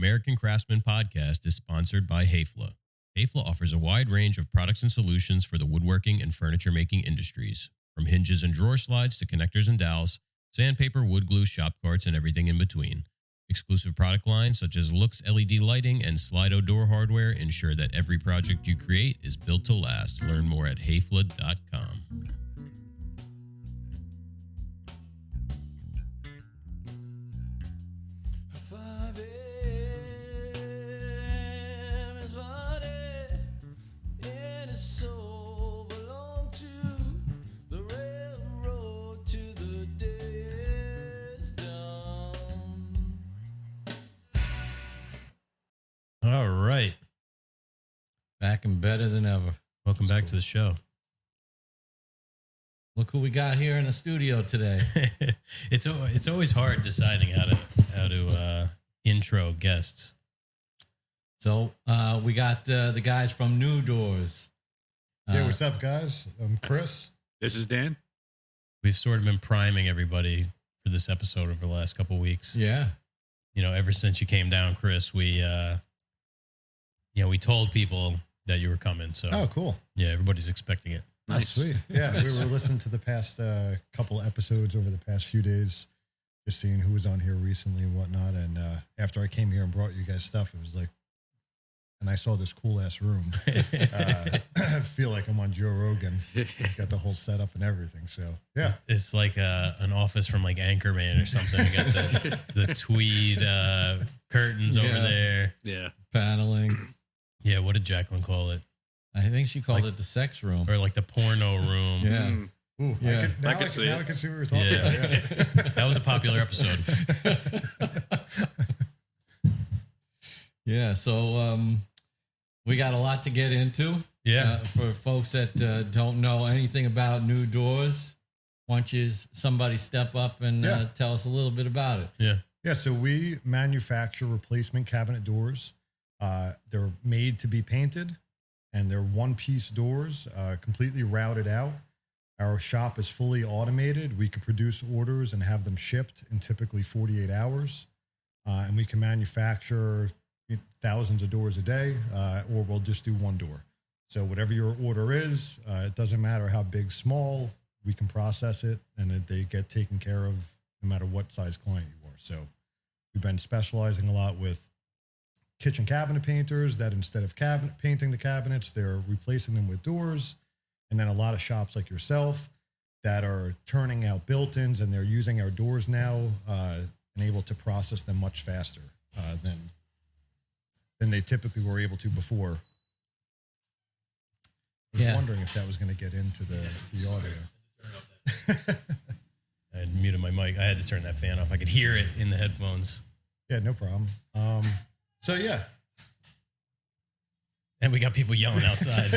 American Craftsman podcast is sponsored by Hayfla. Hayfla offers a wide range of products and solutions for the woodworking and furniture making industries. From hinges and drawer slides to connectors and dowels, sandpaper, wood glue, shop carts, and everything in between. Exclusive product lines such as Lux LED lighting and Slido door hardware ensure that every project you create is built to last. Learn more at hayfla.com. All right. Back and better than ever. Welcome back to the show. Look who we got here in the studio today. It's always hard deciding how to intro guests. So we got the guys from NuDoors. Hey, what's up, guys? I'm Chris. This is Dan. We've sort of been priming everybody for this episode over the last couple of weeks. Yeah. You know, ever since you came down, Chris, we told people that you were coming. So, oh, cool. Yeah, everybody's expecting it. Nice. Oh, sweet. Yeah, we were listening to the past couple episodes over the past few days, just seeing who was on here recently and whatnot. And after I came here and brought you guys stuff, it was like, and I saw this cool ass room. I feel like I'm on Joe Rogan. Got the whole setup and everything. So yeah, it's like an office from like Anchorman or something. We got the tweed curtains over there. Yeah, paneling. Yeah, what did Jacqueline call it? I think she called it the sex room. Or like the porno room. Yeah. Ooh, yeah. I can see what we were talking about. Yeah. That was a popular episode. Yeah, so we got a lot to get into. Yeah. For folks that don't know anything about NuDoors, why don't you somebody step up and tell us a little bit about it? Yeah. Yeah, so we manufacture replacement cabinet doors. They're made to be painted, and they're one-piece doors, completely routed out. Our shop is fully automated. We can produce orders and have them shipped in typically 48 hours. And we can manufacture thousands of doors a day, or we'll just do one door. So whatever your order is, it doesn't matter how big, small, we can process it, and they get taken care of no matter what size client you are. So we've been specializing a lot with kitchen cabinet painters that instead of painting the cabinets, they're replacing them with doors. And then a lot of shops like yourself that are turning out built-ins, and they're using our doors now and able to process them much faster than they typically were able to before. I was wondering if that was going to get into the audio. I had muted my mic. I had to turn that fan off. I could hear it in the headphones. Yeah, no problem. So, yeah. And we got people yelling outside.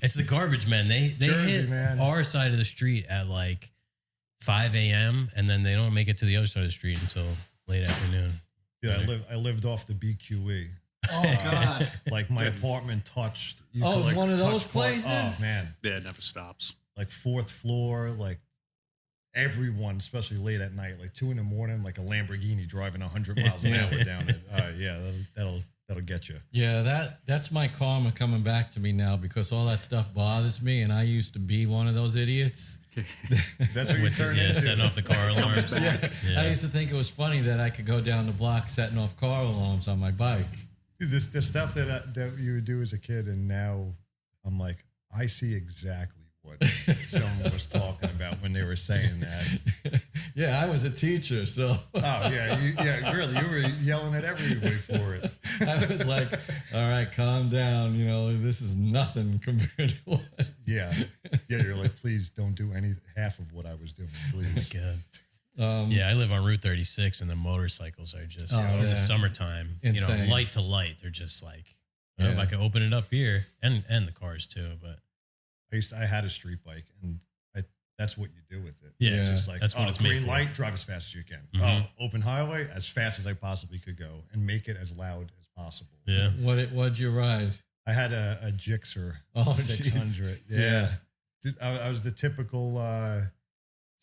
It's the garbage men. They Jersey, hit man. Our side of the street at like 5 a.m. and then they don't make it to the other side of the street until late afternoon. Dude, I lived off the BQE. Oh, God. Like my apartment touched. One of those places? Oh, man. Yeah, it never stops. Like fourth floor, like everyone, especially late at night, like 2 a.m, like a Lamborghini driving 100 miles an hour down it. Yeah, that'll get you. Yeah, that's my karma coming back to me now, because all that stuff bothers me, and I used to be one of those idiots. That's what you turned into. Setting off the car alarms. Yeah. I used to think it was funny that I could go down the block setting off car alarms on my bike. Dude, the stuff that you would do as a kid, and now I'm like, I see exactly what someone was talking about when they were saying that. Yeah, I was a teacher, so. Oh, yeah, really, you were yelling at everybody for it. I was like, all right, calm down. You know, this is nothing compared to what. Yeah, you're like, please don't do half of what I was doing, please. Oh, my God. I live on Route 36, and the motorcycles are just, in the summertime, insane. Light to light. They're just like, if I could open it up here, and the cars too, but. I had a street bike, and that's what you do with it. Yeah, it's just like, that's what it's made green for. light, drive as fast as you can. Mm-hmm. Open highway, as fast as I possibly could go, and make it as loud as possible. Yeah. What'd you ride? I had a Gixxer 600. Yeah. I was the typical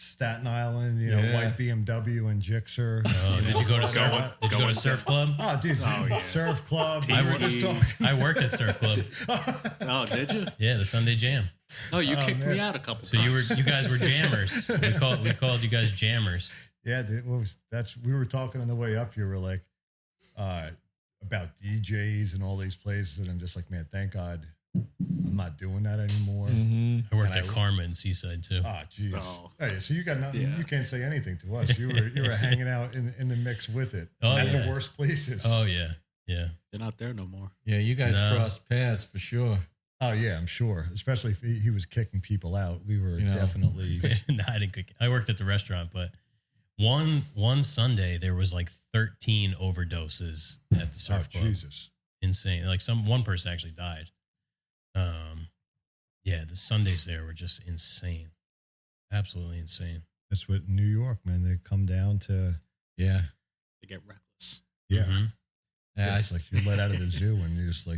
Staten Island, white BMW and Gixxer. Oh, did you go to Surf Club? Oh, dude, Surf Club. I worked at Surf Club. Oh, did you? Yeah, the Sunday Jam. Oh, you kicked me out a couple So times. you guys were jammers. We called you guys jammers. Yeah, dude, we were talking on the way up here. We're like about DJs and all these places, and I'm just like, man, thank God I'm not doing that anymore. Mm-hmm. I worked at Karma in Seaside too. Ah, jeez. Oh. Hey, so you got nothing. Yeah. You can't say anything to us. You were hanging out in the mix with it at the worst places. Oh yeah. They're not there no more. Yeah, you guys crossed paths for sure. Oh yeah, I'm sure. Especially if he was kicking people out. We were definitely. No, I didn't cook. I worked at the restaurant, but one Sunday there was like 13 overdoses at the Surf Club. Jesus, insane! Like one person actually died. Yeah, the Sundays there were just insane, absolutely insane. That's what New York, man. They come down to They get reckless. yeah. Mm-hmm. It's like you're let out of the zoo and you just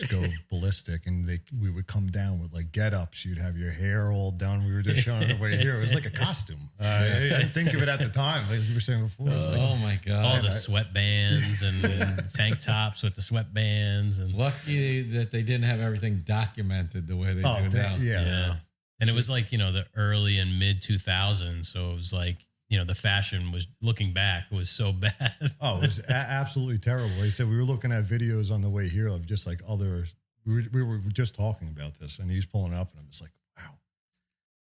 go ballistic, and we would come down with like get-ups. You'd have your hair all done. We were just showing it the way here. It was like a costume. I didn't think of it at the time, like you were saying before. Oh my God! All the sweatbands and tank tops with the sweatbands, and lucky that they didn't have everything documented the way they do now. Yeah. And it was like the early and mid 2000s, so it was like the fashion was, looking back, was so bad. Oh, it was absolutely terrible. Like I said, we were looking at videos on the way here of just like other. We were just talking about this, and he's pulling it up, and I'm just like, wow,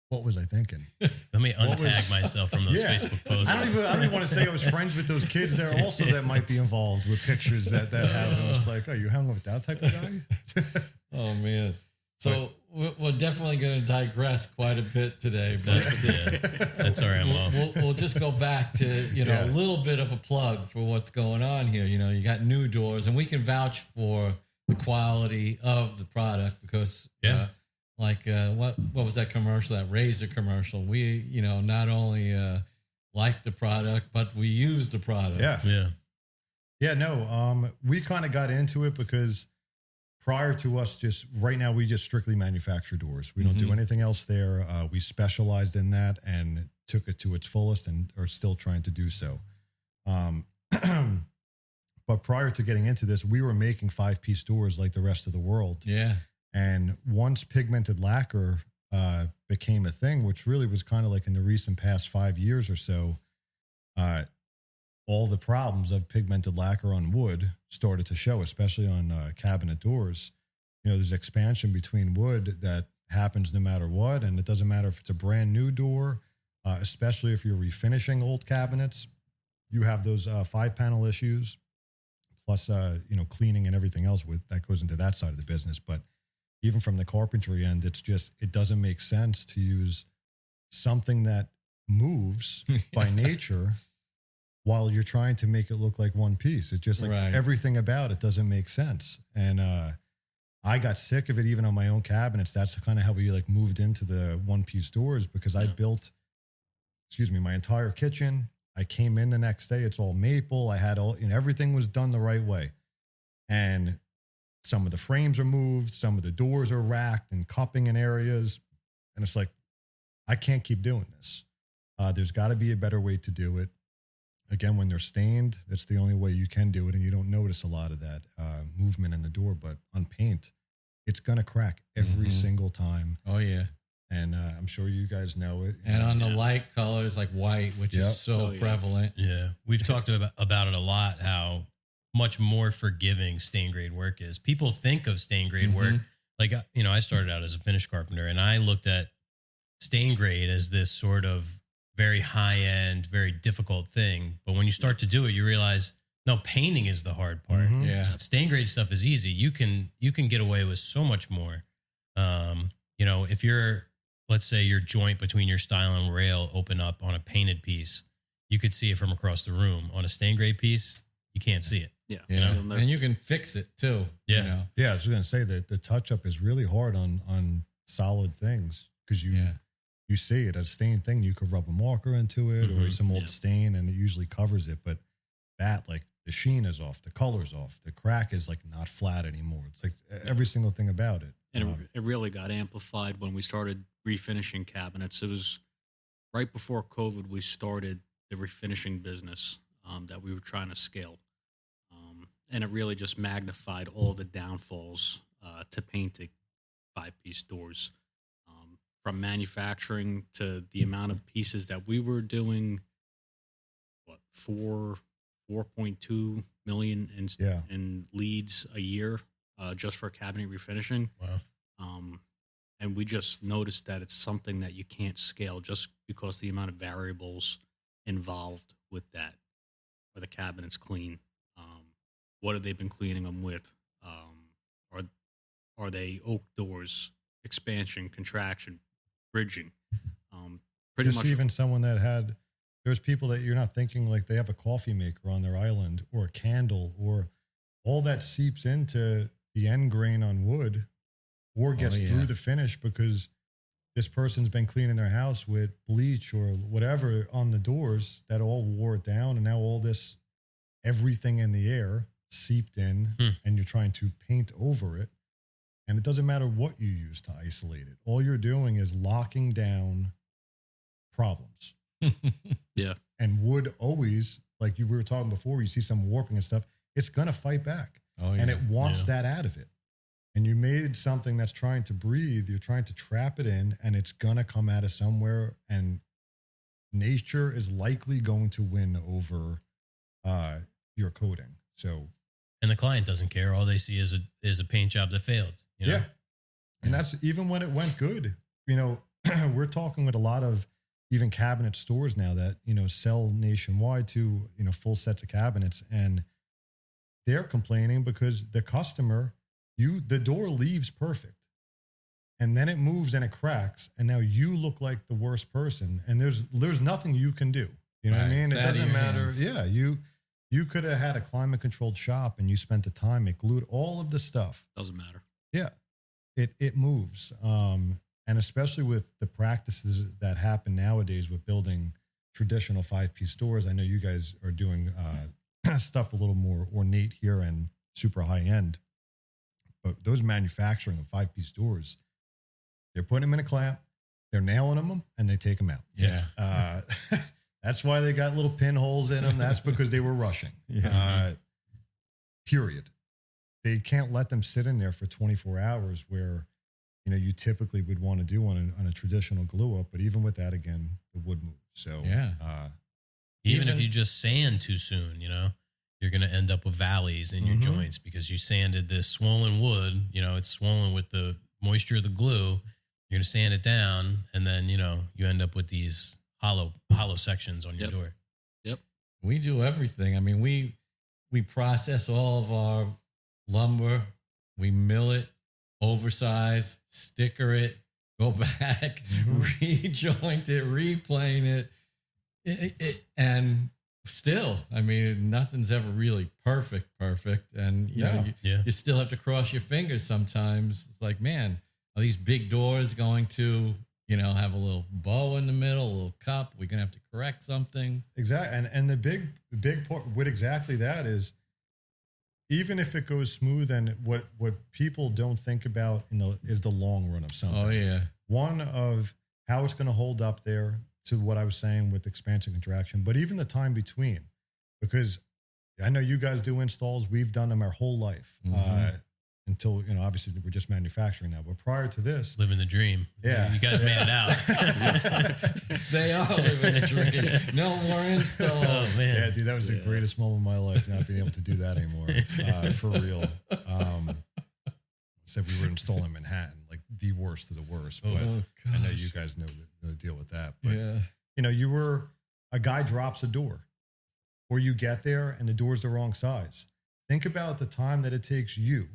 what was I thinking? Let me untag myself from those Facebook posts. I don't even want to say I was friends with those kids there also that might be involved with pictures that happen. It's like, oh, you hung with that type of guy? Oh man. So we're definitely going to digress quite a bit today, but That's all right. We'll just go back to a little bit of a plug for what's going on here. You got NuDoors, and we can vouch for the quality of the product because, what was that commercial? That razor commercial. We not only like the product, but we use the product. Yeah. No. We kind of got into it because prior to us, right now, we just strictly manufacture doors. We don't do anything else there. We specialized in that and took it to its fullest and are still trying to do so. But prior to getting into this, we were making 5-piece doors like the rest of the world. Yeah. And once pigmented lacquer became a thing, which really was kind of like in the recent past 5 years or so, all the problems of pigmented lacquer on wood started to show, especially on cabinet doors. There's expansion between wood that happens no matter what. And it doesn't matter if it's a brand new door, especially if you're refinishing old cabinets. You have those 5-panel issues, plus, cleaning and everything else that goes into that side of the business. But even from the carpentry end, it doesn't make sense to use something that moves by nature while you're trying to make it look like one piece. It's just like everything about it doesn't make sense. And I got sick of it even on my own cabinets. That's kind of how we moved into the 1-piece doors because I built, my entire kitchen. I came in the next day. It's all maple. I had everything was done the right way. And some of the frames are moved. Some of the doors are racked and cupping in areas. And it's like, I can't keep doing this. There's got to be a better way to do it. Again, when they're stained, that's the only way you can do it, and you don't notice a lot of that movement in the door. But on paint, it's going to crack every single time. Oh, yeah. And I'm sure you guys know it. And on the light colors like white, which is so prevalent. Yeah. We've talked about it a lot, how much more forgiving stain grade work is. People think of stain grade work. Like, I started out as a finish carpenter, and I looked at stain grade as this sort of very high end, very difficult thing. But when you start to do it, you realize, no, painting is the hard part. Yeah. Stain grade stuff is easy. You can get away with so much more. If let's say your joint between your stile and rail open up on a painted piece, you could see it from across the room. On a stain grade piece, you can't see it. Yeah. And you can fix it too. Yeah. Yeah. I was going to say that the touch up is really hard on solid things because you see it. A stained thing, you could rub a marker into it or some old stain and it usually covers it. But that, like, the sheen is off, the color's off, the crack is like not flat anymore. It's like every single thing about it. And it really got amplified when we started refinishing cabinets. It was right before COVID, we started the refinishing business that we were trying to scale. And it really just magnified all the downfalls to painting 5-piece doors. From manufacturing to the amount of pieces that we were doing, 4.2 million in leads a year just for cabinet refinishing. Wow. And we just noticed that it's something that you can't scale just because the amount of variables involved with that. Are the cabinets clean? What have they been cleaning them with? Are they oak doors, expansion, contraction, bridging? Pretty Just much. even someone that had, there's people that you're not thinking like they have a coffee maker on their island or a candle, or all that seeps into the end grain on wood or gets through the finish because this person's been cleaning their house with bleach or whatever on the doors that all wore it down. And now all this, everything in the air seeped in and you're trying to paint over it. And it doesn't matter what you use to isolate it. All you're doing is locking down problems. Yeah. And wood always, like we were talking before, you see some warping and stuff, it's going to fight back. And it wants that out of it. And you made something that's trying to breathe, you're trying to trap it in, and it's going to come out of somewhere. And nature is likely going to win over your coating. So, and the client doesn't care. All they see is a paint job that failed. You know? Yeah. And that's even when it went good. You know, we're talking with a lot of even cabinet stores now that, you know, sell nationwide to, you know, full sets of cabinets. And they're complaining because the customer, the door leaves perfect. And then it moves and it cracks. And now you look like the worst person. And there's nothing you can do. You know what I mean? It doesn't matter. Hands. Yeah. You could have had a climate controlled shop and you spent the time, it glued all of the stuff. Doesn't matter. Yeah. It moves. And especially with the practices that happen nowadays with building traditional 5-piece stores. I know you guys are doing stuff a little more ornate here and super high end. But those manufacturing of 5-piece doors, they're putting them in a clamp, they're nailing them, and they take them out. Yeah. That's why they got little pinholes in them. That's because they were rushing. Period. They can't let them sit in there for 24 hours where, you know, you typically would want to do on a traditional glue up. But even with that, again, the wood moves. So, even if you just sand too soon, you know, you're going to end up with valleys in your joints because you sanded this swollen wood. You know, it's swollen with the moisture of the glue. You're going to sand it down, and then, you know, you end up with these hollow sections on your door. Yep. We do everything. I mean, we process all of our lumber, we mill it, oversize, sticker it, go back, rejoint it, replane it, and still, I mean, nothing's ever really perfect. And you know, you still have to cross your fingers sometimes. It's like, man, are these big doors going to, you know, have a little bow in the middle, a little cup? We're going to have to correct something. Exactly. And the big part with exactly that is, even if it goes smooth, and what people don't think about is the long run of something. Oh, yeah. One of how it's going to hold up there to what I was saying with expansion contraction, but even the time between, because I know you guys do installs. We've done them our whole life until, you know, obviously we're just manufacturing now. But prior to this, living the dream. Yeah. You guys made it out. They are living the dream. No more installs. Oh, man. Yeah, dude, that was the greatest moment of my life, not being able to do that anymore. For real. Said we were installing Manhattan, like the worst of the worst. But I know you guys know the deal with that. But, you know, a guy drops a door, or you get there and the door's the wrong size. Think about the time that it takes you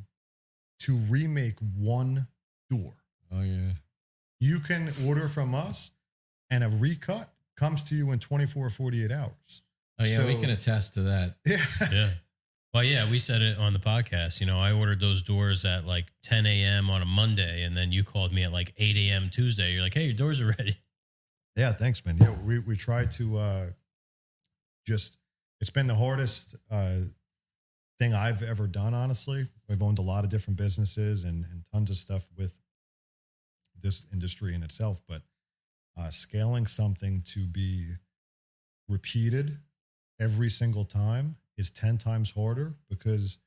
to remake one door. Oh, yeah. You can order from us, and a recut comes to you in 24 or 48 hours. Oh, yeah, we can attest to that. Yeah. Well, yeah, we said it on the podcast. You know, I ordered those doors at like 10 a.m. on a Monday, and then you called me at like 8 a.m. Tuesday. You're like, hey, your doors are ready. Yeah, thanks, man. Yeah, we try to it's been the hardest thing I've ever done, honestly. I've owned a lot of different businesses and tons of stuff with this industry in itself. But Scaling something to be repeated every single time is 10 times harder, because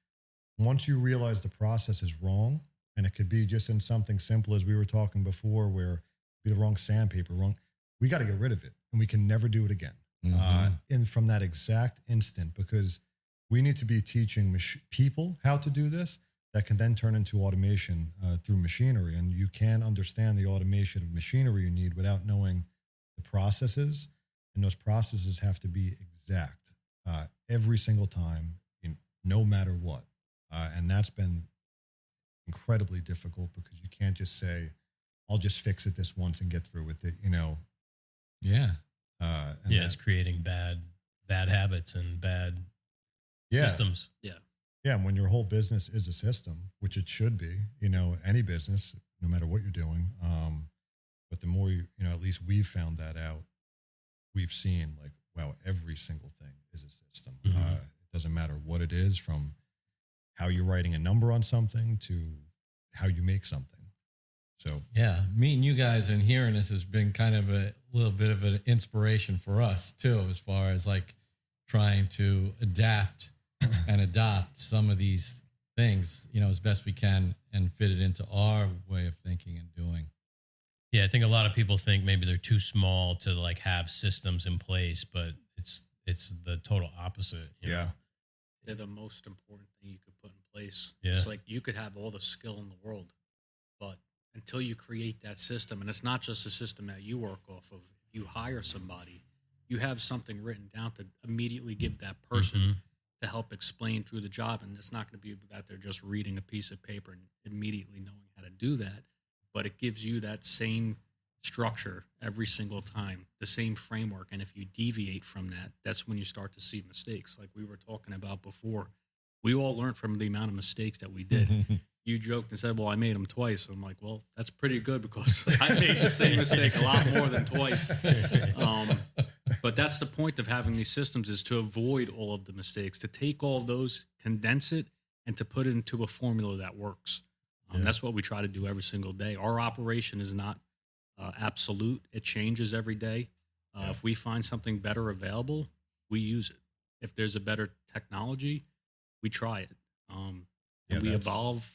once you realize the process is wrong, and it could be just in something simple as we were talking before, where be the wrong sandpaper, we got to get rid of it, and we can never do it again. And from that exact instant, because we need to be teaching people how to do this, that can then turn into automation through machinery. And you can't understand the automation of machinery you need without knowing the processes. And those processes have to be exact every single time, no matter what. And that's been incredibly difficult, because you can't just say, I'll just fix it this once and get through with it, Yeah. It's creating bad habits and bad systems. Yeah. Yeah. And when your whole business is a system, which it should be, any business, no matter what you're doing. But the more at least we've found that out, we've seen like, wow, every single thing is a system. It doesn't matter what it is, from how you're writing a number on something to how you make something. So yeah, meeting you guys and hearing this has been kind of a little bit of an inspiration for us too, as far as like trying to adapt and adopt some of these things, as best we can, and fit it into our way of thinking and doing. Yeah, I think a lot of people think maybe they're too small to like have systems in place, but it's the total opposite. Yeah. They're the most important thing you could put in place. Yeah. It's like you could have all the skill in the world, but until you create that system, and it's not just a system that you work off of, if you hire somebody, you have something written down to immediately give that person to help explain through the job. And it's not going to be that they're just reading a piece of paper and immediately knowing how to do that, but it gives you that same structure every single time, the same framework. And if you deviate from that, that's when you start to see mistakes. Like we were talking about before, we all learned from the amount of mistakes that we did. You joked and said, well, I made them twice. I'm like, well, that's pretty good, because I made the same mistake a lot more than twice. But that's the point of having these systems, is to avoid all of the mistakes, to take all of those, condense it, and to put it into a formula that works. That's what we try to do every single day. Our operation is not absolute. It changes every day. If we find something better available, we use it. If there's a better technology, we try it. And we evolve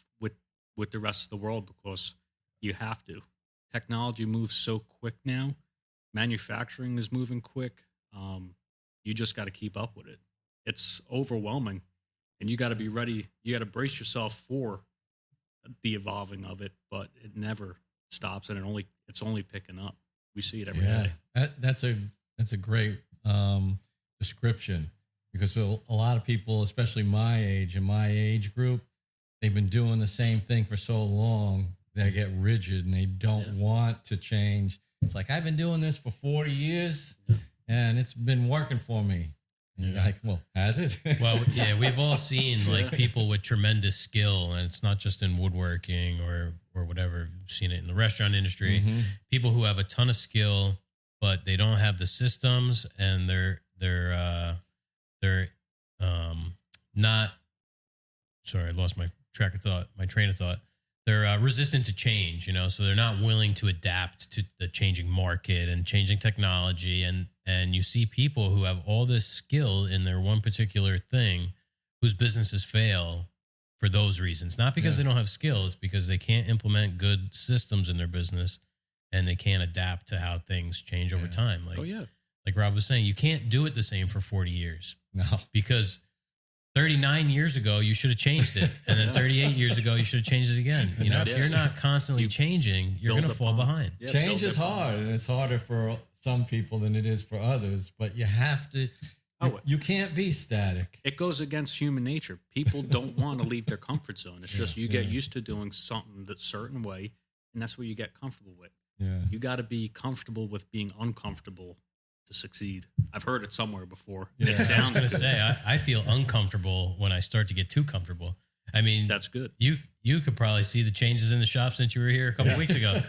with the rest of the world, because you have to. Technology moves so quick now. Manufacturing is moving quick. You just got to keep up with it. It's overwhelming, and you got to be ready. You got to brace yourself for the evolving of it, but it never stops, and it's only picking up. We see it every day. That's a great description, because a lot of people, especially my age and my age group, they've been doing the same thing for so long, they get rigid and they don't want to change. It's like, I've been doing this for 40 years and it's been working for me. And you're like, well, has it? Well, yeah, we've all seen like people with tremendous skill, and it's not just in woodworking or whatever. We've seen it in the restaurant industry. People who have a ton of skill, but they don't have the systems, and they're not. Sorry, I lost my train of thought. They're resistant to change, so they're not willing to adapt to the changing market and changing technology. And you see people who have all this skill in their one particular thing, whose businesses fail for those reasons. Not because they don't have skill, it's because they can't implement good systems in their business, and they can't adapt to how things change over time. Like Rob was saying, you can't do it the same for 40 years. No, because 39 years ago, you should have changed it. And then 38 years ago, you should have changed it again. If you're not constantly changing, you're going to fall behind. Yeah, change is hard, and it's harder for some people than it is for others, but you have to, you can't be static. It goes against human nature. People don't want to leave their comfort zone. It's just you get used to doing something that certain way, and that's what you get comfortable with. Yeah. You got to be comfortable with being uncomfortable to succeed. I've heard it somewhere before. Yeah, I was going to say, I feel uncomfortable when I start to get too comfortable. I mean, that's good. You could probably see the changes in the shop since you were here a couple weeks ago.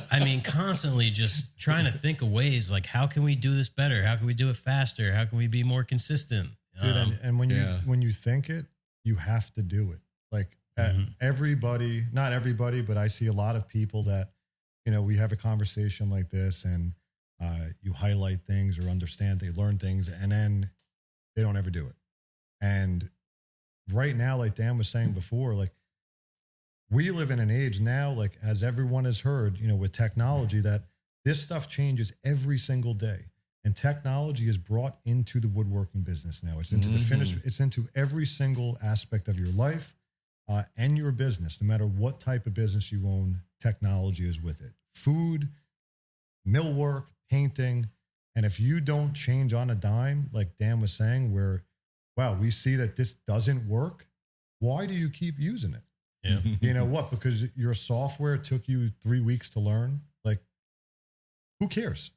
I mean, constantly just trying to think of ways like, how can we do this better? How can we do it faster? How can we be more consistent? Dude, and when you think it, you have to do it. Like everybody, not everybody, but I see a lot of people that, we have a conversation like this, and You highlight things or understand, they learn things, and then they don't ever do it. And right now, like Dan was saying before, like we live in an age now, like as everyone has heard, with technology, that this stuff changes every single day. And technology is brought into the woodworking business now. It's into the finish. It's into every single aspect of your life and your business. No matter what type of business you own, technology is with it. Food, millwork, painting. And if you don't change on a dime, like Dan was saying, where, wow, we see that this doesn't work, why do you keep using it? Yeah. You know what? Because your software took you 3 weeks to learn. Like, who cares?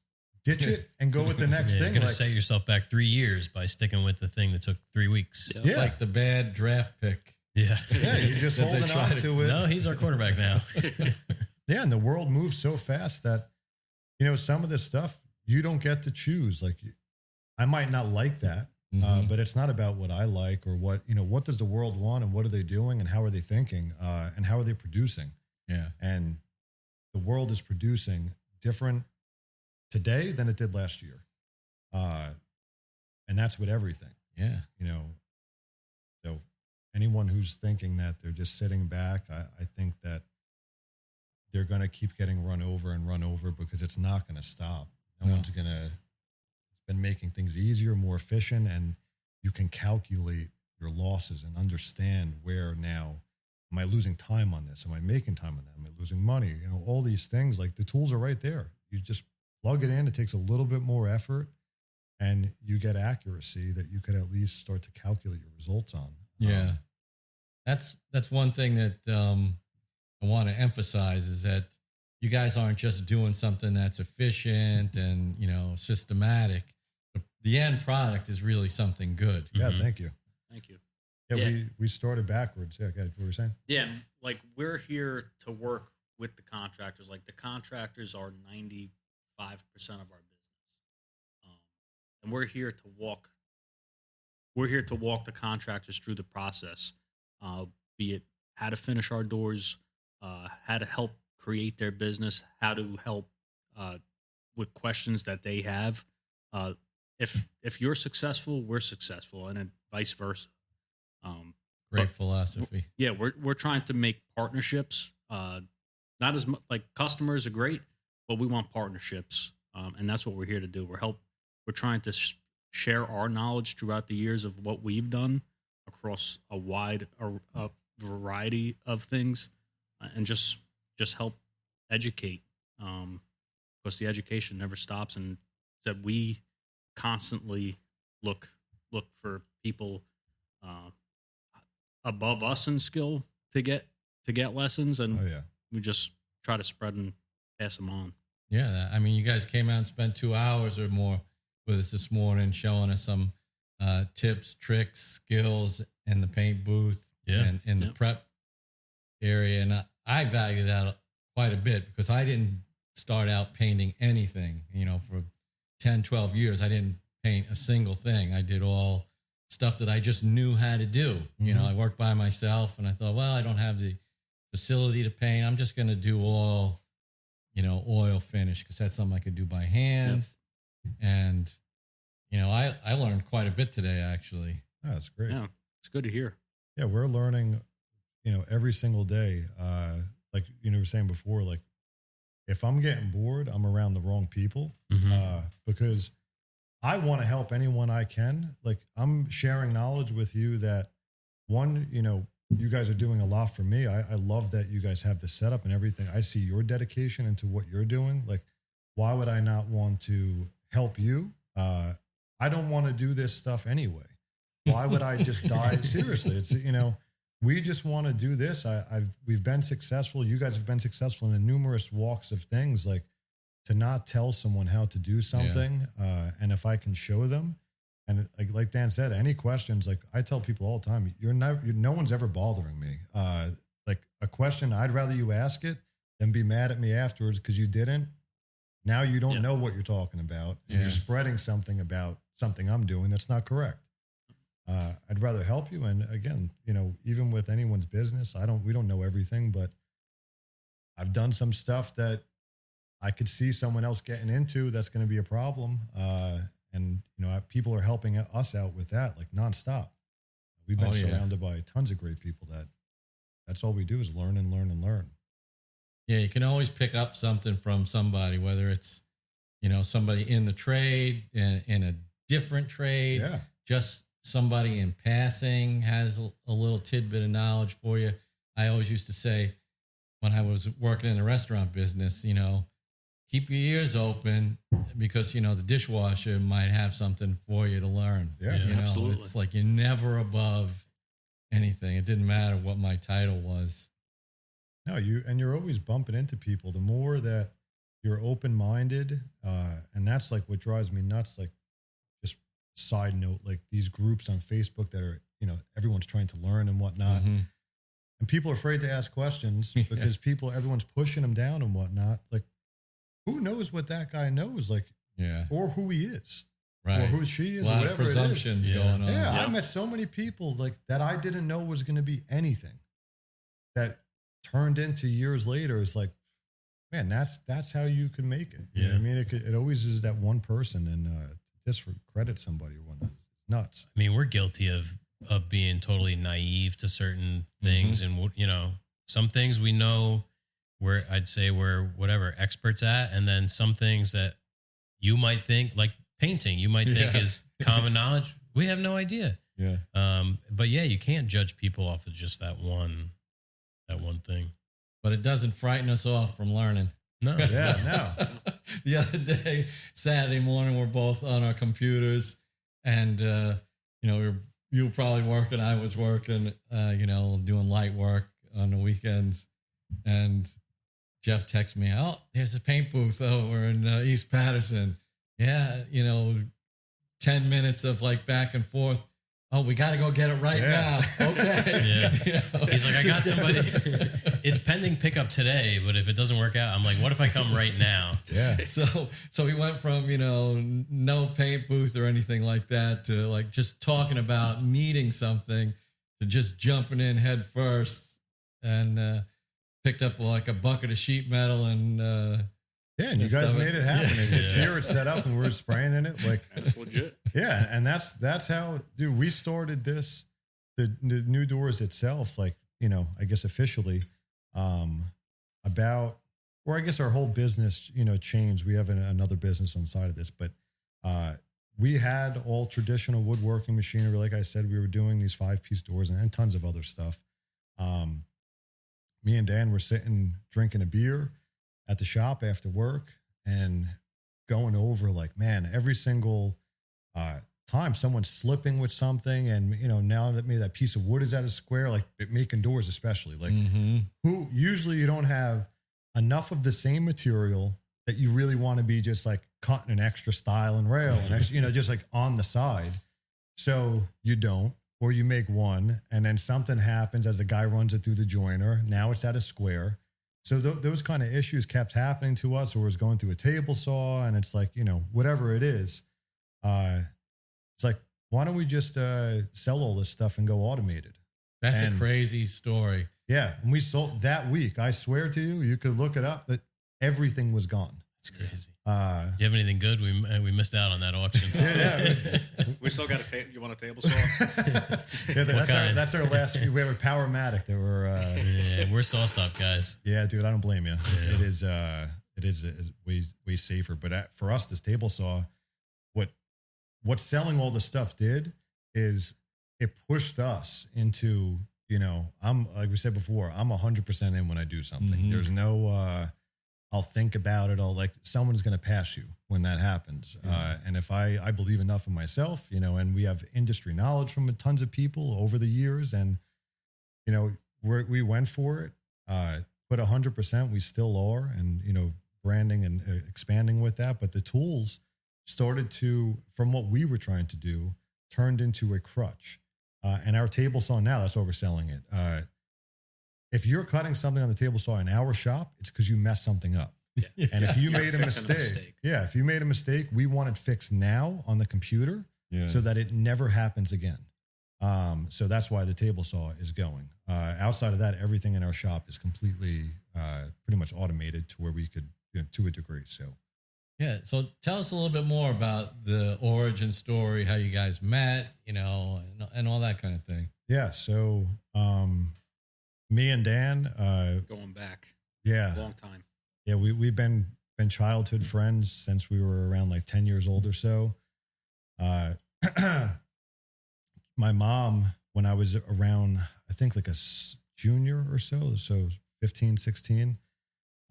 Ditch it and go with the next thing. You're going to set yourself back 3 years by sticking with the thing that took 3 weeks. Yeah. It's like the bad draft pick. Yeah. Yeah, you're just holding on to it. No, he's our quarterback now. Yeah, and the world moves so fast that, some of this stuff, you don't get to choose. Like, I might not like that, but it's not about what I like or what does the world want and what are they doing and how are they thinking and how are they producing? Yeah. And the world is producing different today than it did last year. And that's with everything. Yeah. So anyone who's thinking that they're just sitting back, I think that they're going to keep getting run over because it's not going to stop. No one's going to, it's been making things easier, more efficient, and you can calculate your losses and understand where now, am I losing time on this? Am I making time on that? Am I losing money? All these things, like the tools are right there. You just plug it in. It takes a little bit more effort and you get accuracy that you could at least start to calculate your results on. Yeah. That's one thing that I want to emphasize is that you guys aren't just doing something that's efficient and, systematic. The end product is really something good. Yeah. Thank you. Thank you. Yeah. We started backwards. Yeah. What were you saying? Yeah. Like we're here to work with the contractors. Like the contractors are 95% of our business. And we're here to walk the contractors through the process, be it how to finish our doors, how to help create their business, how to help with questions that they have. If you're successful, we're successful, and then vice versa. Great philosophy. Yeah, we're trying to make partnerships. Not as much like customers are great, but we want partnerships, and that's what we're here to do. We're trying to share our knowledge throughout the years of what we've done across a wide a variety of things, and just help educate. Because the education never stops, and that we constantly look for people above us in skill to get lessons, and we just try to spread and pass them on. Yeah, I mean, you guys came out and spent 2 hours or more with us this morning, showing us some tips, tricks, skills in the paint booth and in the prep area, and I value that quite a bit because I didn't start out painting anything. For 10, 12 years, I didn't paint a single thing. I did all stuff that I just knew how to do. I worked by myself, and I thought, well, I don't have the facility to paint. I'm just going to do all, oil finish because that's something I could do by hand. Yep. And, I learned quite a bit today, actually. Oh, that's great. Yeah, it's good to hear. Yeah, we're learning, every single day. Like you were saying before, like if I'm getting bored, I'm around the wrong people because I want to help anyone I can. Like I'm sharing knowledge with you that one, you guys are doing a lot for me. I love that you guys have the setup and everything. I see your dedication into what you're doing. Like, why would I not want to help you? I don't want to do this stuff anyway. Why would I just die? Seriously, it's, we just want to do this. We've been successful. You guys have been successful in numerous walks of things. Like to not tell someone how to do something, and if I can show them, and like Dan said, any questions, like I tell people all the time, no one's ever bothering me. Like a question, I'd rather you ask it than be mad at me afterwards because you didn't. Now you don't know what you're talking about, and you're spreading something about something I'm doing that's not correct. I'd rather help you. And again, even with anyone's business, we don't know everything, but I've done some stuff that I could see someone else getting into, that's going to be a problem. And, people are helping us out with that, like nonstop. We've been surrounded by tons of great people that's all we do is learn and learn and learn. Yeah, you can always pick up something from somebody, whether it's, somebody in the trade, in a different trade, just somebody in passing has a little tidbit of knowledge for you. I always used to say when I was working in the restaurant business, keep your ears open because, the dishwasher might have something for you to learn. Yeah, absolutely. It's like you're never above anything. It didn't matter what my title was. No, you're always bumping into people. The more that you're open-minded, and that's like what drives me nuts. Like, just side note, like these groups on Facebook that are, everyone's trying to learn and whatnot. Mm-hmm. And people are afraid to ask questions because everyone's pushing them down and whatnot. Like, who knows what that guy knows? Like, or who he is, right? Or who she is, a lot or whatever of presumptions it is. going on. Yeah, I met so many people like that I didn't know was going to be anything. That turned into years later is like, man, that's how you can make it. You know what I mean? It always is that one person, and discredit somebody or whatnot. It's nuts. I mean, we're guilty of being totally naive to certain things, and some things we know I'd say we're whatever experts at, and then some things that you might think, like painting, you might think is common knowledge. We have no idea. Yeah. But you can't judge people off of just that one thing. But it doesn't frighten us off from learning. No. Yeah, no. The other day, Saturday morning, we're both on our computers, and you were probably working, I was working, doing light work on the weekends, and Jeff texts me, "Oh, there's a paint booth over in East Patterson." Yeah, 10 minutes of like back and forth. Oh, we got to go get it right now. Okay. He's like, I got somebody. It's pending pickup today, but if it doesn't work out, I'm like, what if I come right now? Yeah. So we went from, no paint booth or anything like that to like just talking about needing something to just jumping in head first, and picked up like a bucket of sheet metal and and you guys made it happen. It's here, it's set up, and we're spraying in it. Like, that's legit. Yeah, and that's how, dude. We started this, the NuDoors itself, like, I guess officially, about, or I guess our whole business, changed. We have another business on the side of this, but we had all traditional woodworking machinery. Like I said, we were doing these 5-piece doors and tons of other stuff. Me and Dan were sitting drinking a beer at the shop after work and going over like, man, every single time someone's slipping with something, and now that maybe that piece of wood is at a square, like making doors especially, like who usually you don't have enough of the same material that you really want to be just like cutting an extra style and rail and extra, just like on the side. So you don't, or you make one and then something happens as the guy runs it through the joiner. Now it's at a square. So those kind of issues kept happening to us, or was going through a table saw, and it's like, whatever it is, it's like, why don't we just sell all this stuff and go automated? That's a crazy story. Yeah. And we sold that week. I swear to you, you could look it up, but everything was gone. That's crazy. You have anything good? We missed out on that auction. We still got you want a table saw? That's our last. We have a Powermatic that we're we're saw stop guys. Yeah, dude, I don't blame you. It is way safer. But for us, this table saw, what selling all the stuff did is it pushed us into, I'm, like we said before, I'm 100% in when I do something. There's no I'll think about it. Like, someone's going to pass you when that happens. And if I believe enough in myself, and we have industry knowledge from tons of people over the years, and, we went for it, put 100%, we still are, and, branding and expanding with that. But the tools started to, from what we were trying to do, turned into a crutch. And our table saw now, that's why we're selling it. If you're cutting something on the table saw in our shop, it's because you messed something up. Yeah. And if you made a mistake, if you made a mistake, we want it fixed now on the computer so that it never happens again. So that's why the table saw is going. Outside of that, everything in our shop is completely, pretty much automated to where we could, to a degree. So. Yeah. So tell us a little bit more about the origin story, how you guys met, and all that kind of thing. Yeah. So, me and Dan, going back, a long time. Yeah. We've been childhood friends since we were around like 10 years old or so. My mom, when I was around, I think like a junior or so 15, 16,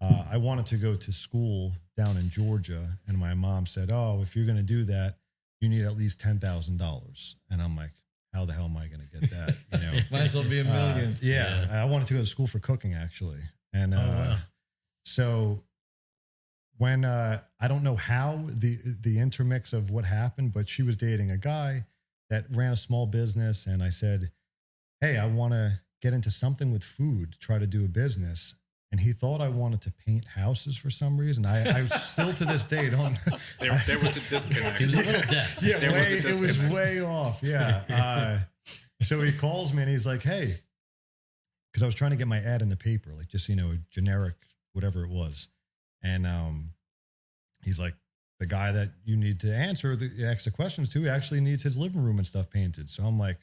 I wanted to go to school down in Georgia. And my mom said, oh, if you're going to do that, you need at least $10,000. And I'm like, how the hell am I going to get that? Might as well be $1 million. Yeah. I wanted to go to school for cooking actually. And so when I don't know how the intermix of what happened, but she was dating a guy that ran a small business. And I said, hey, I want to get into something with food, try to do a business. And he thought I wanted to paint houses for some reason. I still to this day don't. There was a disconnect. He was a little deaf. Yeah, it was way off. Yeah. So he calls me and he's like, hey, because I was trying to get my ad in the paper, like just, generic, whatever it was. And he's like, the guy that you need to ask the questions to actually needs his living room and stuff painted. So I'm like,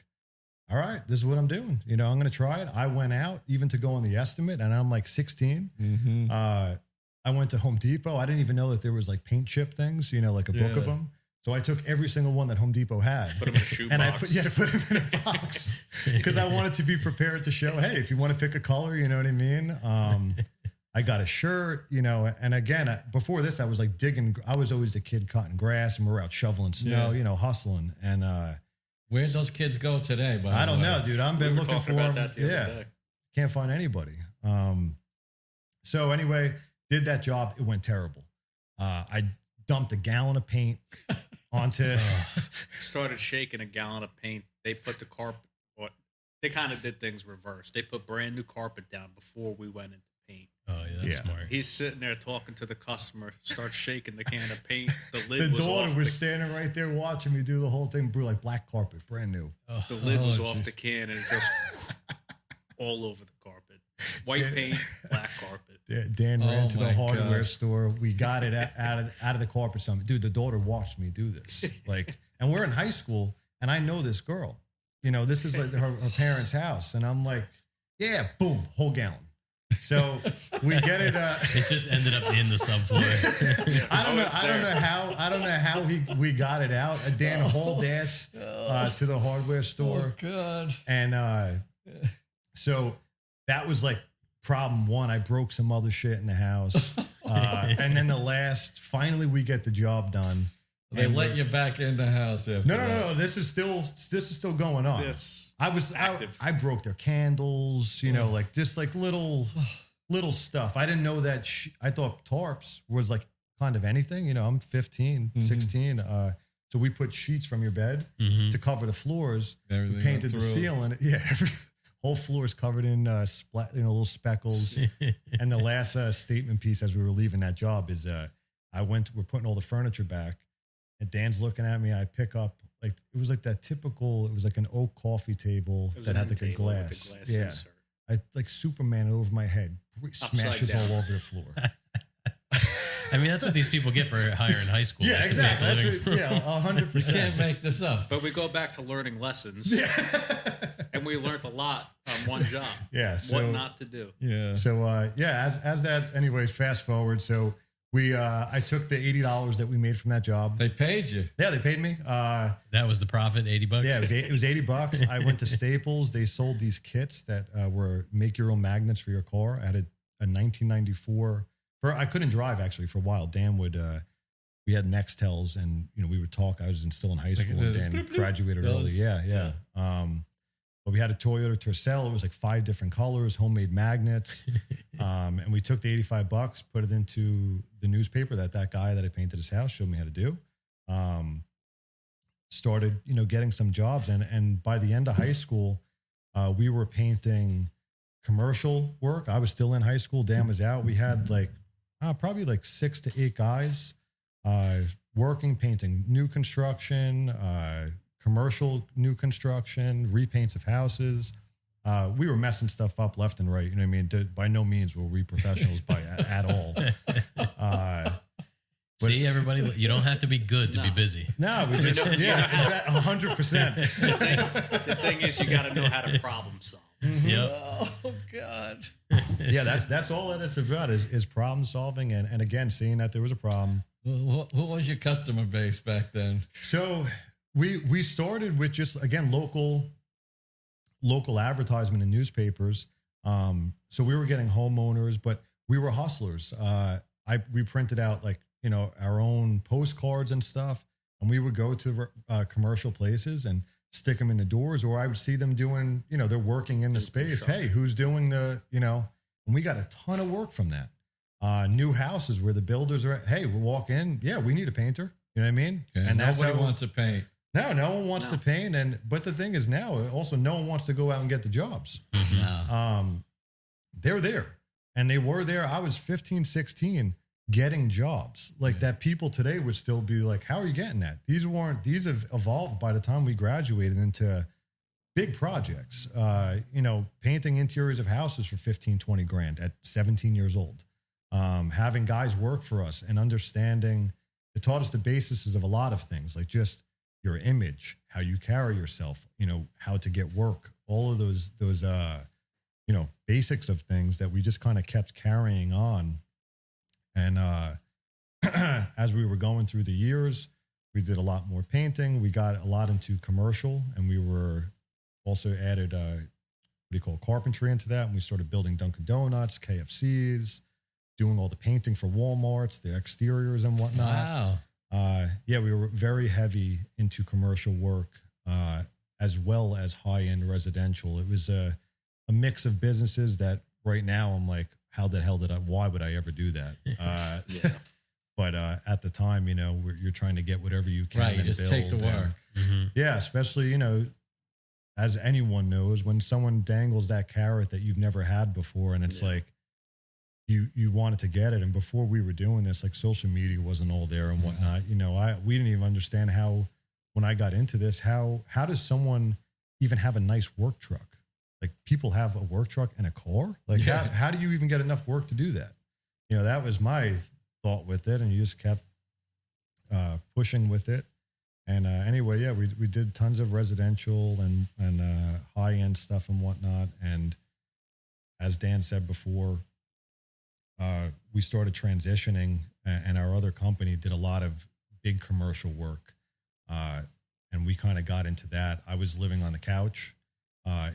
all right, this is what I'm doing. I'm going to try it. I went out even to go on the estimate and I'm like 16. Mm-hmm. I went to Home Depot. I didn't even know that there was like paint chip things, like a book of them. So I took every single one that Home Depot had. Put them in a shoe box. I put them in a box because I wanted to be prepared to show, hey, if you want to pick a color, you know what I mean? I got a shirt, and again, before this, I was like digging. I was always the kid cutting grass and we're out shoveling snow, hustling. And, where'd those kids go today? I don't know, dude. I've been looking for them. Day. Can't find anybody. So anyway, did that job. It went terrible. I dumped a gallon of paint onto. Started shaking a gallon of paint. They put the carpet. They kind of did things reverse. They put brand new carpet down before we went into paint. Oh, yeah, that's smart. He's sitting there talking to the customer, starts shaking the can of paint. The daughter was standing right there watching me do the whole thing. Like black carpet, brand new. The lid was off the can and it just all over the carpet. White paint, black carpet. Dan ran to the hardware store. We got it out of the carpet. Something, dude. The daughter watched me do this. And we're in high school, and I know this girl. This is like her parents' house, and I'm like, yeah, boom, whole gallon. So we get it. It just ended up in the subfloor. I don't know how we got it out. Dan hauled ass to the hardware store. Oh God! And so that was like problem one. I broke some other shit in the house, and then finally we get the job done. They let you back in the house after No. This is still going on. I broke their candles, like just like little stuff. I didn't know that. I thought tarps was like kind of anything. I'm 15, 16. So we put sheets from your bed to cover the floors. We painted the ceiling. Yeah, whole floor is covered in little speckles. And the last statement piece as we were leaving that job is we're putting all the furniture back. And Dan's looking at me. I pick up it was like that typical. It was like an oak coffee table that had like a glass. Yeah, insert. I like Superman over my head, smashes all over the floor. I mean, that's what these people get for hiring in high school. Yeah, exactly. 100%. You can't make this up. But we go back to learning lessons. Yeah. And we learned a lot on one job. Yeah. What not to do. Yeah. So as that, anyways, fast forward. So. I took the $80 that we made from that job. They paid you. Yeah, they paid me. That was the profit, $80? Yeah, it was $80. I went to Staples. They sold these kits that were make your own magnets for your car. I had a 1994. I couldn't drive actually for a while. Dan would. We had Nextels, and we would talk. I was still in high school, and Dan graduated early. Yeah. But we had a Toyota Tercel. It was like 5 different colors, homemade magnets. And we took the $85, put it into the newspaper that guy that I painted his house showed me how to do. Started, getting some jobs. And by the end of high school, we were painting commercial work. I was still in high school. Dan was out. We had probably 6 to 8 guys working, painting new construction, commercial new construction, repaints of houses. We were messing stuff up left and right. You know what I mean? By no means were we professionals at all. See, everybody, you don't have to be good to be busy. No, we just, 100%. The thing is, you got to know how to problem solve. Mm-hmm. Yep. Oh God. Yeah, that's all that it's about is problem solving, and again, seeing that there was a problem. Who was your customer base back then? So we started with just, again, local advertisement in newspapers. So we were getting homeowners, but we were hustlers. We printed out our own postcards and stuff, and we would go to commercial places and stick them in the doors, or I would see them doing, they're working in the space. Hey, who's doing and we got a ton of work from that. New houses where the builders are, hey, we walk in. Yeah, we need a painter. You know what I mean? Okay, and nobody wants to paint. No one wants to paint. But the thing is now also no one wants to go out and get the jobs. Mm-hmm. They're there, and they were there. I was 15, 16 getting jobs that people today would still be like, how are you getting that? These have evolved by the time we graduated into big projects, painting interiors of houses for 15, 20 grand at 17 years old, having guys work for us and understanding. It taught us the basis of a lot of things, like just your image, how you carry yourself, how to get work, all of those basics of things that we just kind of kept carrying on. And as we were going through the years, we did a lot more painting. We got a lot into commercial, and we were also added carpentry into that. And we started building Dunkin' Donuts, KFCs, doing all the painting for Walmarts, the exteriors and whatnot. Wow. We were very heavy into commercial work, as well as high-end residential. It was a mix of businesses that right now I'm like, why would I ever do that? But at the time, you're trying to get whatever you can. Right, you just take the work. Yeah, especially, as anyone knows, when someone dangles that carrot that you've never had before, and it's like, you wanted to get it. And before we were doing this, social media wasn't all there and whatnot. We didn't even understand how, when I got into this, how does someone even have a nice work truck? People have a work truck and a car. How do you even get enough work to do that? That was my thought with it, and you just kept pushing with it. And anyway, we did tons of residential and high end stuff and whatnot. And as Dan said before, we started transitioning, and our other company did a lot of big commercial work, and we kind of got into that. I was living on the couch.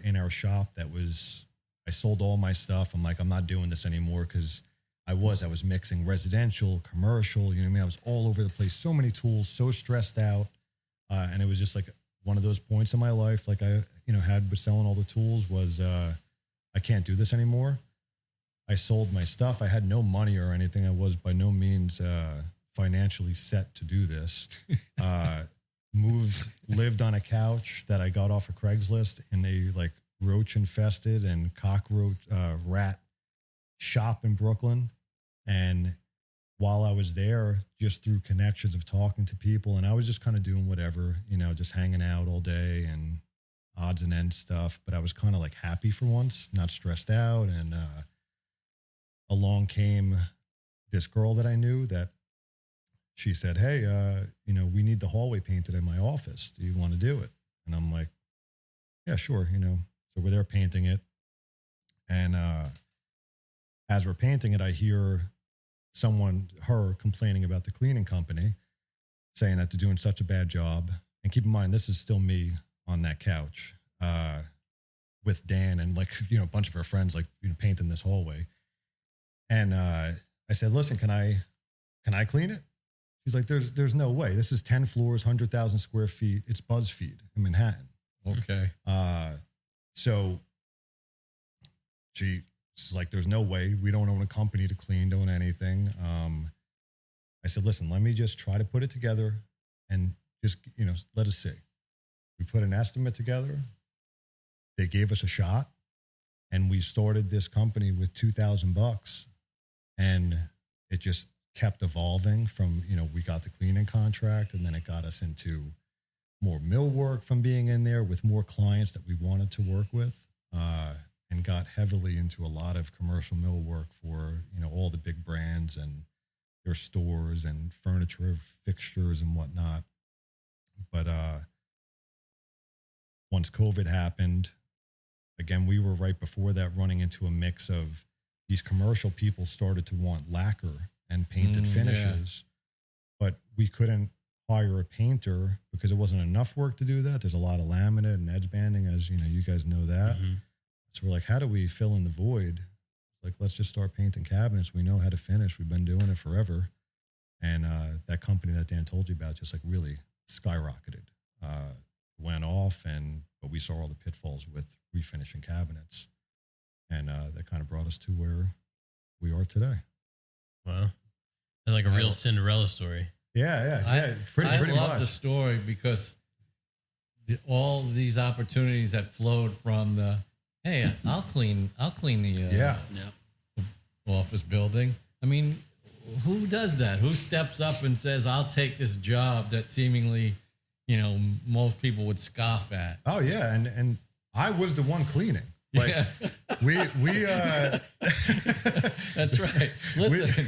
In our shop, I sold all my stuff. I'm like, I'm not doing this anymore, because I was mixing residential, commercial, I was all over the place, so many tools, so stressed out. And it was just one of those points in my life, I had with selling all the tools was, I can't do this anymore. I sold my stuff. I had no money or anything. I was by no means financially set to do this. Lived on a couch that I got off of Craigslist in a roach infested and cockroach rat shop in Brooklyn. And while I was there, just through connections of talking to people, and I was just kind of doing whatever, just hanging out all day and odds and ends stuff. But I was kind of happy for once, not stressed out. And along came this girl that I knew that she said, hey, we need the hallway painted in my office. Do you want to do it? And I'm like, yeah, sure. So we're there painting it. And as we're painting it, I hear her complaining about the cleaning company, saying that they're doing such a bad job. And keep in mind, this is still me on that couch with Dan and a bunch of our friends, painting this hallway. And I said, listen, can I clean it? He's like, there's no way. This is 10 floors, 100,000 square feet. It's BuzzFeed in Manhattan. Okay. So she's like, there's no way. We don't own a company to clean, don't anything. I said, listen, let me just try to put it together and just, let us see. We put an estimate together. They gave us a shot, and we started this company with $2,000, and it just kept evolving from, we got the cleaning contract, and then it got us into more mill work from being in there with more clients that we wanted to work with, and got heavily into a lot of commercial mill work for, all the big brands. And their stores and furniture fixtures and whatnot. But once COVID happened, again, we were right before that running into a mix of these commercial people started to want lacquer and painted finishes, but we couldn't hire a painter because it wasn't enough work to do that. There's a lot of laminate and edge banding, as you know, you guys know that. So we're like, how do we fill in the void? Like, let's just start painting cabinets. We know how to finish. We've been doing it forever. And that company that Dan told you about just like really skyrocketed, went off, but we saw all the pitfalls with refinishing cabinets. And that kind of brought us to where we are today. Wow. That's like a real Cinderella story. Yeah. Pretty love much the story because all these opportunities that flowed from the, hey, I'll clean the office building. I mean, who does that? Who steps up and says, I'll take this job that seemingly, most people would scoff at? Oh yeah, and I was the one cleaning. Like we That's right. Listen,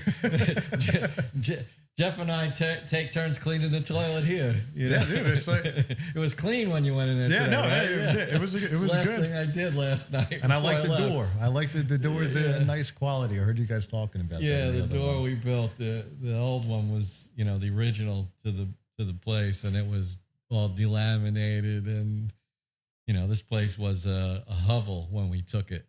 Jeff and I take turns cleaning the toilet here. Yeah, dude, it's like it was clean when you went in there. Yeah, today, no, right? it was the last good. thing I did last night. And I like the left. door. I like the door's a nice quality. I heard you guys talking about that. Yeah, the door we built, the old one was, the original to the place, and it was all delaminated, and this place was a hovel when we took it.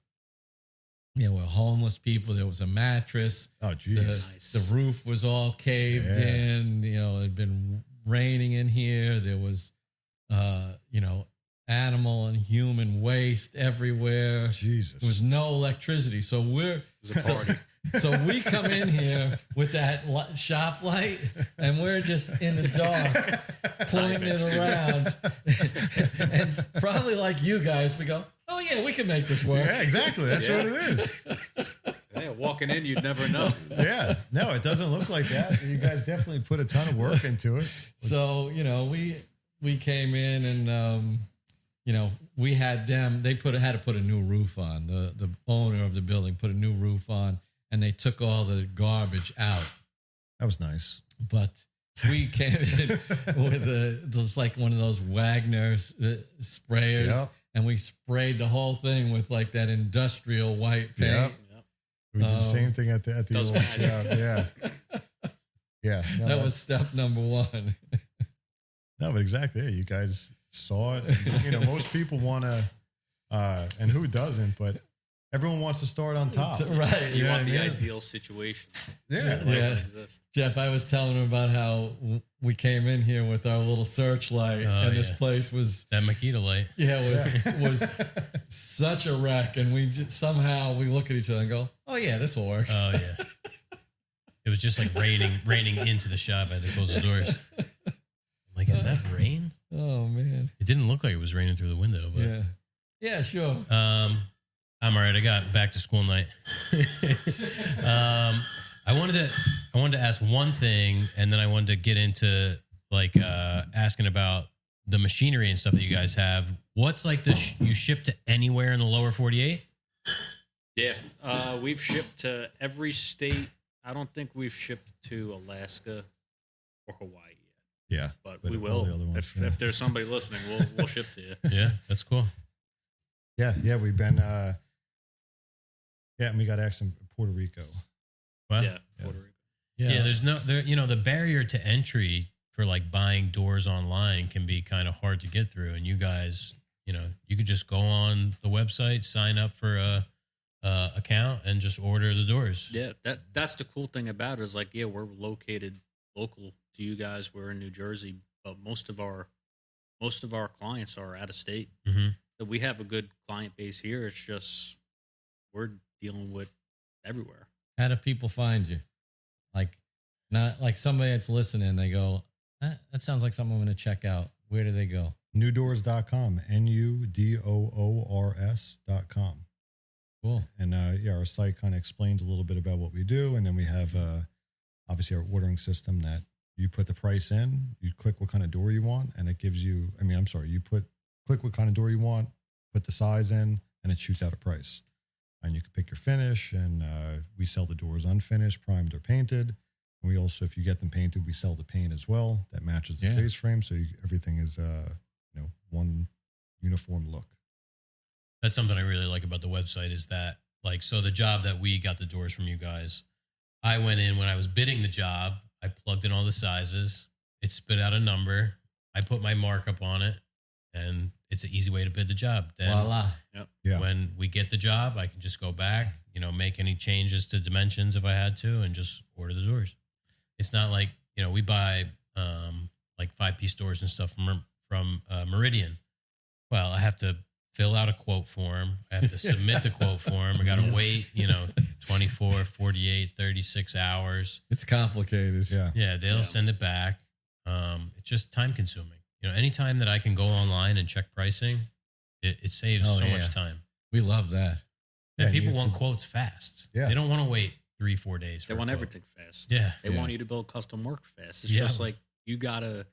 We're homeless people. There was a mattress. Oh, geez. The roof was all caved in. It had been raining in here. There was, animal and human waste everywhere. Jesus. There was no electricity. So It was a party. So we come in here with that shop light, and we're just in the dark, pointing it around. And probably like you guys, we go, oh, yeah, we can make this work. Yeah, exactly. That's what it is. Yeah, walking in, you'd never know. Yeah. No, it doesn't look like that. You guys definitely put a ton of work into it. So, we came in and, we had them, they had to put a new roof on. The owner of the building put a new roof on, and they took all the garbage out. That was nice. But we came in with just like one of those Wagner sprayers, and we sprayed the whole thing with like that industrial white paint. Yep. We did the same thing at the old job. Yeah. Yeah. No, that was step number one. No, but exactly. Yeah, you guys saw it. And, most people want to, and who doesn't, but everyone wants to start on top. Right. You want the ideal situation. Yeah. Exist. Jeff, I was telling him about how we came in here with our little searchlight, and this place was that Makita light. Yeah, was such a wreck, and we just, somehow we look at each other and go, "Oh yeah, this will work." Oh yeah. It was just like raining into the shop. I had to close the doors. I'm like, is that rain? Oh man, it didn't look like it was raining through the window, but yeah, sure. I'm all right. I got back to school night. I wanted to ask one thing, and then I wanted to get into like asking about the machinery and stuff that you guys have. What's like you ship to anywhere in the lower 48? Yeah, we've shipped to every state. I don't think we've shipped to Alaska or Hawaii yet. Yeah, but we will. If there's somebody listening, we'll ship to you. Yeah, that's cool. Yeah, we've been. And we got asked in Puerto Rico. What? Yeah, Puerto Rico. Yeah, there's the barrier to entry for like buying doors online can be kind of hard to get through. And you guys, you could just go on the website, sign up for a account, and just order the doors. Yeah, that's the cool thing about it is like, we're located local to you guys. We're in New Jersey, but most of our clients are out of state. Mm-hmm. So we have a good client base here. It's just we're dealing with everywhere. How do people find you? Like, not like somebody that's listening, they go, that sounds like something I'm going to check out. Where do they go? NuDoors.com, NuDoors.com. Cool. And our site kind of explains a little bit about what we do. And then we have obviously our ordering system that you put the price in, you click what kind of door you want, and it gives you, you click what kind of door you want, put the size in, and it shoots out a price. And you can pick your finish, and we sell the doors unfinished, primed or painted. We also, if you get them painted, we sell the paint as well that matches the face frame. So everything is, one uniform look. That's something I really like about the website is that, like, so the job that we got the doors from you guys, I went in when I was bidding the job, I plugged in all the sizes, it spit out a number, I put my markup on it, and it's an easy way to bid the job. Then voila. When we get the job, I can just go back, make any changes to dimensions if I had to, and just order the doors. It's not like, we buy like 5-piece doors and stuff from Meridian. Well, I have to fill out a quote form. I have to submit the quote form. I got to wait, 24, 48, 36 hours. It's complicated. Yeah. They'll send it back. It's just time consuming. Anytime that I can go online and check pricing, it saves so much time. We love that. And people want quotes fast. Yeah. They don't want to wait 3-4 days. They want everything fast. Yeah. They want you to build custom work fast. It's just like you got to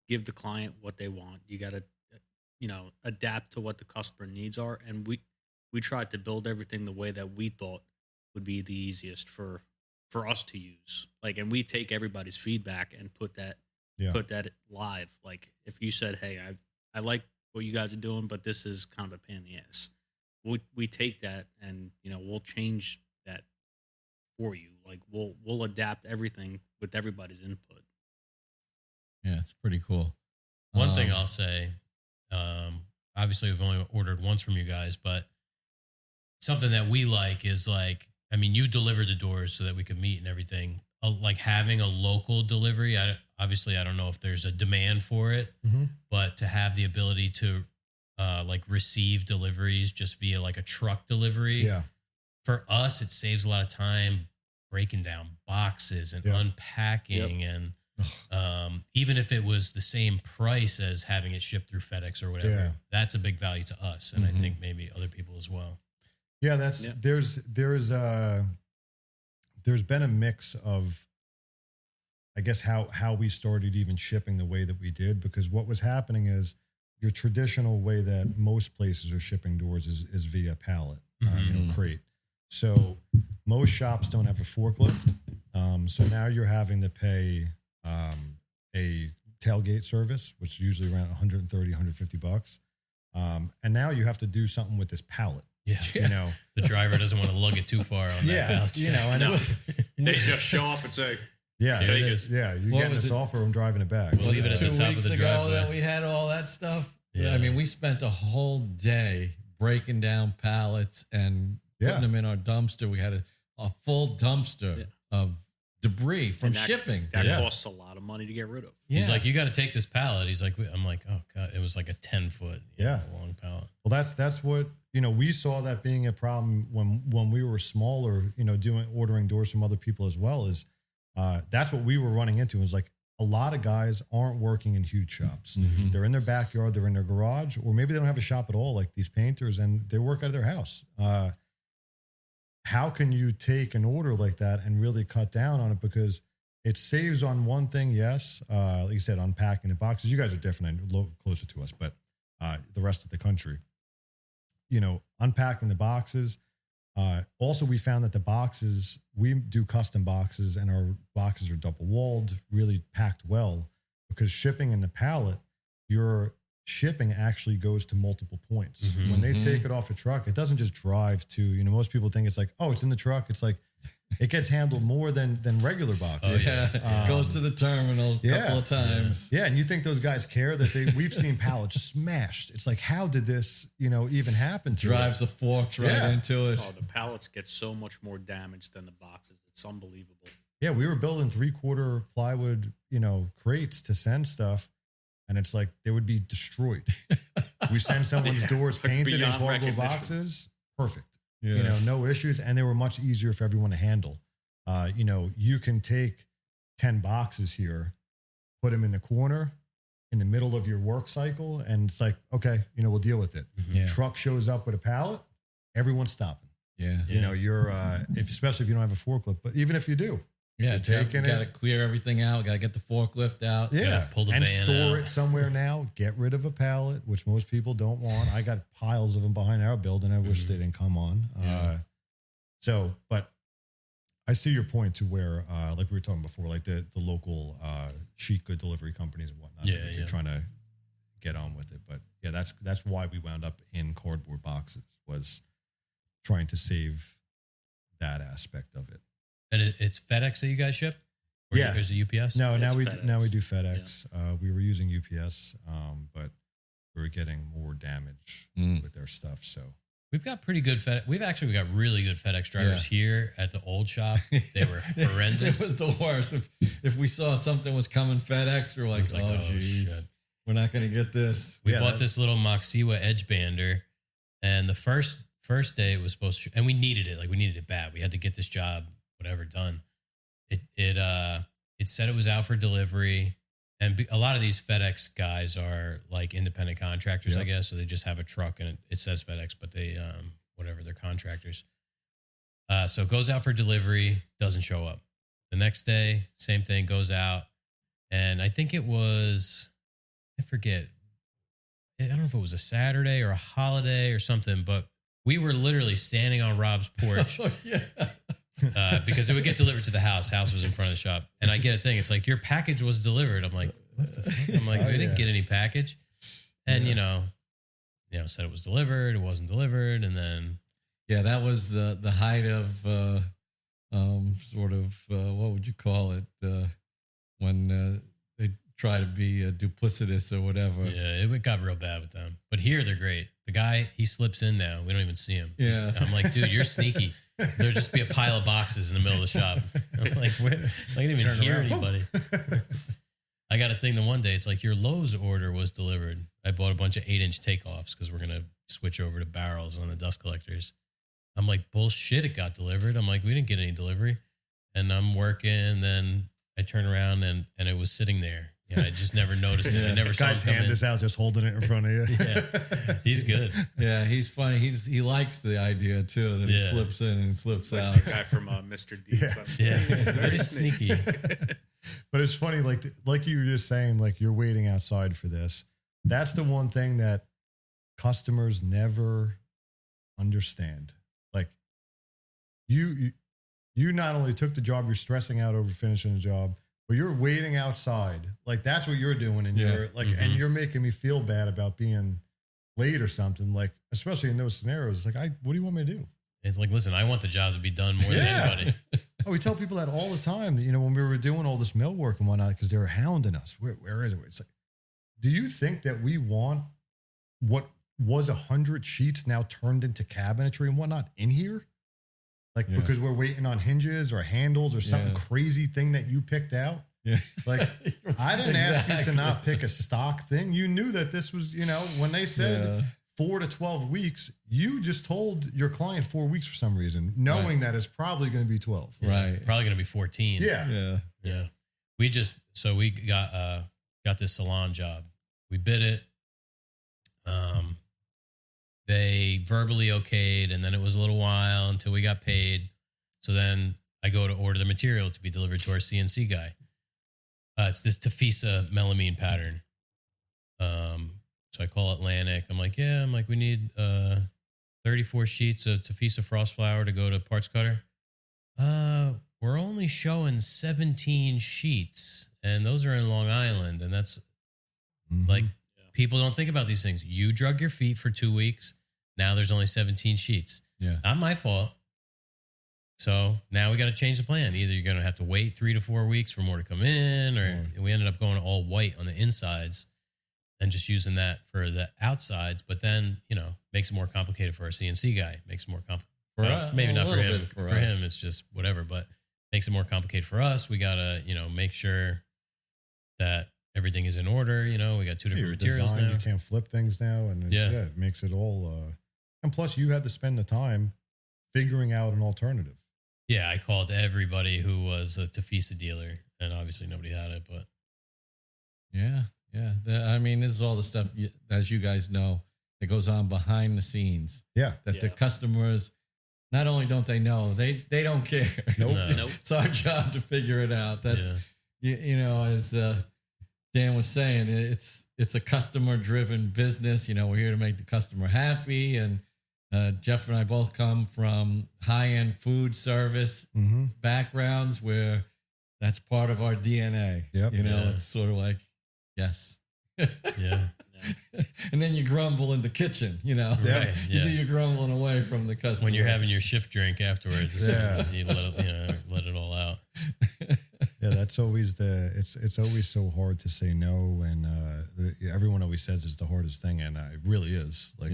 give the client what they want. You got to, adapt to what the customer needs are. And we tried to build everything the way that we thought would be the easiest for us to use. Like, and we take everybody's feedback and put that live. Like, if you said, hey, I like what you guys are doing, but this is kind of a pain in the ass. We take that and, we'll change that for you. Like, we'll adapt everything with everybody's input. Yeah, it's pretty cool. One thing I'll say, obviously we've only ordered once from you guys, but something that we like is you delivered the doors so that we could meet and everything. Like having a local delivery. I don't know if there's a demand for it, but to have the ability to receive deliveries just via like a truck delivery. Yeah. For us, it saves a lot of time breaking down boxes and unpacking and even if it was the same price as having it shipped through FedEx or whatever, that's a big value to us. And I think maybe other people as well. Yeah, there's been a mix of, I guess, how we started even shipping the way that we did, because what was happening is your traditional way that most places are shipping doors is via pallet, crate. So most shops don't have a forklift. So now you're having to pay a tailgate service, which is usually around $130, $150. And now you have to do something with this pallet. Yeah. The driver doesn't want to lug it too far on that pallet. They just show up and say, you're getting this offer, I'm driving it back. We'll leave it at the top of the driveway. That we had all that stuff. Yeah. I mean, we spent a whole day breaking down pallets and putting them in our dumpster. We had a full dumpster of debris from shipping. That costs a lot of money to get rid of. He's like, you got to take this pallet. He's like, I'm like, oh God, it was like a 10-foot long pallet. Well, that's what, we saw that being a problem when we were smaller, ordering doors from other people as well, is that's what we were running into. It was like a lot of guys aren't working in huge shops. They're in their backyard, they're in their garage, or maybe they don't have a shop at all, like these painters, and they work out of their house. How can you take an order like that and really cut down on it? Because it saves on one thing, yes. Like you said, unpacking the boxes. You guys are different and a little closer to us, but the rest of the country, unpacking the boxes. Also, we found that the boxes, we do custom boxes, and our boxes are double walled, really packed well, because shipping in the pallet, your shipping actually goes to multiple points. When they take it off a truck, it doesn't just drive to, most people think it's like, oh, it's in the truck. It's like, it gets handled more than regular boxes. It goes to the terminal a couple of times. Yeah. And you think those guys care that we've seen pallets smashed. It's like, how did this, even happen to Drives the forks right into it. Oh, the pallets get so much more damage than the boxes. It's unbelievable. Yeah. We were building 3/4 plywood, crates to send stuff. And it's like, they would be destroyed. We send someone's doors painted in cardboard boxes. Perfect. Yeah. No issues. And they were much easier for everyone to handle. You can take 10 boxes here, put them in the corner, in the middle of your work cycle. And it's like, okay, we'll deal with it. Truck shows up with a pallet, everyone's stopping. You're, especially if you don't have a forklift, but even if you do. Yeah, you got to clear everything out. Got to get the forklift out. Yeah, pull the and van store out. it somewhere now. Get rid of a pallet, which most people don't want. I got piles of them behind our building. I wish they didn't come on. But I see your point to where, like we were talking before, like the local sheet good delivery companies and whatnot. Yeah, you're trying to get on with it. But yeah, that's why we wound up in cardboard boxes, was trying to save that aspect of it. And it's FedEx that you guys ship? Or yeah. Is it UPS? No, now we FedEx. do FedEx. Yeah. We were using UPS, but we were getting more damage with their stuff. So we've got pretty good FedEx. We got really good FedEx drivers here at the old shop. They were horrendous. It was the worst. If we saw something was coming FedEx, we were like, oh, geez, we're not going to get this. We bought this little Moxiwa edge bander, and the first day it was supposed to, and we needed it. Like, we needed it bad. We had to get this job, whatever, done. It said it was out for delivery. And a lot of these FedEx guys are like independent contractors, I guess. So they just have a truck and it says FedEx, but they, whatever, they're contractors. So it goes out for delivery, doesn't show up. The next day, same thing, goes out. And I think it was, I forget. I don't know if it was a Saturday or a holiday or something, but we were literally standing on Rob's porch. Oh, yeah. Because it would get delivered to the house. House was in front of the shop. And I get a thing. It's like, your package was delivered. I'm like, what the fuck? I'm like, we didn't get any package. And, you know, said it was delivered. It wasn't delivered. And then. Yeah, that was the height of what would you call it? When they try to be duplicitous or whatever. Yeah, it got real bad with them. But here they're great. The guy, he slips in now. We don't even see him. Yeah. I'm like, dude, you're sneaky. There'll just be a pile of boxes in the middle of the shop. I'm like, I didn't even hear anybody. I got a thing the one day. It's like, your Lowe's order was delivered. I bought a bunch of 8-inch takeoffs because we're going to switch over to barrels on the dust collectors. I'm like, bullshit, it got delivered. I'm like, we didn't get any delivery. And I'm working, and then I turn around and it was sitting there. Yeah, I just never noticed it. I never saw guy's it come hand in. is out, just holding it in front of you. Yeah, he's good. Yeah, he's funny. He likes the idea too that he slips in and slips out. The guy from Mr. Deeds. Yeah, very sneaky. But it's funny, like you were just saying, like, you're waiting outside for this. That's the one thing that customers never understand. Like, you not only took the job, you're stressing out over finishing the job, but you're waiting outside. Like, that's what you're doing. And you're like, and you're making me feel bad about being late or something. Like, especially in those scenarios, it's like, what do you want me to do? It's like, listen, I want the job to be done more than anybody. Oh, we tell people that all the time, when we were doing all this mill work and whatnot, because they were hounding us. Where is it? It's like, do you think that we want what was 100 sheets now turned into cabinetry and whatnot in here? Like, because we're waiting on hinges or handles or some crazy thing that you picked out. Yeah. Like, I didn't ask you to not pick a stock thing. You knew that this was, when they said 4 to 12 weeks, you just told your client 4 weeks for some reason, knowing that it's probably going to be 12. Right. Probably going to be 14. Yeah. We got this salon job. We bid it. They verbally okayed, and then it was a little while until we got paid. So then I go to order the material to be delivered to our CNC guy. It's this Tafisa melamine pattern. So I call Atlantic. I'm like, we need 34 sheets of Tafisa frost flour to go to parts cutter. We're only showing 17 sheets, and those are in Long Island. And that's like, people don't think about these things. You drug your feet for 2 weeks. Now there's only 17 sheets. Yeah. Not my fault. So now we got to change the plan. Either you're going to have to wait 3 to 4 weeks for more to come in, or we ended up going all white on the insides and just using that for the outsides. But then, makes it more complicated for our CNC guy. Makes it more complicated. Maybe not for him. For him, it's just whatever, but makes it more complicated for us. We got to, make sure that everything is in order. We got 2 different materials now. You can't flip things now. And it makes it all. And plus, you had to spend the time figuring out an alternative. Yeah, I called everybody who was a Tafisa dealer, and obviously nobody had it. But yeah. This is all the stuff, as you guys know, that goes on behind the scenes. Yeah, that the customers, not only don't they know, they don't care. Nope. It's our job to figure it out. That's as Dan was saying, it's a customer driven business. We're here to make the customer happy, and Jeff and I both come from high-end food service backgrounds where that's part of our DNA. Yep. You know, it's sort of like, yes. Yeah. And then you grumble in the kitchen, you know. Yeah. Right? You do your grumbling away from the customer. When you're having your shift drink afterwards, Yeah. you let it all out. Yeah, that's always it's always so hard to say no, and everyone always says it's the hardest thing, and it really is. Like,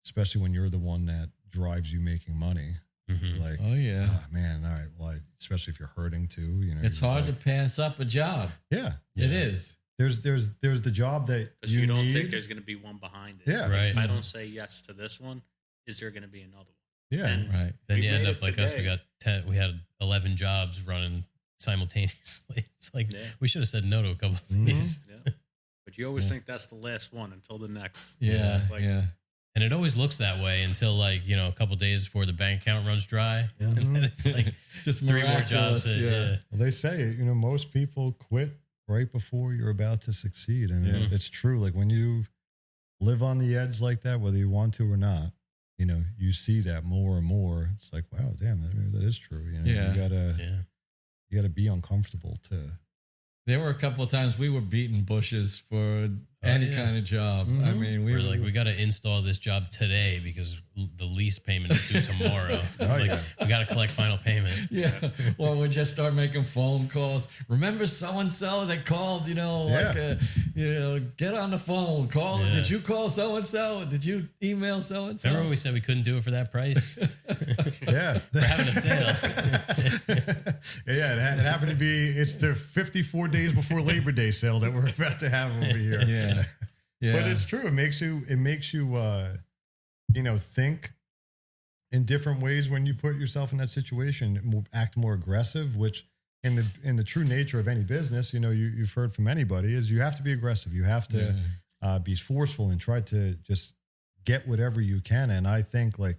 especially when you're the one that drives you making money. Like, oh yeah, man, all right. Well, especially if you're hurting too, you know, it's hard to pass up a job. Yeah, it is. There's the job that because you don't think there's going to be one behind it. Yeah, right. If I don't say yes to this one, is there going to be another one? Yeah, And right. Then we you end made up it like us. today. We had 11 jobs running simultaneously. It's like we should have said no to a couple of these. Yeah. But you always think that's the last one until the next. Yeah, Like, yeah. And it always looks that way until like, you know, a couple of days before the bank account runs dry. And then it's like Just 3 more miraculous, jobs. yeah. Well, they say, you know, most people quit right before you're about to succeed. And it's true. Like when you live on the edge like that, whether you want to or not, you know, you see that more and more. It's like, wow, damn, that is true. You know, you gotta be uncomfortable to. There were a couple of times we were beating bushes for any kind of job. I mean, we're like, we got to install this job today because the lease payment is due tomorrow. We got to collect final payment. Yeah. Or we just start making phone calls. Remember so-and-so that called, you know, get on the phone. Call. Yeah. Did you call so-and-so? Did you email so-and-so? Remember when we said we couldn't do it for that price? Yeah. We're having a sale. It happened to be, it's the 54 days before Labor Day sale that we're about to have over here. Yeah. Yeah. But it's true. It makes you, you know, think in different ways when you put yourself in that situation, act more aggressive, which in the true nature of any business, you know, you've heard from anybody is you have to be aggressive. You have to be forceful and try to just get whatever you can. And I think like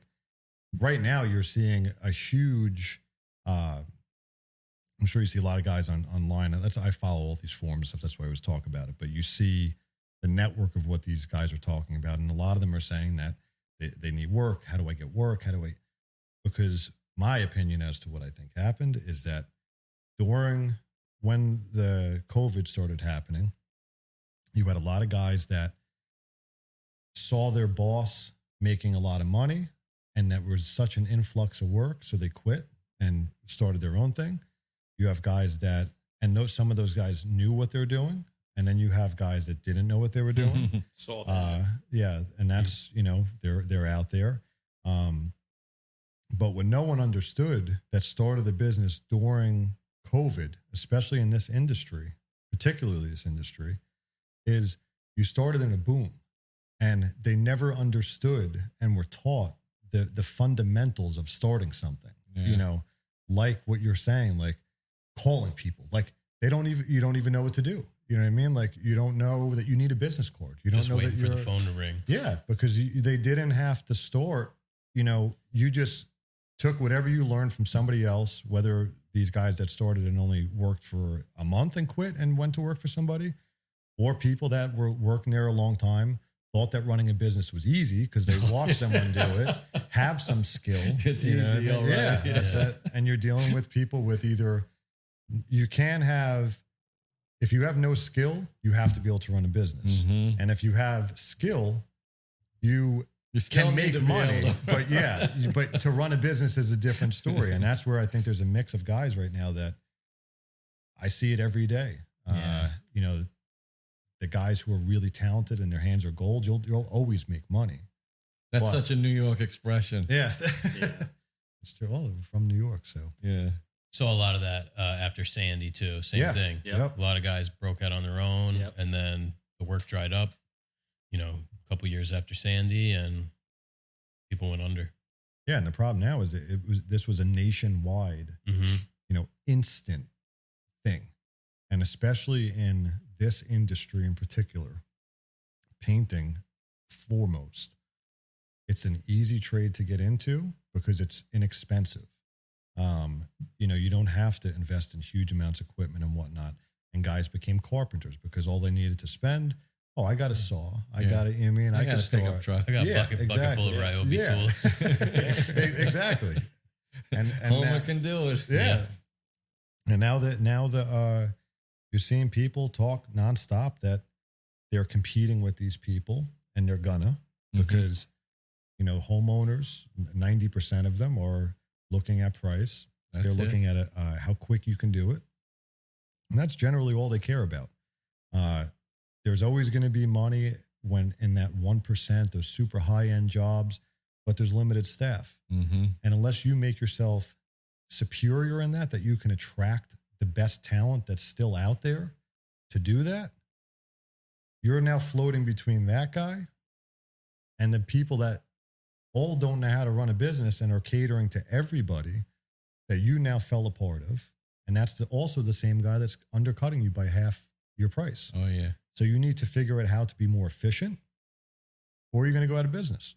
right now you're seeing a huge, I'm sure you see a lot of guys online. And I follow all these forums and stuff. That's why I always talk about it. But you see the network of what these guys are talking about. And a lot of them are saying that they need work. How do I get work? Because my opinion as to what I think happened is that when the COVID started happening, you had a lot of guys that saw their boss making a lot of money and that was such an influx of work. So they quit and started their own thing. You have guys some of those guys knew what they're doing. And then you have guys that didn't know what they were doing. Saw that. And that's, you know, they're out there. But what no one understood that started the business during COVID, especially in this industry, particularly this industry, is you started in a boom. And they never understood and were taught the fundamentals of starting something. You know, like what you're saying, like calling people, like you don't even know what to do. You know what I mean? Like you don't know that you need a business card. You don't just know waiting that for the phone to ring. Yeah, because they didn't have to start. You know, you just took whatever you learned from somebody else, whether these guys that started and only worked for a month and quit and went to work for somebody, or people that were working there a long time, thought that running a business was easy because they watched someone do it, have some skill. It's easy, all right. That's it. And you're dealing with people with either you can have. If you have no skill, you have to be able to run a business. Mm-hmm. And if you have skill, you can make money. But to run a business is a different story. And that's where I think there's a mix of guys right now that I see it every day. You know, the guys who are really talented and their hands are gold, you'll always make money. That's such a New York expression. Yeah. It's true. All from New York. So, yeah. Saw a lot of that after Sandy too. Same thing. Yep. A lot of guys broke out on their own, Yep. and then the work dried up. You know, a couple years after Sandy, and people went under. Yeah, and the problem now is this was a nationwide, you know, instant thing, and especially in this industry in particular, painting foremost. It's an easy trade to get into because it's inexpensive. You know, you don't have to invest in huge amounts of equipment and whatnot. And guys became carpenters because all they needed to spend Oh, I got a saw. I got it. I mean, I got can a pickup truck. I got a bucket full of Ryobi tools. Exactly. And Homer can do it. Yeah. And now you're seeing people talk nonstop that they're competing with these people, and they're gonna because homeowners, 90% of them are looking at price. They're looking at how quick you can do it, and that's generally all they care about. There's always going to be money when in that 1%, those super high end jobs, but there's limited staff, and unless you make yourself superior in that you can attract the best talent that's still out there to do that, you're now floating between that guy and the people that all don't know how to run a business and are catering to everybody that you now fell a part of. And that's also the same guy that's undercutting you by half your price. Oh, yeah. So you need to figure out how to be more efficient, or you're going to go out of business.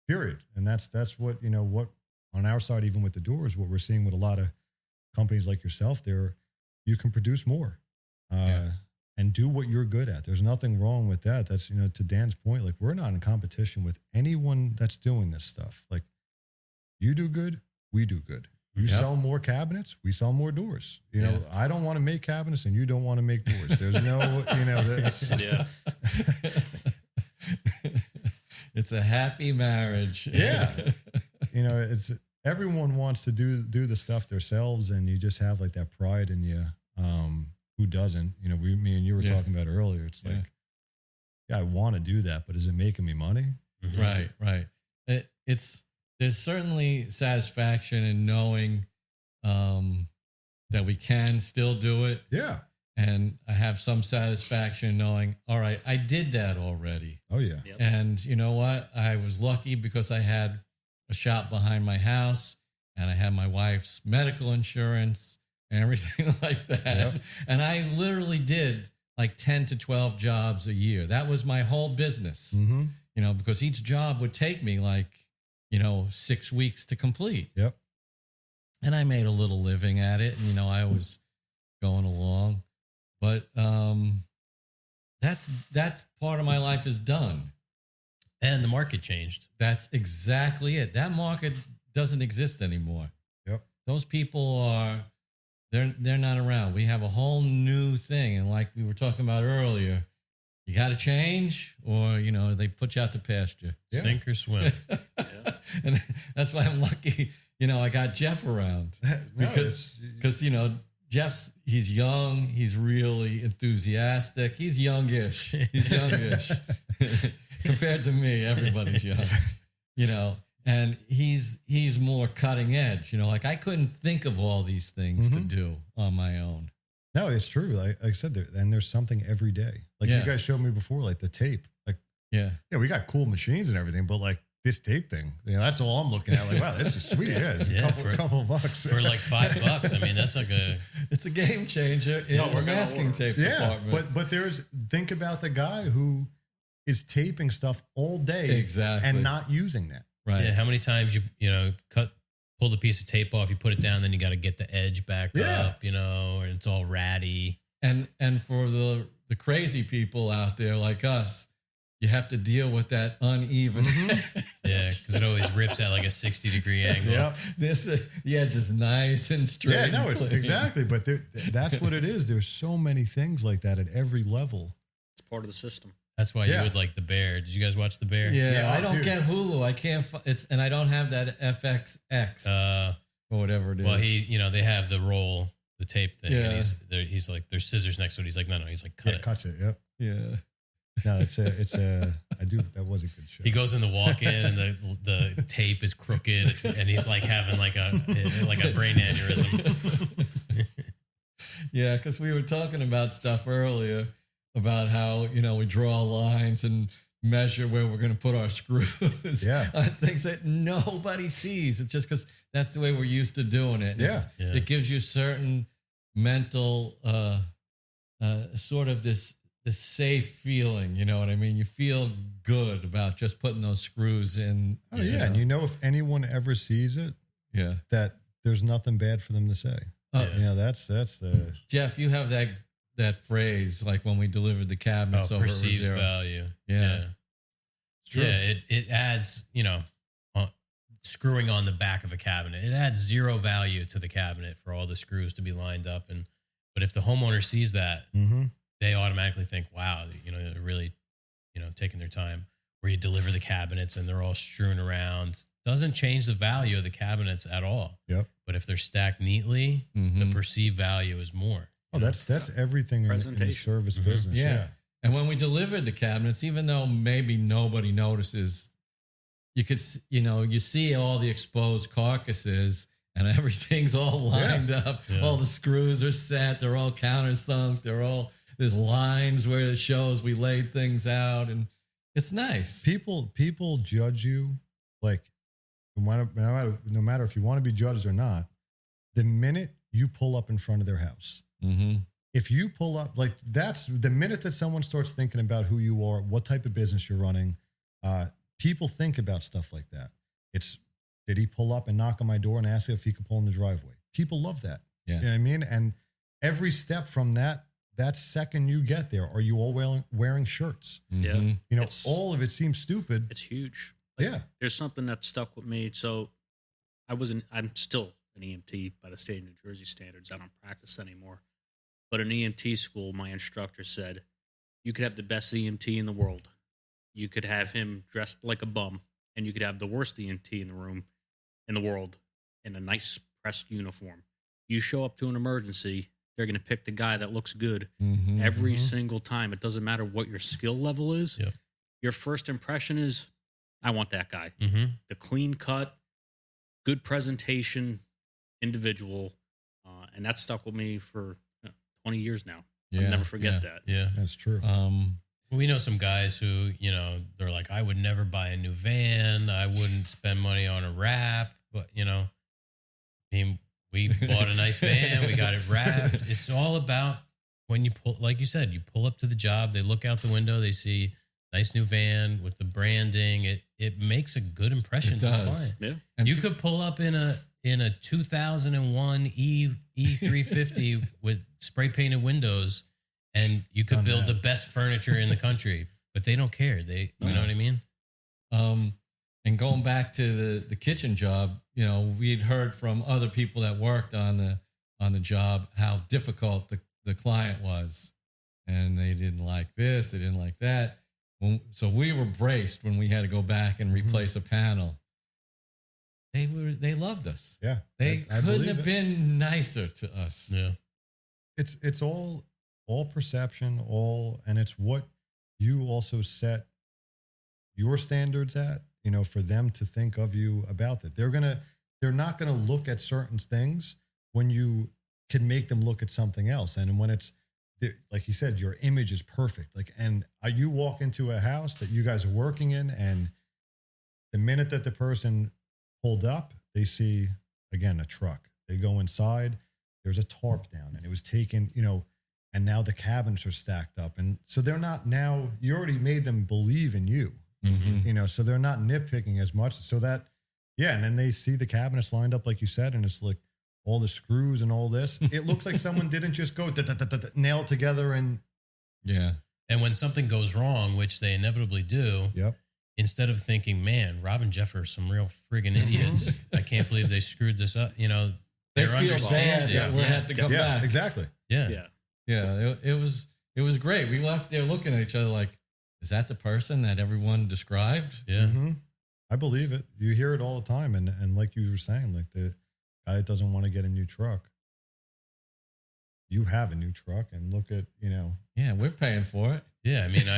Period. And that's what on our side, even with the doors, what we're seeing with a lot of companies like yourself, you can produce more and do what you're good at. There's nothing wrong with that. That's, to Dan's point, like we're not in competition with anyone that's doing this stuff. Like you do good, we do good. You sell more cabinets, we sell more doors. I don't want to make cabinets and you don't want to make doors. There's no, It's a happy marriage. Yeah. It's everyone wants to do the stuff themselves, and you just have like that pride in you. Who doesn't? Me and you were talking about earlier. It's like, I want to do that, but is it making me money? Right. There's certainly satisfaction in knowing that we can still do it. Yeah. And I have some satisfaction knowing, all right, I did that already. Oh, yeah. Yep. And you know what? I was lucky because I had a shop behind my house and I had my wife's medical insurance and everything like that. Yep. And I literally did like 10 to 12 jobs a year. That was my whole business, because each job would take me like, 6 weeks to complete. Yep. And I made a little living at it. And, I was going along. But that part of my life is done. And the market changed. That's exactly it. That market doesn't exist anymore. Yep. Those people they're not around. We have a whole new thing. And like we were talking about earlier, you got to change or, they put you out to pasture. Yeah. Sink or swim. And that's why I'm lucky, I got Jeff around because he's young. He's really enthusiastic. He's youngish. Compared to me, everybody's young, and he's more cutting edge, like I couldn't think of all these things to do on my own. No, it's true. Like I said, there's something every day. Like you guys showed me before, like the tape, like, we got cool machines and everything, but like this tape thing, that's all I'm looking at. Like, wow, this is sweet. Yeah. It's a couple of bucks for like $5. I mean, that's like it's a game changer in the masking tape department. But think about the guy who is taping stuff all day and not using that. Right. Yeah. How many times you pull the piece of tape off, you put it down, then you got to get the edge back up, and it's all ratty. And for the crazy people out there like us, you have to deal with that uneven. Yeah, because it always rips at like a 60-degree angle. Yep. The edge is nice and straight. Yeah, no, it's exactly. But that's what it is. There's so many things like that at every level. It's part of the system. That's why you would like The Bear. Did you guys watch The Bear? Yeah, I don't get Hulu. I can't. And I don't have that FXX or whatever it is. Well, they have the roll, the tape thing. Yeah. And he's like, there's scissors next to it. He's like, no. He's like, cut it. Cuts it. Yep. Yeah. No, that was a good show. He goes in the walk-in and the tape is crooked and he's like having like a brain aneurysm. Yeah, because we were talking about stuff earlier about how, we draw lines and measure where we're going to put our screws on things that nobody sees. It's just because that's the way we're used to doing it. It gives you certain mental sort of this safe feeling, you know what I mean? You feel good about just putting those screws in. Oh, yeah. And if anyone ever sees it, that there's nothing bad for them to say. That's the... Jeff, you have that that phrase, like when we delivered the cabinets over perceived zero. value. Yeah. It's true. Yeah, it adds, screwing on the back of a cabinet. It adds zero value to the cabinet for all the screws to be lined up. But if the homeowner sees that, they automatically think, wow, they're really, taking their time. Where you deliver the cabinets and they're all strewn around, doesn't change the value of the cabinets at all. Yep. But if they're stacked neatly, the perceived value is more. Oh, that's everything in the service business. Yeah. And when we delivered the cabinets, even though maybe nobody notices, you could, you see all the exposed carcasses and everything's all lined up. Yeah. All the screws are set. They're all countersunk. There's lines where it shows we laid things out, and it's nice. People judge you like no matter if you want to be judged or not. The minute you pull up in front of their house, if you pull up, like that's the minute that someone starts thinking about who you are, what type of business you're running. People think about stuff like that. Did he pull up and knock on my door and ask if he could pull in the driveway? People love that. Yeah. You know what I mean? And every step from that second you get there, are you all wearing shirts? Yeah. All of it seems stupid. It's huge. Yeah. There's something that stuck with me. So I'm still an EMT by the state of New Jersey standards. I don't practice anymore. But in EMT school, my instructor said, you could have the best EMT in the world. You could have him dressed like a bum, and you could have the worst EMT in the world in a nice pressed uniform. You show up to an emergency, they're going to pick the guy that looks good every single time. It doesn't matter what your skill level is. Yep. Your first impression is, I want that guy. The clean cut, good presentation, individual. And that stuck with me for 20 years now. Yeah, I'll never forget that. Yeah, that's true. We know some guys who, they're like, I would never buy a new van. I wouldn't spend money on a wrap. But, we bought a nice van. We got it wrapped. It's all about when you pull, like you said, you pull up to the job. They look out the window. They see nice new van with the branding. It makes a good impression to the client. Yeah. And you could pull up in a 2001 E350 with spray painted windows, and you could build the best furniture in the country, but they don't care. You know what I mean? And going back to the kitchen job, we'd heard from other people that worked on the job how difficult the client was, and they didn't like this, they didn't like that. So we were braced when we had to go back and replace a panel. They loved us. Yeah, they couldn't have been nicer to us. Yeah, it's all perception, and it's what you also set your standards at. For them to think of you about that. They're not gonna look at certain things when you can make them look at something else. And when it's like you said, your image is perfect. And you walk into a house that you guys are working in, and the minute that the person pulled up, they see again a truck. They go inside. There's a tarp down, and it was taken. And now the cabinets are stacked up, and so they're not now. You already made them believe in you. So they're not nitpicking as much. So that, and then they see the cabinets lined up like you said, and it's like all the screws and all this. It looks like someone didn't just go nail it together and And when something goes wrong, which they inevitably do, instead of thinking, "Man, Rob and Jeff are some real friggin' idiots. I can't believe they screwed this up." They feel bad that we have to come back. Exactly. Yeah. It was great. We left there looking at each other like, is that the person that everyone described? Yeah. I believe it. You hear it all the time. And like you were saying, like the guy that doesn't want to get a new truck. You have a new truck, and look at, Yeah, we're paying for it. Yeah. I mean,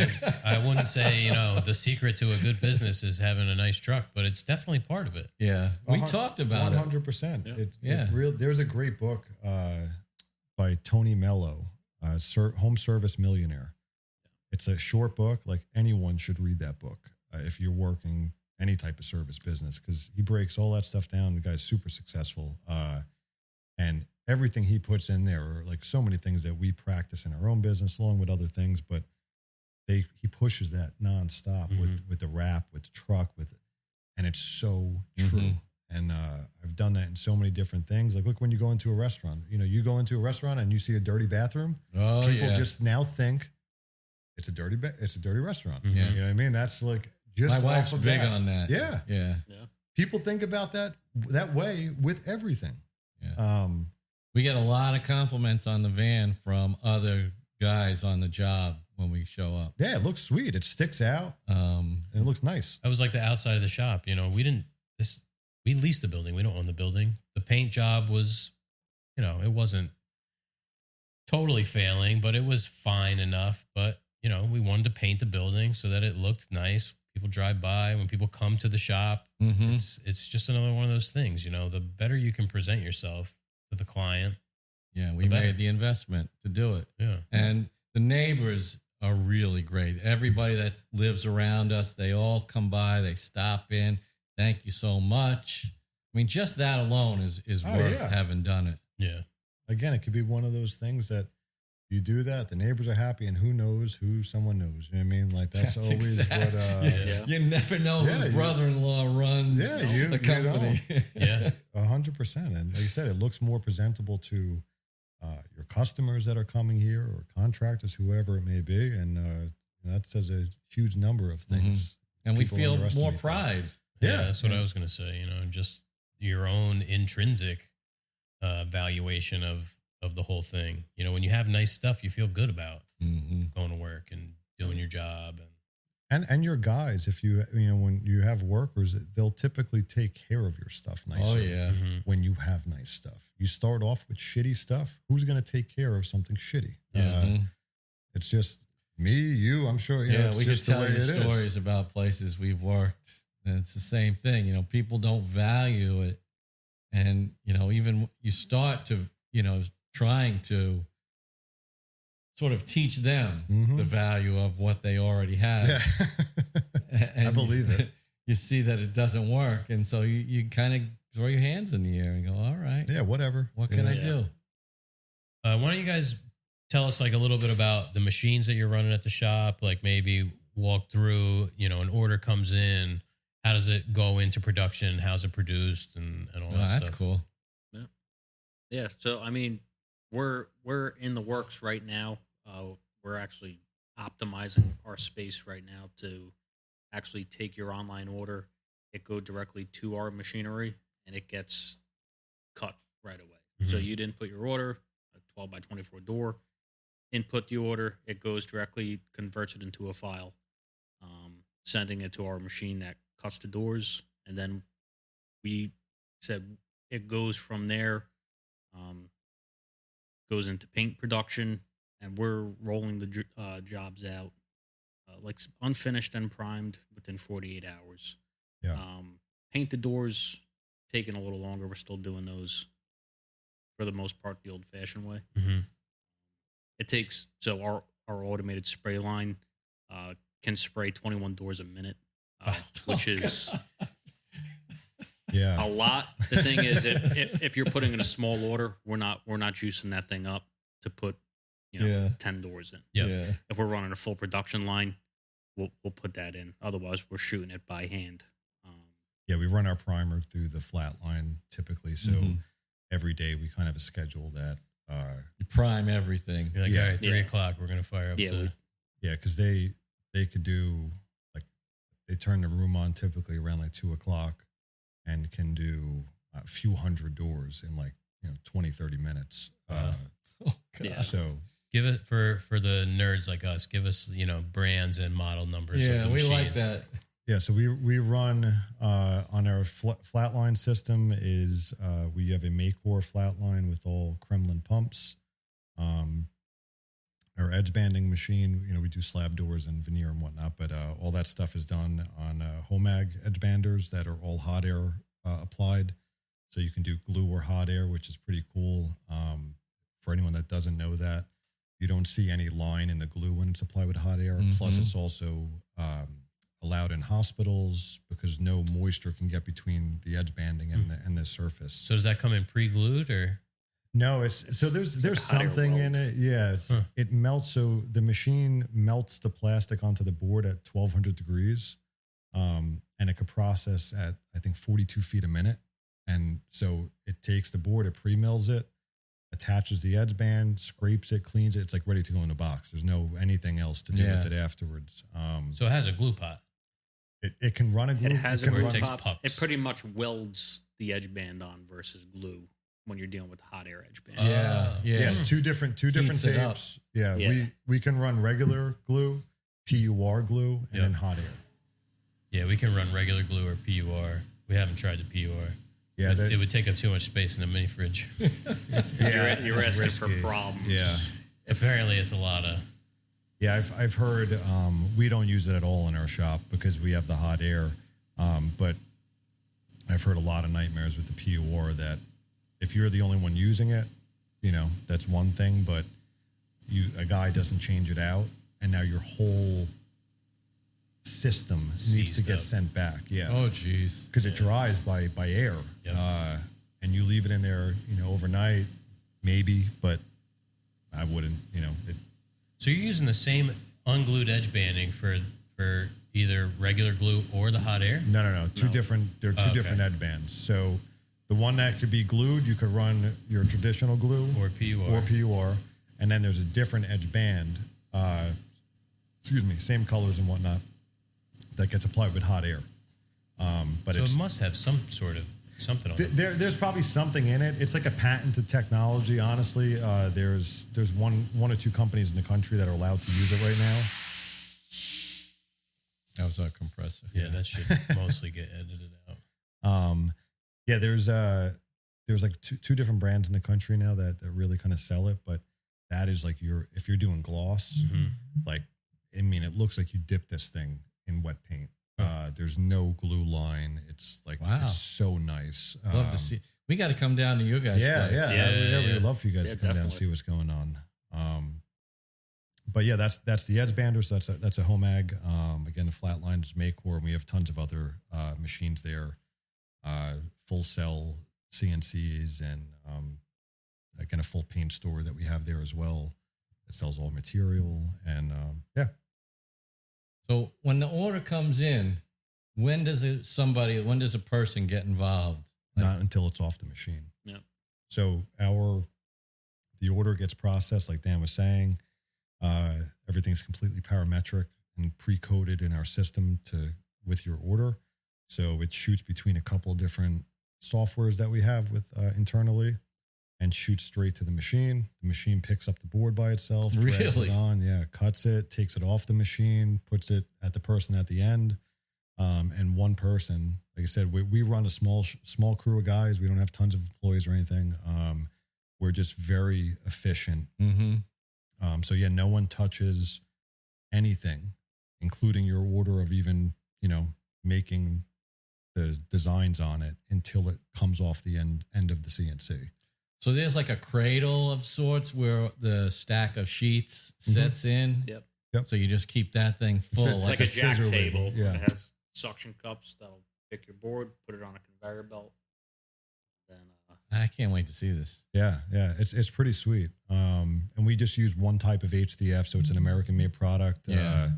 I wouldn't say, the secret to a good business is having a nice truck, but it's definitely part of it. Yeah. We talked about 100%. There's a great book by Tony Mello, Home Service Millionaire. It's a short book. Like anyone should read that book if you're working any type of service business, because he breaks all that stuff down. The guy's super successful. And everything he puts in there are like so many things that we practice in our own business along with other things, but he pushes that nonstop with the wrap, with the truck, and it's so true. And I've done that in so many different things. Like, look, when you go into a restaurant, you go into a restaurant and you see a dirty bathroom. People just now think it's a dirty restaurant. Yeah. You know what I mean? That's like just my wife's big on that. Yeah. Yeah. People think about that way with everything. Yeah. We get a lot of compliments on the van from other guys on the job when we show up. Yeah, it looks sweet. It sticks out. And it looks nice. That was like the outside of the shop. We leased the building. We don't own the building. The paint job was, it wasn't totally failing, but it was fine enough. But, we wanted to paint the building so that it looked nice. People drive by. When people come to the shop, it's just another one of those things. The better you can present yourself to the client. Yeah, we made the investment to do it. Yeah. And the neighbors are really great. Everybody that lives around us, they all come by, they stop in. Thank you so much. I mean, just that alone is worth having done it. Yeah. Again, it could be one of those things that you do that, the neighbors are happy, and who knows who someone knows. You know what I mean? Like, that's always exactly. what... You never know whose brother-in-law runs the company. Yeah. 100%. And like you said, it looks more presentable to your customers that are coming here or contractors, whoever it may be. And that says a huge number of things. And we feel more pride. Yeah, that's what I was going to say. Just your own intrinsic valuation of the whole thing. When you have nice stuff, you feel good about going to work and doing your job. And your guys, if when you have workers, they'll typically take care of your stuff nicely. Oh, yeah. When you have nice stuff. You start off with shitty stuff. Who's going to take care of something shitty? It's just me, you, I'm sure. It's we just could tell the way you it stories is. about places we've worked. And it's the same thing. People don't value it. And, even you start to, trying to sort of teach them the value of what they already have. Yeah. And I believe it. You see that it doesn't work. And so you kind of throw your hands in the air and go, all right. Yeah, whatever. What can I do? Why don't you guys tell us like a little bit about the machines that you're running at the shop? Like maybe walk through, an order comes in. How does it go into production? How's it produced and all that stuff? That's cool. Yeah. So, I mean, we're in the works right now. We're actually optimizing our space right now to actually take your online order, it go directly to our machinery, and it gets cut right away. So you'd input your order, a 12 by 24 door, input the order, it goes directly, converts it into a file, sending it to our machine that cuts the doors, and then we said it goes from there, goes into paint production, and we're rolling the jobs out like unfinished and primed within 48 hours. Yeah. Paint the doors taking a little longer. We're still doing those for the most part the old-fashioned way. It takes our automated spray line can spray 21 doors a minute, which is a lot. The thing is, if you're putting in a small order, we're not juicing that thing up to put 10 doors in. Yeah. If we're running a full production line, we'll put that in. Otherwise, we're shooting it by hand. Yeah, we run our primer through the flat line typically. So every day we kind of have a schedule that you prime everything. You're like, all right, 3 o'clock, we're going to fire up. Because they could do like they turn the room on typically around like 2 o'clock and can do a few hundred doors in like 20, 30 minutes. So give it for the nerds like us. Give us brands and model numbers. Yeah, of the we machines. like that. Yeah, so we run on our flatline system is we have a Maycore flatline with all Kremlin pumps. Our edge banding machine, we do slab doors and veneer and whatnot, but all that stuff is done on Homag edge banders that are all hot air applied. So you can do glue or hot air, which is pretty cool. For anyone that doesn't know that, you don't see any line in the glue when it's applied with hot air. Plus, it's also allowed in hospitals because no moisture can get between the edge banding and the surface. So does that come in pre-glued or? No, there's something in it. Yeah, it melts. So the machine melts the plastic onto the board at 1200 degrees, and it could process at I think 42 feet a minute. And so it takes the board, it pre-mills it, attaches the edge band, scrapes it, cleans it. It's like ready to go in a box. There's no anything else to do with it afterwards. So it has a glue pot. It can run a glue. It has a glue pot. pucks. It pretty much welds the edge band on versus glue when you're dealing with hot air edge band. Yeah, it's two different tapes. Yeah, we can run regular glue, PUR glue, and then hot air. Yeah, we can run regular glue or PUR. We haven't tried the PUR. Yeah, it would take up too much space in a mini fridge. You're asking for problems. Yeah, apparently it's a lot of. Yeah, I've heard we don't use it at all in our shop because we have the hot air. But I've heard a lot of nightmares with the PUR that if you're the only one using it, that's one thing. But a guy doesn't change it out, and now your whole system needs to get sent back. Yeah. Oh, geez. Because it dries by air. Yep. And you leave it in there, overnight, maybe, but I wouldn't, So you're using the same unglued edge banding for either regular glue or the hot air? No. They're two different edge bands. So the one that could be glued, you could run your traditional glue or PUR. And then there's a different edge band, same colors and whatnot, that gets applied with hot air. But so it must have some sort of something on it. There's probably something in it. It's like a patented technology, honestly. There's one or two companies in the country that are allowed to use it right now. That was our compressor. Yeah, that should mostly get edited out. There's like two different brands in the country now that really kind of sell it, but that is like if you're doing gloss, it looks like you dip this thing in wet paint. There's no glue line. It's like, it's so nice. Love to see. We got to come down to you guys. We would love for you guys to come down and see what's going on. But yeah, that's the edge bander. So that's a home ag. Again, the Flatlines, Maycore, and we have tons of other machines there. Full cell CNCs and again a full paint store that we have there as well. It sells all material and So when the order comes in, when does a person get involved? Not until it's off the machine. Yeah. So the order gets processed, like Dan was saying. Everything's completely parametric and pre-coded in our system with your order. So it shoots between a couple of different softwares that we have with internally, and shoots straight to the machine. The machine picks up the board by itself, drags it on, cuts it, takes it off the machine, puts it at the person at the end. And one person, like I said, we run a small crew of guys. We don't have tons of employees or anything. We're just very efficient. Mm-hmm. No one touches anything, including your order of even, making the designs on it until it comes off the end of the CNC. So there's like a cradle of sorts where the stack of sheets sets in. Yep. So you just keep that thing full. It's like a jack table. Yeah. It has suction cups that'll pick your board, put it on a conveyor belt. Then I can't wait to see this. Yeah. It's pretty sweet. And we just use one type of HDF, so it's an American-made product. Yeah.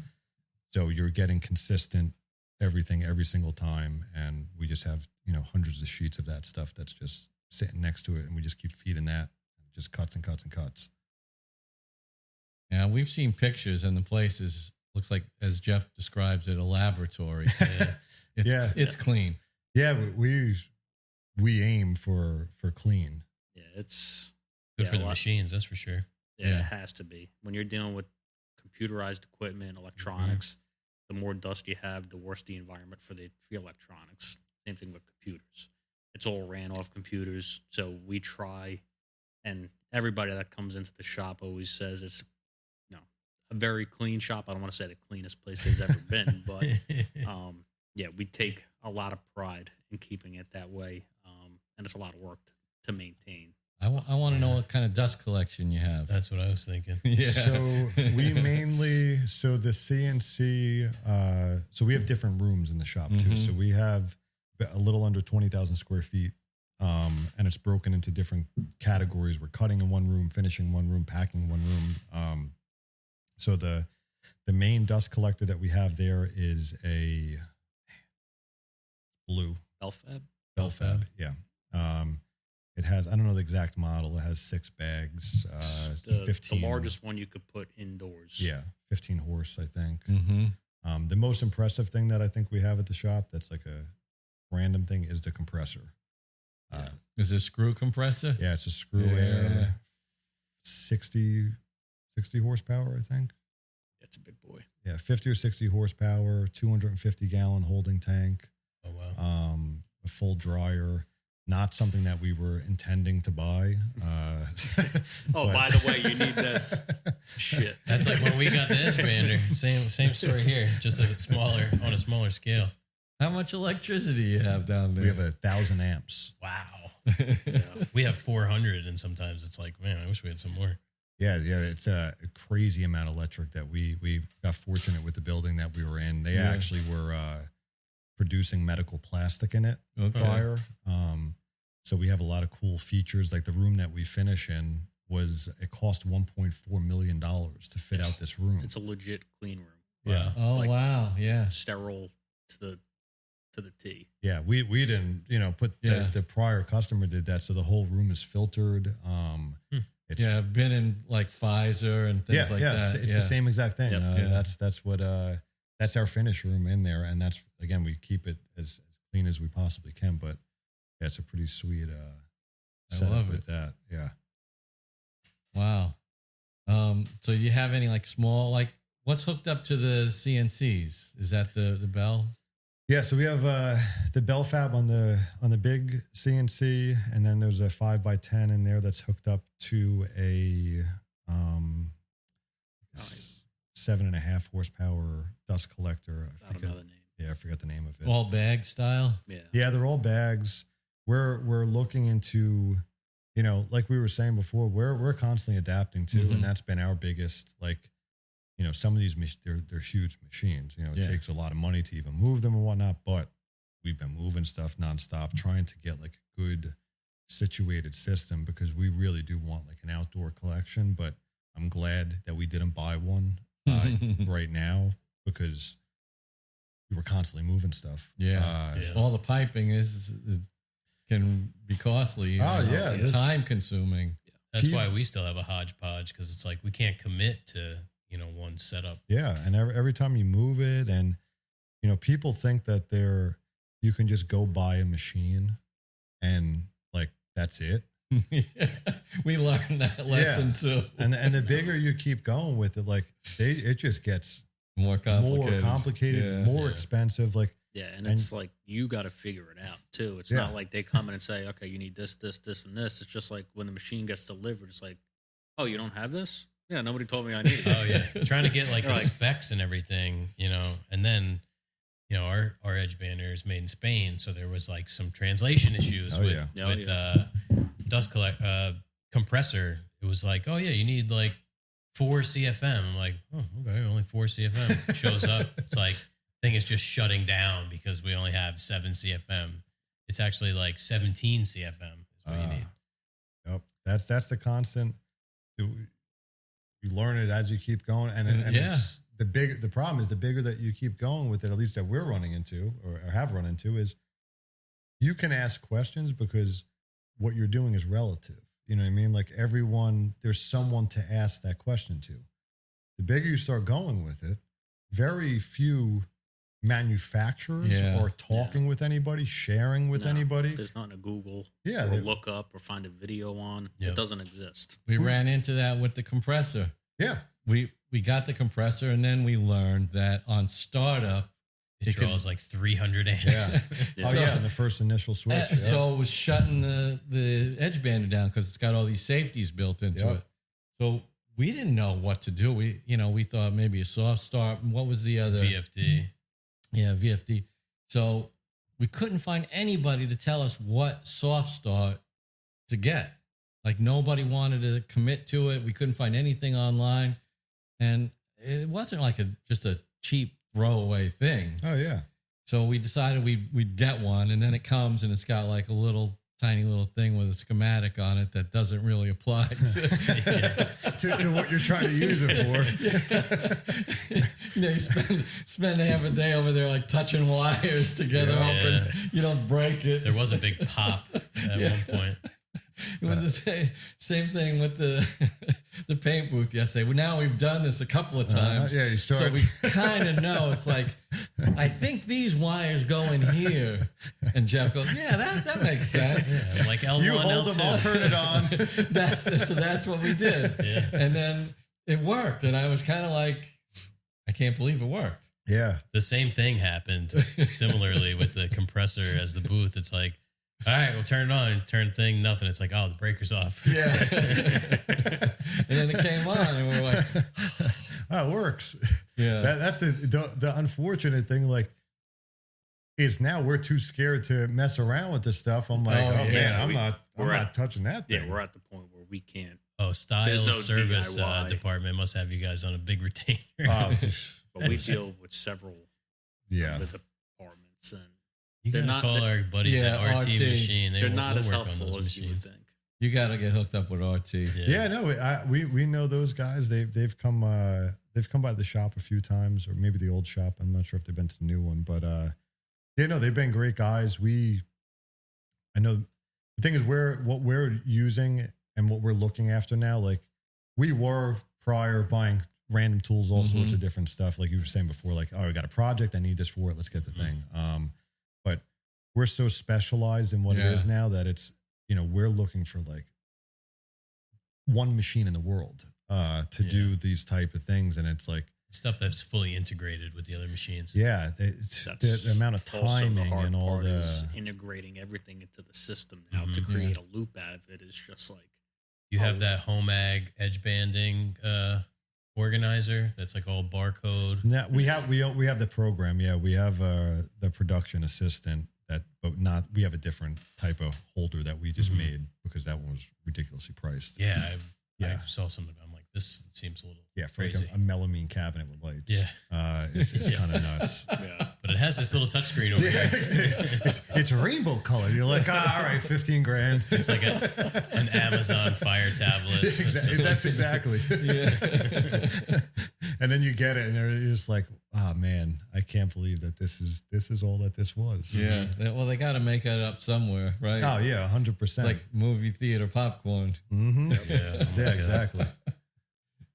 So you're getting consistent everything every single time, and we just have hundreds of sheets of that stuff that's just sitting next to it, and we just keep feeding that. It just cuts and cuts and cuts. Yeah, we've seen pictures, and the place looks like, as Jeff describes it, a laboratory. It's clean. Yeah, we aim for clean. Yeah, it's good for the machines, that's for sure. Yeah, it has to be. When you're dealing with computerized equipment, electronics, the more dust you have, the worse the environment for your electronics. Same thing with computers. It's all ran off computers. So we try, and everybody that comes into the shop always says it's a very clean shop. I don't want to say the cleanest place has ever been, but we take a lot of pride in keeping it that way. And it's a lot of work to maintain. I want to know what kind of dust collection you have. That's what I was thinking. Yeah. So we mainly, the CNC, so we have different rooms in the shop too. Mm-hmm. So we have a little under 20,000 square feet. And it's broken into different categories. We're cutting in one room, finishing one room, packing in one room. So the main dust collector that we have there is a blue Belfab? Belfab, yeah. It has, I don't know the exact model. It has 6 bags, 15. The largest one you could put indoors. Yeah, 15 horse, I think. Mm-hmm. The most impressive thing that I think we have at the shop that's like a random thing is the compressor. Is it a screw compressor? Yeah, it's a screw air, 60 horsepower, I think. It's a big boy. Yeah, 50 or 60 horsepower, 250 gallon holding tank. Oh, wow. A full dryer. Not something that we were intending to buy. By the way, you need this. Shit. That's like when we got the Edgebander. Same story here, just on a smaller scale. How much electricity you have down there? We have 1,000 amps. Wow. Yeah. We have 400, and sometimes it's like, man, I wish we had some more. Yeah, it's a crazy amount of electric that we got fortunate with the building that we were in. They actually were producing medical plastic in it prior. So we have a lot of cool features. Like the room that we finish in it cost $1.4 million to fit out this room. It's a legit clean room. Yeah. Oh, wow. Yeah. Sterile to the T. Yeah. We didn't, put the prior customer did that. So the whole room is filtered. I've been in like Pfizer and things like that. It's the same exact thing. Yep. That's our finish room in there. And that's, again, we keep it as clean as we possibly can, but it's a pretty sweet setup with that. Yeah. Wow. So you have any like small, like what's hooked up to the CNCs? Is that the bell? Yeah. So we have the bell fab on the big CNC, and then there's a 5x10 in there that's hooked up to a 7.5 horsepower dust collector. I forget the name. Yeah, I forgot the name of it. All bag style? Yeah, they're all bags. We're looking into, like we were saying before, we're constantly adapting to, and that's been our biggest, like, some of these they're huge machines. It takes a lot of money to even move them and whatnot, but we've been moving stuff nonstop, trying to get like a good situated system, because we really do want like an outdoor collection. But I'm glad that we didn't buy one right now, because we were constantly moving stuff. All the piping can be costly. Time consuming. That's why we still have a hodgepodge, because it's like we can't commit to one setup. Yeah, and every time you move it, and people think that you can just go buy a machine and like that's it. We learned that lesson too. And the bigger you keep going with it, like it just gets more complicated, more expensive. Like and it's like you got to figure it out too. It's not like they come in and say, okay, you need this, this, this, and this. It's just like when the machine gets delivered, it's like, oh, you don't have this? Yeah, nobody told me I need it. Oh yeah, trying to get like the specs and everything, and then our Edgebander is made in Spain, so there was like some translation issues with dust compressor. It was like, oh yeah, you need like 4 CFM. I'm like, oh okay, only 4 CFM shows up. It's like thing is just shutting down because we only have 7 CFM. It's actually like 17 CFM is what you need. Yep, that's the constant. You learn it as you keep going, and it's the problem is the bigger that you keep going with it, at least that we're running into or have run into, is you can ask questions because what you're doing is relative. You know what I mean? Like there's someone to ask that question to. The bigger you start going with it, very few manufacturers are talking with anybody, sharing with anybody. There's nothing to Google or look up or find a video on. It doesn't exist. We ran into that with the compressor. Yeah. We got the compressor, and then we learned that on startup, it draws like 300 amps. In the first initial switch. So it was shutting the Edgebander down because it's got all these safeties built into it. So we didn't know what to do. We thought maybe a soft start. What was the other? VFD. Yeah, VFD. So we couldn't find anybody to tell us what soft start to get. Like nobody wanted to commit to it. We couldn't find anything online. And it wasn't like just a cheap throwaway thing. Oh, yeah. So we decided we'd get one, and then it comes and it's got like a tiny little thing with a schematic on it that doesn't really apply to what you're trying to use it for. You spend half a day over there like touching wires together, hoping you don't break it. There was a big pop at one point. It was the same thing with the paint booth yesterday. Well, now we've done this a couple of times. Yeah, you start. So we kind of know. It's like, I think these wires go in here. And Jeff goes, yeah, that makes sense. Yeah, like L1, You hold L2. them, I'll turn it on. That's what we did. Yeah. And then it worked. And I was kind of like, I can't believe it worked. Yeah. The same thing happened similarly with the compressor as the booth. It's like, all right, we'll turn it on. Turn the thing, nothing. It's like, oh, the breaker's off. Yeah. And then it came on, and we were like, oh, it works. Yeah. That's the unfortunate thing. Like, is now we're too scared to mess around with this stuff. I'm like, Oh, yeah. man, I'm We're not touching that thing. Yeah, we're at the point where we can't. Oh, style There's no service DIY. department must have you guys on a big retainer. Oh, it's But we deal with several yeah. of the departments, and You They're gotta not- call our buddies Yeah, at RT, RT. Machine. they're will- not will as work on helpful those as you would machines. think. you got to get hooked up with RT. Yeah, no, we know those guys. They've come by the shop a few times, or maybe the old shop. I'm not sure if they've been to the new one, but yeah, no, they've been great guys. I know the thing is what we're using and what we're looking after now. Like we were prior buying random tools, all sorts of different stuff. Like you were saying before, like, oh, we got a project, I need this for it. Let's get the thing. But we're so specialized in what it is now that it's, we're looking for like one machine in the world to do these type of things. And it's like Stuff that's fully integrated with the other machines. yeah, the amount of Also, the timing hard and all part the is integrating everything into the system now to create a loop out of it is just like You have that home ag edge banding organizer that's like all barcode. now we have the program. Yeah, we have the production assistant we have a different type of holder that we just made because that one was ridiculously priced. Yeah, I Yeah. saw something. I'm like, this seems a little For like crazy. a melamine cabinet with lights. Yeah. It's kind of nuts. yeah. But it has this little touchscreen over Yeah, here. it's rainbow color. You're like, all right, 15 grand. It's like an Amazon Fire tablet. That's exactly. Yeah. And then you get it, and you're just like, oh man, I can't believe that this is all that this was. Yeah. Well, they got to make it up somewhere, right? Oh yeah, 100%. It's like movie theater popcorn. Mm-hmm. Yeah, Yeah, exactly.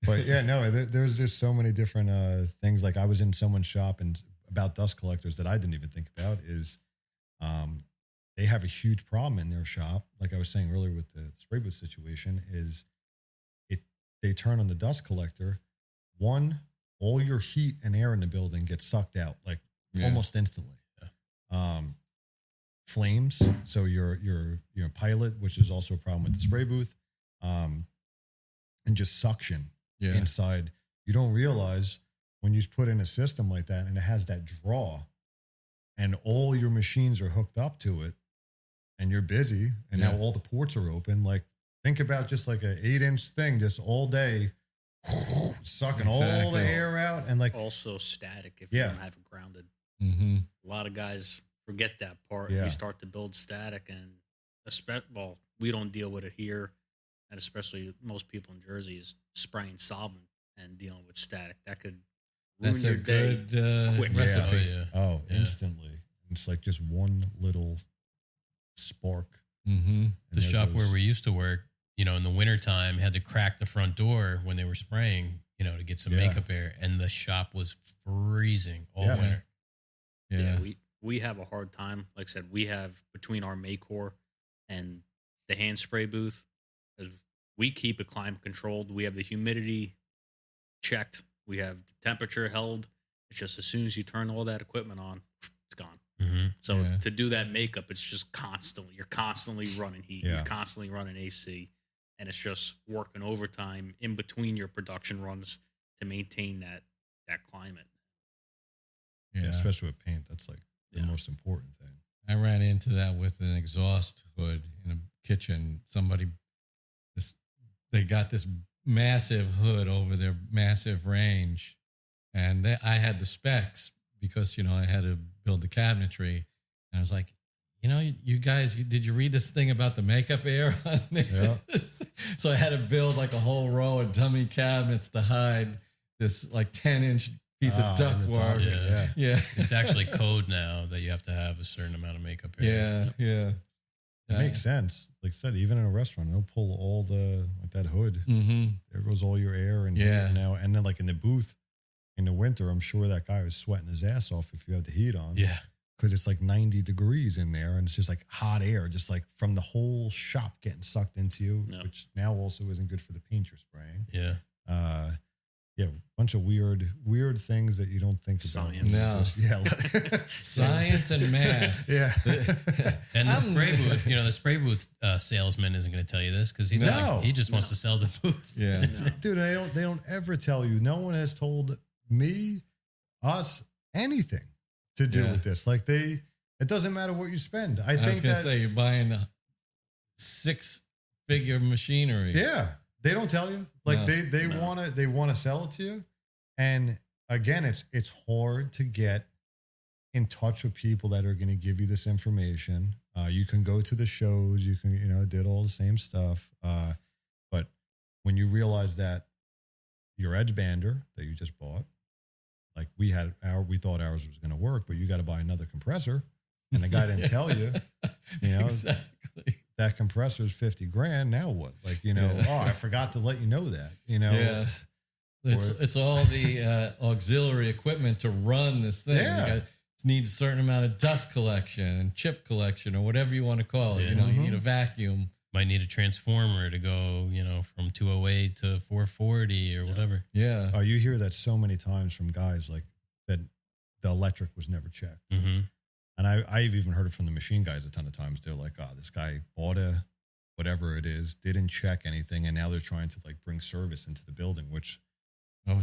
But yeah, no, there's just so many different things. Like I was in someone's shop and about dust collectors that I didn't even think about is they have a huge problem in their shop. Like I was saying earlier with the spray booth situation is they turn on the dust collector. One, all your heat and air in the building gets sucked out like almost instantly. Yeah. Flames. So your pilot, which is also a problem with the spray booth, and just suction inside. You don't realize when you put in a system like that and it has that draw and all your machines are hooked up to it and you're busy and now all the ports are open. Like think about just like an 8-inch thing just all day sucking all the air out and like Also static if you don't have it grounded. Mm-hmm. A lot of guys forget that part. Yeah. We start to build static, and we don't deal with it here, and especially most people in Jersey is spraying solvent and dealing with static. That could ruin That's your a day. good quick. recipe. Yeah. Instantly. It's like just one little spark. Mm-hmm. The shop where we used to work, in the wintertime, had to crack the front door when they were spraying, to get some makeup air. And the shop was freezing all winter. Yeah. We have a hard time. Like I said, we have between our Maycore and the hand spray booth, as we keep it climate controlled. We have the humidity checked. We have the temperature held. It's just as soon as you turn all that equipment on, it's gone. Mm-hmm. So to do that makeup, it's just you're constantly running heat. Yeah. You're constantly running AC. And it's just working overtime in between your production runs to maintain that climate. Yeah. Especially with paint. That's like the most important thing. I ran into that with an exhaust hood in a kitchen. They got this massive hood over their massive range. And I had the specs because, I had to build the cabinetry. And I was like, you guys, did you read this thing about the makeup air on this? Yeah. So I had to build like a whole row of dummy cabinets to hide this like 10-inch piece of ductwork. Yeah. It's actually code now that you have to have a certain amount of makeup air. Yeah. It makes sense. Like I said, even in a restaurant, they'll pull all that hood. Mm-hmm. There goes all your air and heat now. And then like in the booth in the winter, I'm sure that guy was sweating his ass off if you have the heat on. Yeah. Because it's like 90 degrees in there and it's just like hot air, just like from the whole shop getting sucked into you, which now also isn't good for the paint you're spraying. Yeah. Yeah, a bunch of weird things that you don't think about. Science. Science and math. Yeah. And the spray booth salesman isn't going to tell you this because he doesn't. He just wants to sell the booth. Yeah. Dude, they don't ever tell you. No one has told me, us, anything to do with this. Like it doesn't matter what you spend. I think was going to say you're buying a 6-figure machinery. Yeah. They don't tell you. Like they want to sell it to you. And again, it's hard to get in touch with people that are going to give you this information. You can go to the shows, you can, did all the same stuff. But when you realize that your edge bander that you just bought, like we thought ours was going to work, but you got to buy another compressor. And the guy didn't tell you, Exactly. That compressor is $50,000. Now what? Like, I forgot to let you know that, Yeah. It's all the auxiliary equipment to run this thing. Yeah. It needs a certain amount of dust collection and chip collection or whatever you want to call it. Yeah. You need a vacuum. Might need a transformer to go, from 208 to 440 or whatever. Yeah. You hear that so many times from guys like that the electric was never checked. Mm-hmm. And I've even heard it from the machine guys a ton of times. They're like, this guy bought whatever it is, didn't check anything, and now they're trying to like bring service into the building, which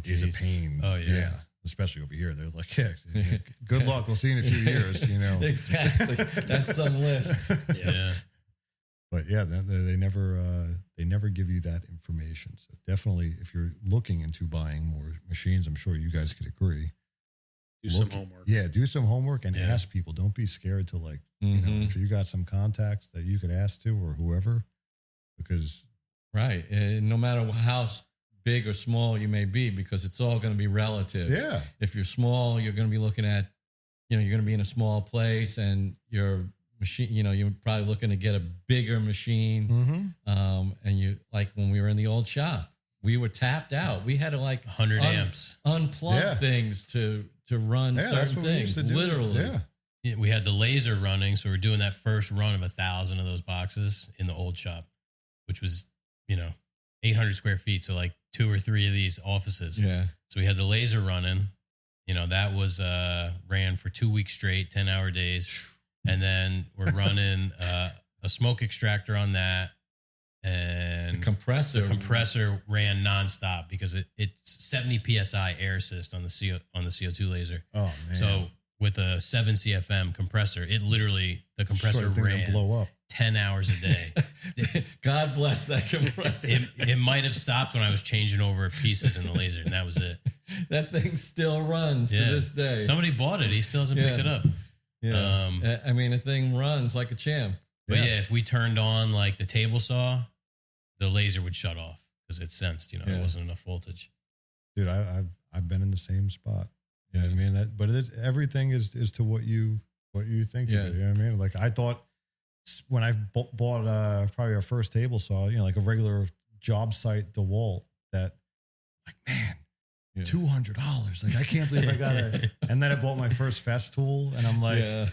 is a pain. Oh, yeah. Especially over here. They're like, good luck. We'll see you in a few years, Exactly. That's some list. Yeah. But yeah, they never give you that information. So definitely, if you're looking into buying more machines, I'm sure you guys could agree. Do some homework. Yeah, do some homework and ask people. Don't be scared to like, if you got some contacts that you could ask to or whoever, because. Right. And no matter how big or small you may be, because it's all going to be relative. Yeah. If you're small, you're going to be looking at, you're going to be in a small place and your machine, you're probably looking to get a bigger machine. Mm-hmm. And you, like when we were in the old shop, we were tapped out. We had to 100 amps unplug things to run certain things, literally. Yeah. We had the laser running, so we're doing that first run of 1,000 of those boxes in the old shop, which was 800 square feet, so like 2 or 3 of these offices. Yeah. So we had the laser running. That was ran for 2 weeks straight, 10-hour days, and then we're running a smoke extractor on that. And the compressor ran nonstop because it's 70 psi air assist on the CO2 laser. Oh man! So with a 7 CFM compressor, the compressor ran blow up 10 hours a day. God bless that compressor. It might have stopped when I was changing over pieces in the laser, and that was it. That thing still runs to this day. Somebody bought it; he still hasn't picked it up. Yeah, the thing runs like a champ. But if we turned on like the table saw, the laser would shut off because it sensed, it wasn't enough voltage. Dude, I've been in the same spot. You know what I mean? But everything is to what you think of it. You know what I mean? Like I thought when I bought probably our first table saw, like a regular job site DeWalt, that like man, $200. Like I can't believe I got it. And then I bought my first Festool, and I'm like. Yeah.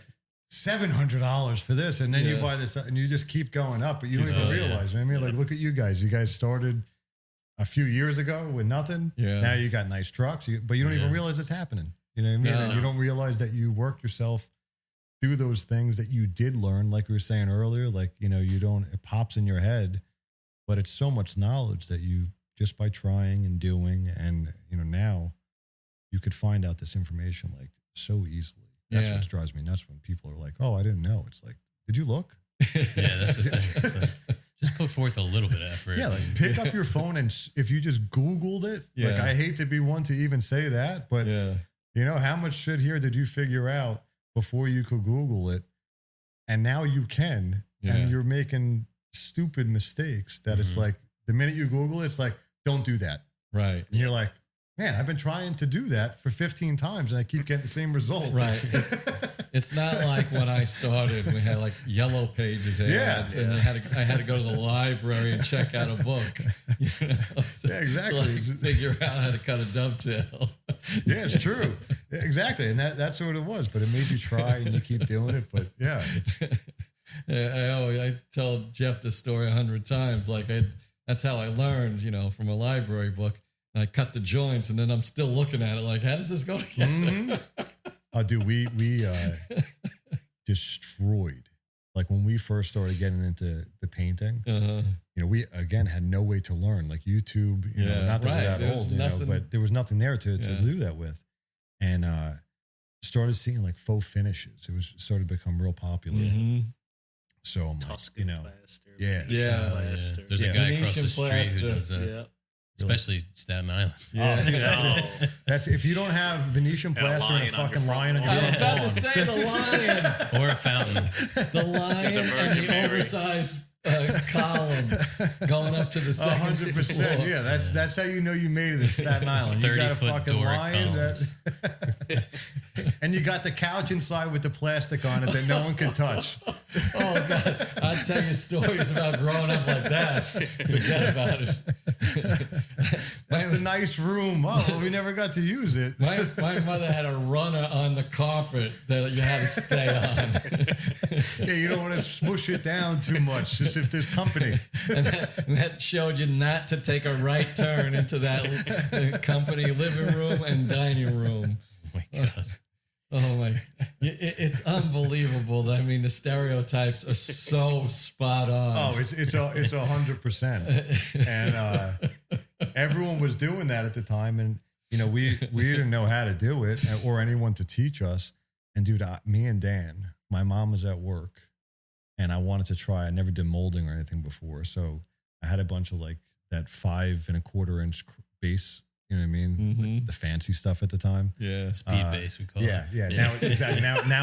$700 for this, and then you buy this, and you just keep going up, but you don't even realize. You know what I mean? Like, look at you guys. You guys started a few years ago with nothing. Yeah. Now you got nice trucks, but you don't even realize it's happening. You know what I mean? And you don't realize that you worked yourself through those things that you did learn, like we were saying earlier. Like it pops in your head, but it's so much knowledge that you just by trying and doing, and now you could find out this information like so easily. That's what drives me nuts when people are like, "Oh, I didn't know." It's like, did you look? Yeah, that's the thing. It's like, just put forth a little bit of effort. Yeah, like pick up your phone and if you just Googled it, like I hate to be one to even say that, but how much shit here did you figure out before you could Google it? And now you can, and you're making stupid mistakes that it's like the minute you Google it, it's like, don't do that. Right. And you're like, man, I've been trying to do that for 15 times and I keep getting the same result. Right. It's not like when I started, we had like yellow pages ads, and I had to go to the library and check out a book. You know? Yeah, exactly. To figure out how to cut a dovetail. Yeah, it's true. Exactly. And that's what it was. But it made you try and you keep doing it. But yeah. I tell Jeff this story 100 times. Like that's how I learned, from a library book. And I cut the joints, and then I'm still looking at it like, how does this go together? Mm-hmm. Dude, we destroyed. Like when we first started getting into the painting, we again had no way to learn. Like YouTube, not that we're that old, but there was nothing there to do that with. And started seeing like faux finishes. It started to become real popular. Mm-hmm. So I'm Tuscan like, plaster. Plaster. There's a guy across the street who does that. Yeah. Especially Staten Island. Yeah, dude, that's if you don't have Venetian plaster and a fucking lion on your front lawn. I was about to say the lion. Or a fountain. The lion and the oversized columns going up to the second 100%. Floor. Yeah, that's how you know you made it in Staten Island. You got a fucking lion. And you got the couch inside with the plastic on it that no one can touch. Oh, God. I'll tell you stories about growing up like that. Forget about it. That's the nice room. Oh, well, we never got to use it. My mother had a runner on the carpet that you had to stay on. Yeah, you don't want to smush it down too much, just if there's company. And that showed you not to take a right turn into that company living room and dining room. Oh, my God. Oh my! It's unbelievable. The stereotypes are so spot on. Oh, it's 100%, and everyone was doing that at the time, and we didn't know how to do it or anyone to teach us. And dude, me and Dan, my mom was at work, and I wanted to try. I never did molding or anything before, so I had a bunch of like that 5 1/4-inch base. You know what I mean? Mm-hmm. The fancy stuff at the time. Yeah, speed base we call it. Yeah. Now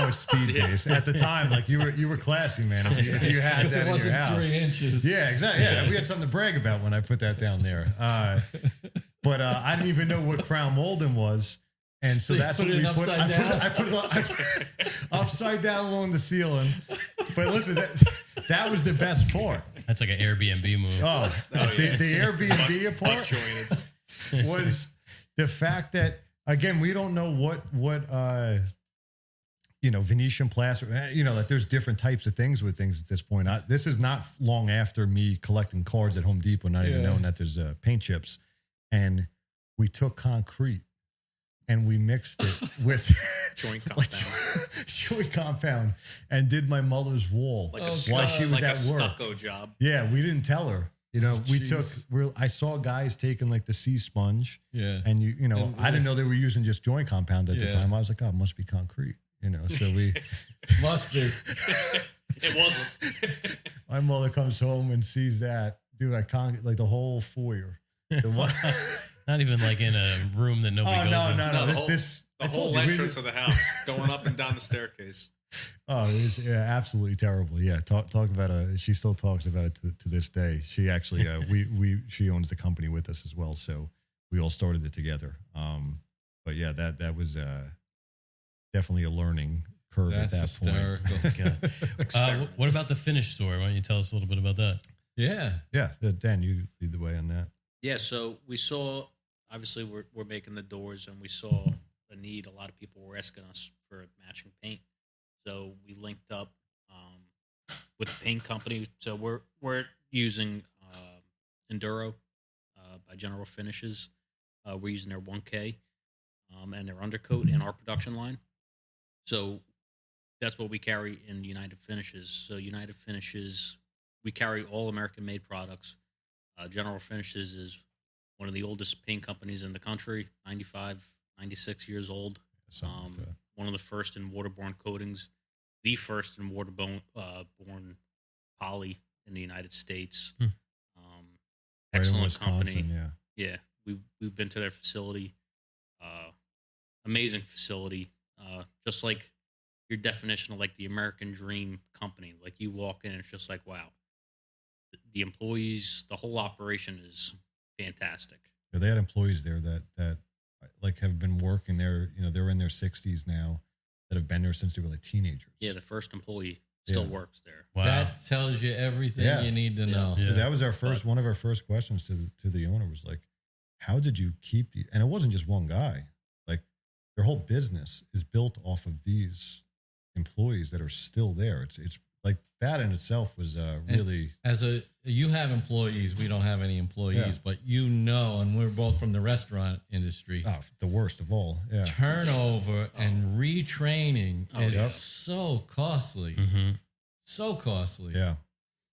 it's speed base. At the time, like you were classy, man. If you had that in your house, 3 inches. Yeah, exactly. Yeah, we had something to brag about when I put that down there. But I didn't even know what crown molding was, and so that's what we put. I put it upside down along the ceiling. But listen, that was the best part. That's like an Airbnb move. Oh, the Airbnb part was the fact that, again, we don't know what Venetian plaster, that there's different types of things with things at this point. This is not long after me collecting cards at Home Depot, not even knowing that there's paint chips. And we took concrete and we mixed it with joint compound. Joint compound, and did my mother's wall while she was at work. Stucco job. Yeah, we didn't tell her. I saw guys taking like the sea sponge. Yeah. And I didn't know they were using just joint compound at the time. I was like, oh, it must be concrete. So we must be. It wasn't. My mother comes home and sees that. Dude, I can't like the whole foyer. Not even like in a room that nobody goes in. No. The whole entrance of the house, going up and down the staircase. Oh, it was absolutely terrible. Yeah, talk about she still talks about it to this day. She actually, she owns the company with us as well, so we all started it together. But yeah, that was definitely a learning curve at that hysterical. point. What about the finish store? Why don't you tell us a little bit about that? Yeah. Dan, you lead the way on that. Yeah, so we saw, obviously we're making the doors, and we saw a need. A lot of people were asking us for matching paint. So we linked up with the paint company. So we're using Enduro by General Finishes. We're using their 1K and their undercoat in our production line. So that's what we carry in United Finishes. So United Finishes, we carry all American-made products. General Finishes is one of the oldest paint companies in the country, 95, 96 years old. One of the first in waterborne coatings, the first in waterborne poly in the United States. Excellent company. Yeah. We've been to their facility. Amazing facility. Just like your definition of like the American dream company. Like you walk in, it's just like, wow. The employees, the whole operation is fantastic. Yeah, they had employees there that like have been working there. They're in their 60s now. that have been there since they were like teenagers. Yeah, the first employee still works there. Wow. That tells you everything you need to know. Yeah. That was our first one of our first questions to the owner was like, how did you keep the? And it wasn't just one guy. Like their whole business is built off of these employees that are still there. It's like that in itself was really. You have employees, we don't have any employees, but and we're both from the restaurant industry. Oh, the worst of all. Yeah. Turnover and retraining is so costly. Mm-hmm. So costly. Yeah.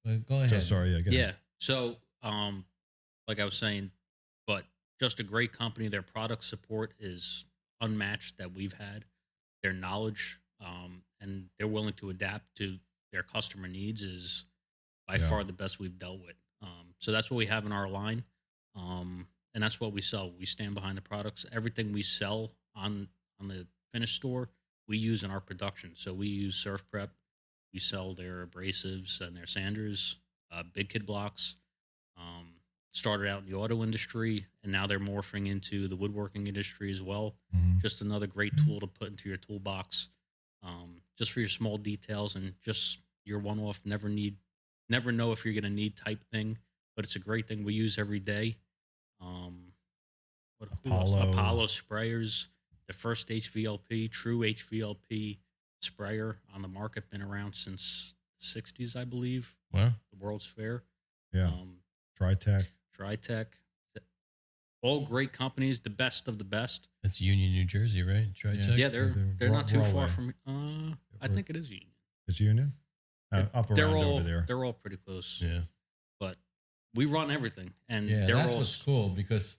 But go ahead. Sorry. Yeah. So, like I was saying, but just a great company. Their product support is unmatched that we've had. Their knowledge, and they're willing to adapt to their customer needs is by far the best we've dealt with. So that's what we have in our line. And that's what we sell. We stand behind the products. Everything we sell on the finished store, we use in our production. So we use Surf Prep. We sell their abrasives and their sanders, big kid blocks. Started out in the auto industry, and now they're morphing into the woodworking industry as well. Mm-hmm. Just another great tool to put into your toolbox, just for your small details and just your one-off. Never know if you're going to need type thing, but it's a great thing we use every day. Apollo sprayers, the first HVLP, true HVLP sprayer on the market, been around since the 60s, I believe. Wow. The World's Fair. Yeah. Tritech. All great companies, the best of the best. That's Union, New Jersey, right? Tritech? Yeah, they're not too far from. I think it is Union. It's Union. Up around over there. They're all pretty close. Yeah, but we run everything, and that's what's cool because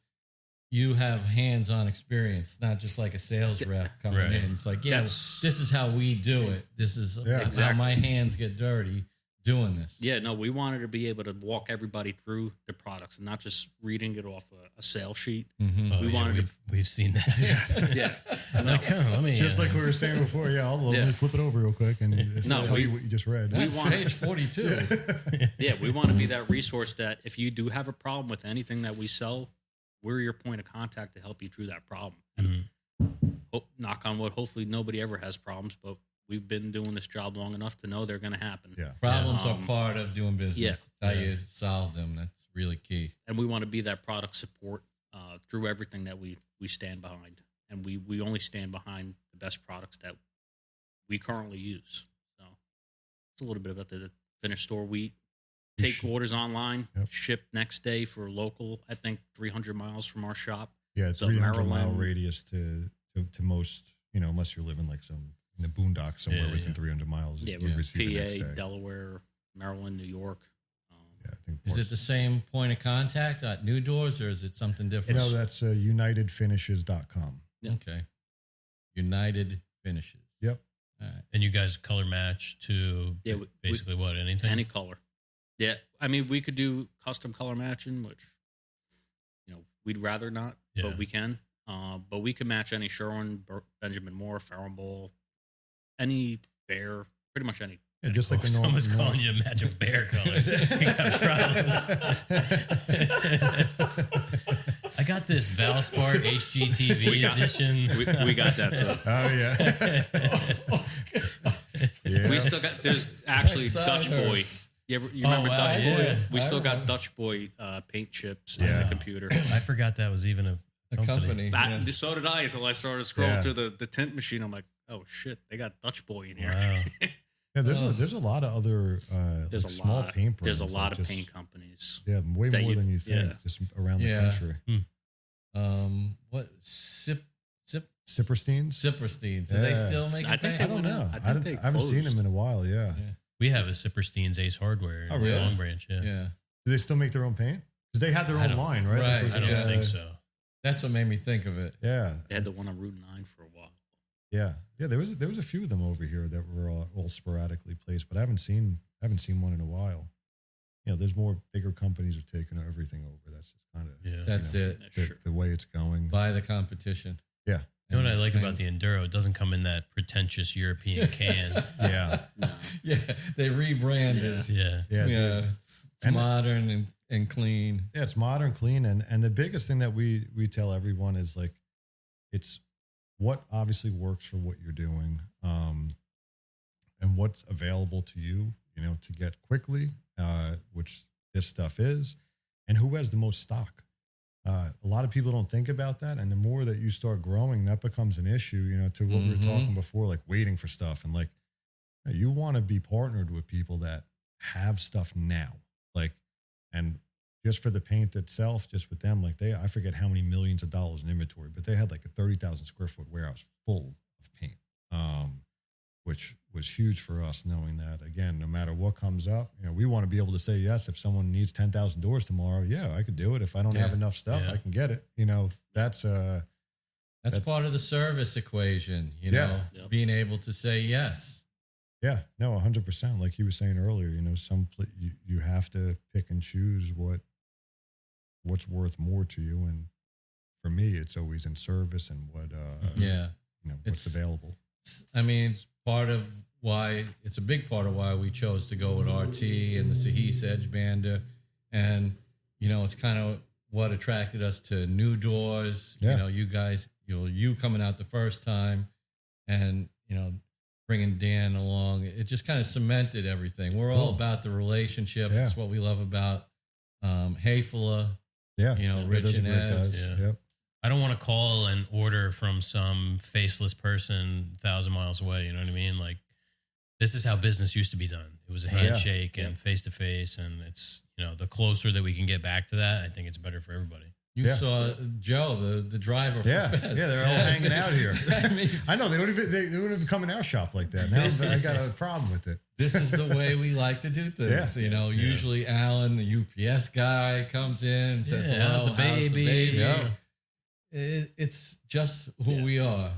you have hands-on experience, not just like a sales rep coming in. It's like, this is how we do it. This is how my hands get dirty doing this. Yeah, no, we wanted to be able to walk everybody through the products and not just reading it off a sales sheet. Mm-hmm. We've seen that. Yeah. Let me just like we were saying before. Yeah, let me flip it over real quick and tell you what you just read. That's page 42. Yeah, we want to be that resource that if you do have a problem with anything that we sell, we're your point of contact to help you through that problem. And knock on wood, hopefully nobody ever has problems, but we've been doing this job long enough to know they're going to happen. Yeah. Problems are part of doing business. Yeah. It's how you solve them. That's really key. And we want to be that product support through everything that we stand behind. And we only stand behind the best products that we currently use. So it's a little bit about the finished store. We take orders online, ship next day for local, I think 300 miles from our shop. Yeah, 300-mile radius to most, unless you're living like in the boondocks somewhere within 300 miles. Yeah, we receive PA, the next day. Delaware, Maryland, New York. I think. Is it the same point of contact at NuDoors, or is it something different? No, that's unitedfinishes.com. Yeah. Okay. United Finishes. Yep. All right. And you guys color match to basically what? Anything? Any color. Yeah. I mean, we could do custom color matching, which, we'd rather not, but we can. But we can match any Sherwin, Benjamin Moore, Farrenball, any bear, pretty much any. Yeah, just like someone's calling you magic bear colors. You got problems. I got this Valspar HGTV edition. We got that too. Oh yeah. We still got. There's actually Dutch Boy. You remember Dutch Boy? Yeah. We still got Dutch Boy paint chips on the computer. I forgot that was even a company. So did I until I started scrolling through the tint machine. I'm like, oh shit, they got Dutch Boy in here. Wow. Yeah, there's a lot of other small paint brands. There's a lot of paint companies. Yeah, way more than you think, just around the country. What Sippersteins? Do they still make paint? I don't know. I haven't seen them in a while. Yeah. We have a Sipperstein's Ace Hardware in Long Branch. Yeah. Do they still make their own paint? Because they had their own line, right? Right. I don't think so. That's what made me think of it. Yeah. They had the one on Route 9 for a while. Yeah. There was a few of them over here that were all sporadically placed, but I haven't seen one in a while. There's more bigger companies are taking everything over. That's just kind of That's it. The way it's going. By the competition. Yeah. You know what I like about the Enduro? It doesn't come in that pretentious European can. Yeah. Yeah. They rebranded. Yeah. It's modern and clean. Yeah, it's modern, clean, and the biggest thing that we tell everyone is like, what obviously works for what you're doing, and what's available to you, to get quickly, which this stuff is, and who has the most stock. A lot of people don't think about that. And the more that you start growing, that becomes an issue, to what we were talking before, like waiting for stuff. And like, you want to be partnered with people that have stuff now. Like, and just for the paint itself, just with them, like I forget how many millions of dollars in inventory, but they had like a 30,000 square foot warehouse full of paint, which was huge for us, knowing that, again, no matter what comes up, we want to be able to say yes. If someone needs 10,000 doors tomorrow, yeah, I could do it. If I don't have enough stuff, I can get it. That's part of the service equation, being able to say yes. Yeah, no, 100%. Like you were saying earlier, you have to pick and choose what's worth more to you. And for me, it's always in service and what's available. It's it's a big part of why we chose to go with RT and the Sahis Edge Bander. And, it's kind of what attracted us to NuDoors. Yeah. You guys, you coming out the first time and, bringing Dan along. It just kind of cemented everything. We're all about the relationship. That's what we love about Hayfla. Yeah. Rich and Ed. Yeah. Yep. I don't want to call an order from some faceless person 1,000 miles away. You know what I mean? Like, this is how business used to be done. It was a handshake and face to face. And it's, the closer that we can get back to that, I think it's better for everybody. You saw Joe, the driver. Yeah. For Fez. Yeah. They're all hanging out here. I know they don't even come in our shop like that. Now I got a problem with it. This is the way we like to do things. Usually Alan, the UPS guy, comes in and says, hello, how's the baby? Yeah. It's just who we are.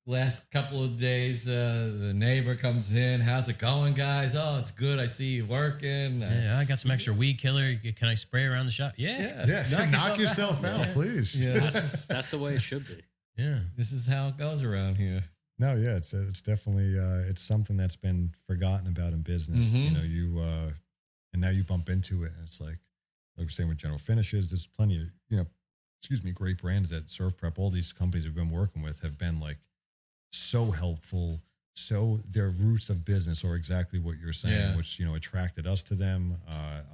Last couple of days, the neighbor comes in. How's it going, guys? Oh, it's good. I see you working. I got some extra weed killer. Can I spray around the shop? Yeah. Knock yourself out, please. Yeah, that's the way it should be. Yeah. This is how it goes around here. No, yeah, it's definitely it's something that's been forgotten about in business. And now you bump into it, and it's like we're saying with General Finishes. There's plenty of great brands that Surf Prep. All these companies we've been working with have been like so helpful. So their roots of business are exactly what you're saying, which attracted us to them.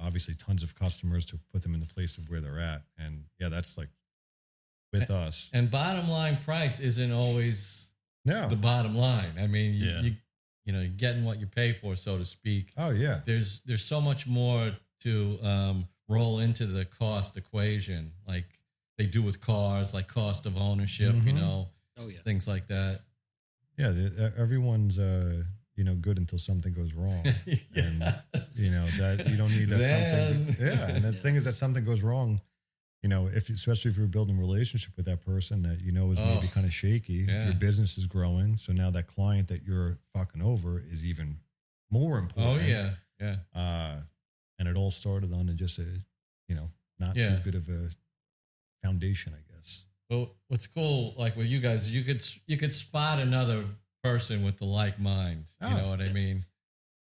Obviously, tons of customers to put them in the place of where they're at, and that's like with us. And bottom line price isn't always the bottom line. I mean, you're getting what you pay for, so to speak. Oh yeah, there's so much more to roll into the cost equation, like they do with cars, like cost of ownership, things like that. Yeah, everyone's good until something goes wrong, and that you don't need that something. Yeah, and the thing is that something goes wrong. Especially if you're building a relationship with that person that is maybe kind of shaky. Your business is growing, so now that client that you're fucking over is even more important. Oh yeah. And it all started on just a not too good of a foundation, I guess. Well, what's cool, like with you guys, is you could spot another person with the like mind. You know what I mean?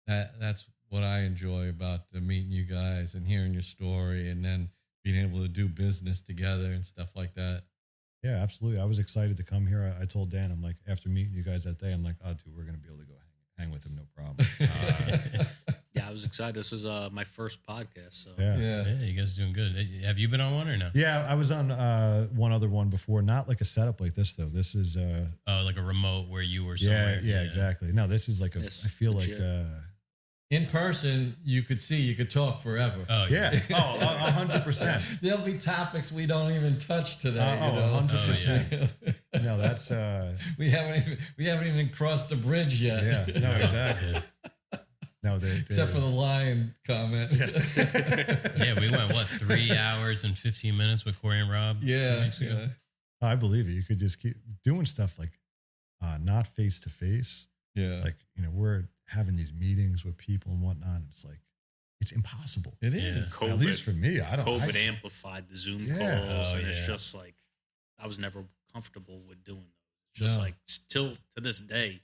That's what I enjoy about meeting you guys and hearing your story, and then being able to do business together and stuff like that. Yeah, absolutely. I was excited to come here. I told Dan, I'm like, after meeting you guys that day, I'm like, oh, dude, we're going to be able to go hang with him, no problem. Yeah, I was excited. This was my first podcast. So yeah, you guys are doing good. Have you been on one or no? Yeah, I was on one other one before. Not like a setup like this though. This is like a remote where you were somewhere. Yeah, exactly. No, this is like I feel legit. Like in person, you could talk forever. Oh yeah. 100%. There'll be topics we don't even touch today. 100%. No, that's we haven't even crossed the bridge yet. Yeah, no, exactly. No, except for the lion comment. Yeah, we went 3 hours and 15 minutes with Corey and Rob 2 weeks ago. I believe it. You could just keep doing stuff like not face to face. Yeah, like we're having these meetings with people and whatnot. It's like it's impossible. It is. COVID, at least for me. COVID amplified the Zoom calls, and it's just like I was never comfortable with doing those. It's just like still to this day,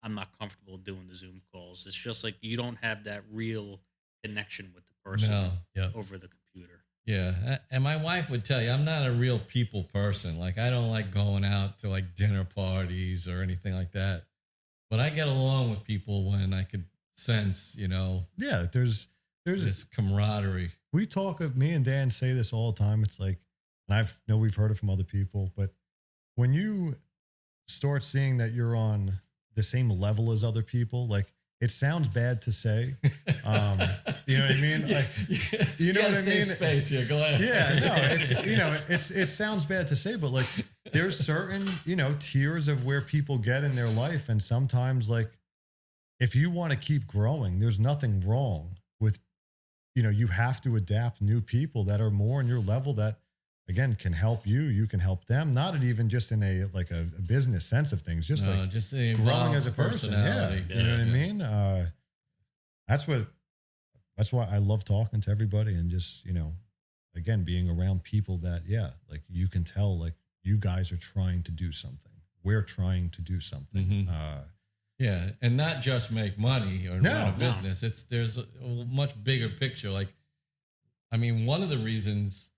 I'm not comfortable doing the Zoom calls. It's just like you don't have that real connection with the person over the computer. Yeah. And my wife would tell you, I'm not a real people person. Like, I don't like going out to like dinner parties or anything like that. But I get along with people when I could sense, Yeah, there's this camaraderie. We talk of, me and Dan say this all the time. It's like, and I know we've heard it from other people, but when you start seeing that you're on the same level as other people, like, it sounds bad to say. You know what I mean? Like, you know what I mean? Space here. Go ahead. Yeah, no, it sounds bad to say, but like, there's certain, tiers of where people get in their life. And sometimes, like, if you want to keep growing, there's nothing wrong with, you have to adapt new people that are more on your level that, again, can help you. You can help them. Not even just in a business sense of things, just growing as a person. Yeah, you know what I mean. That's why I love talking to everybody and just again, being around people that like, you can tell, like, you guys are trying to do something. We're trying to do something. Mm-hmm. And not just make money or run a business. There's a much bigger picture. Like, I mean, one of the reasons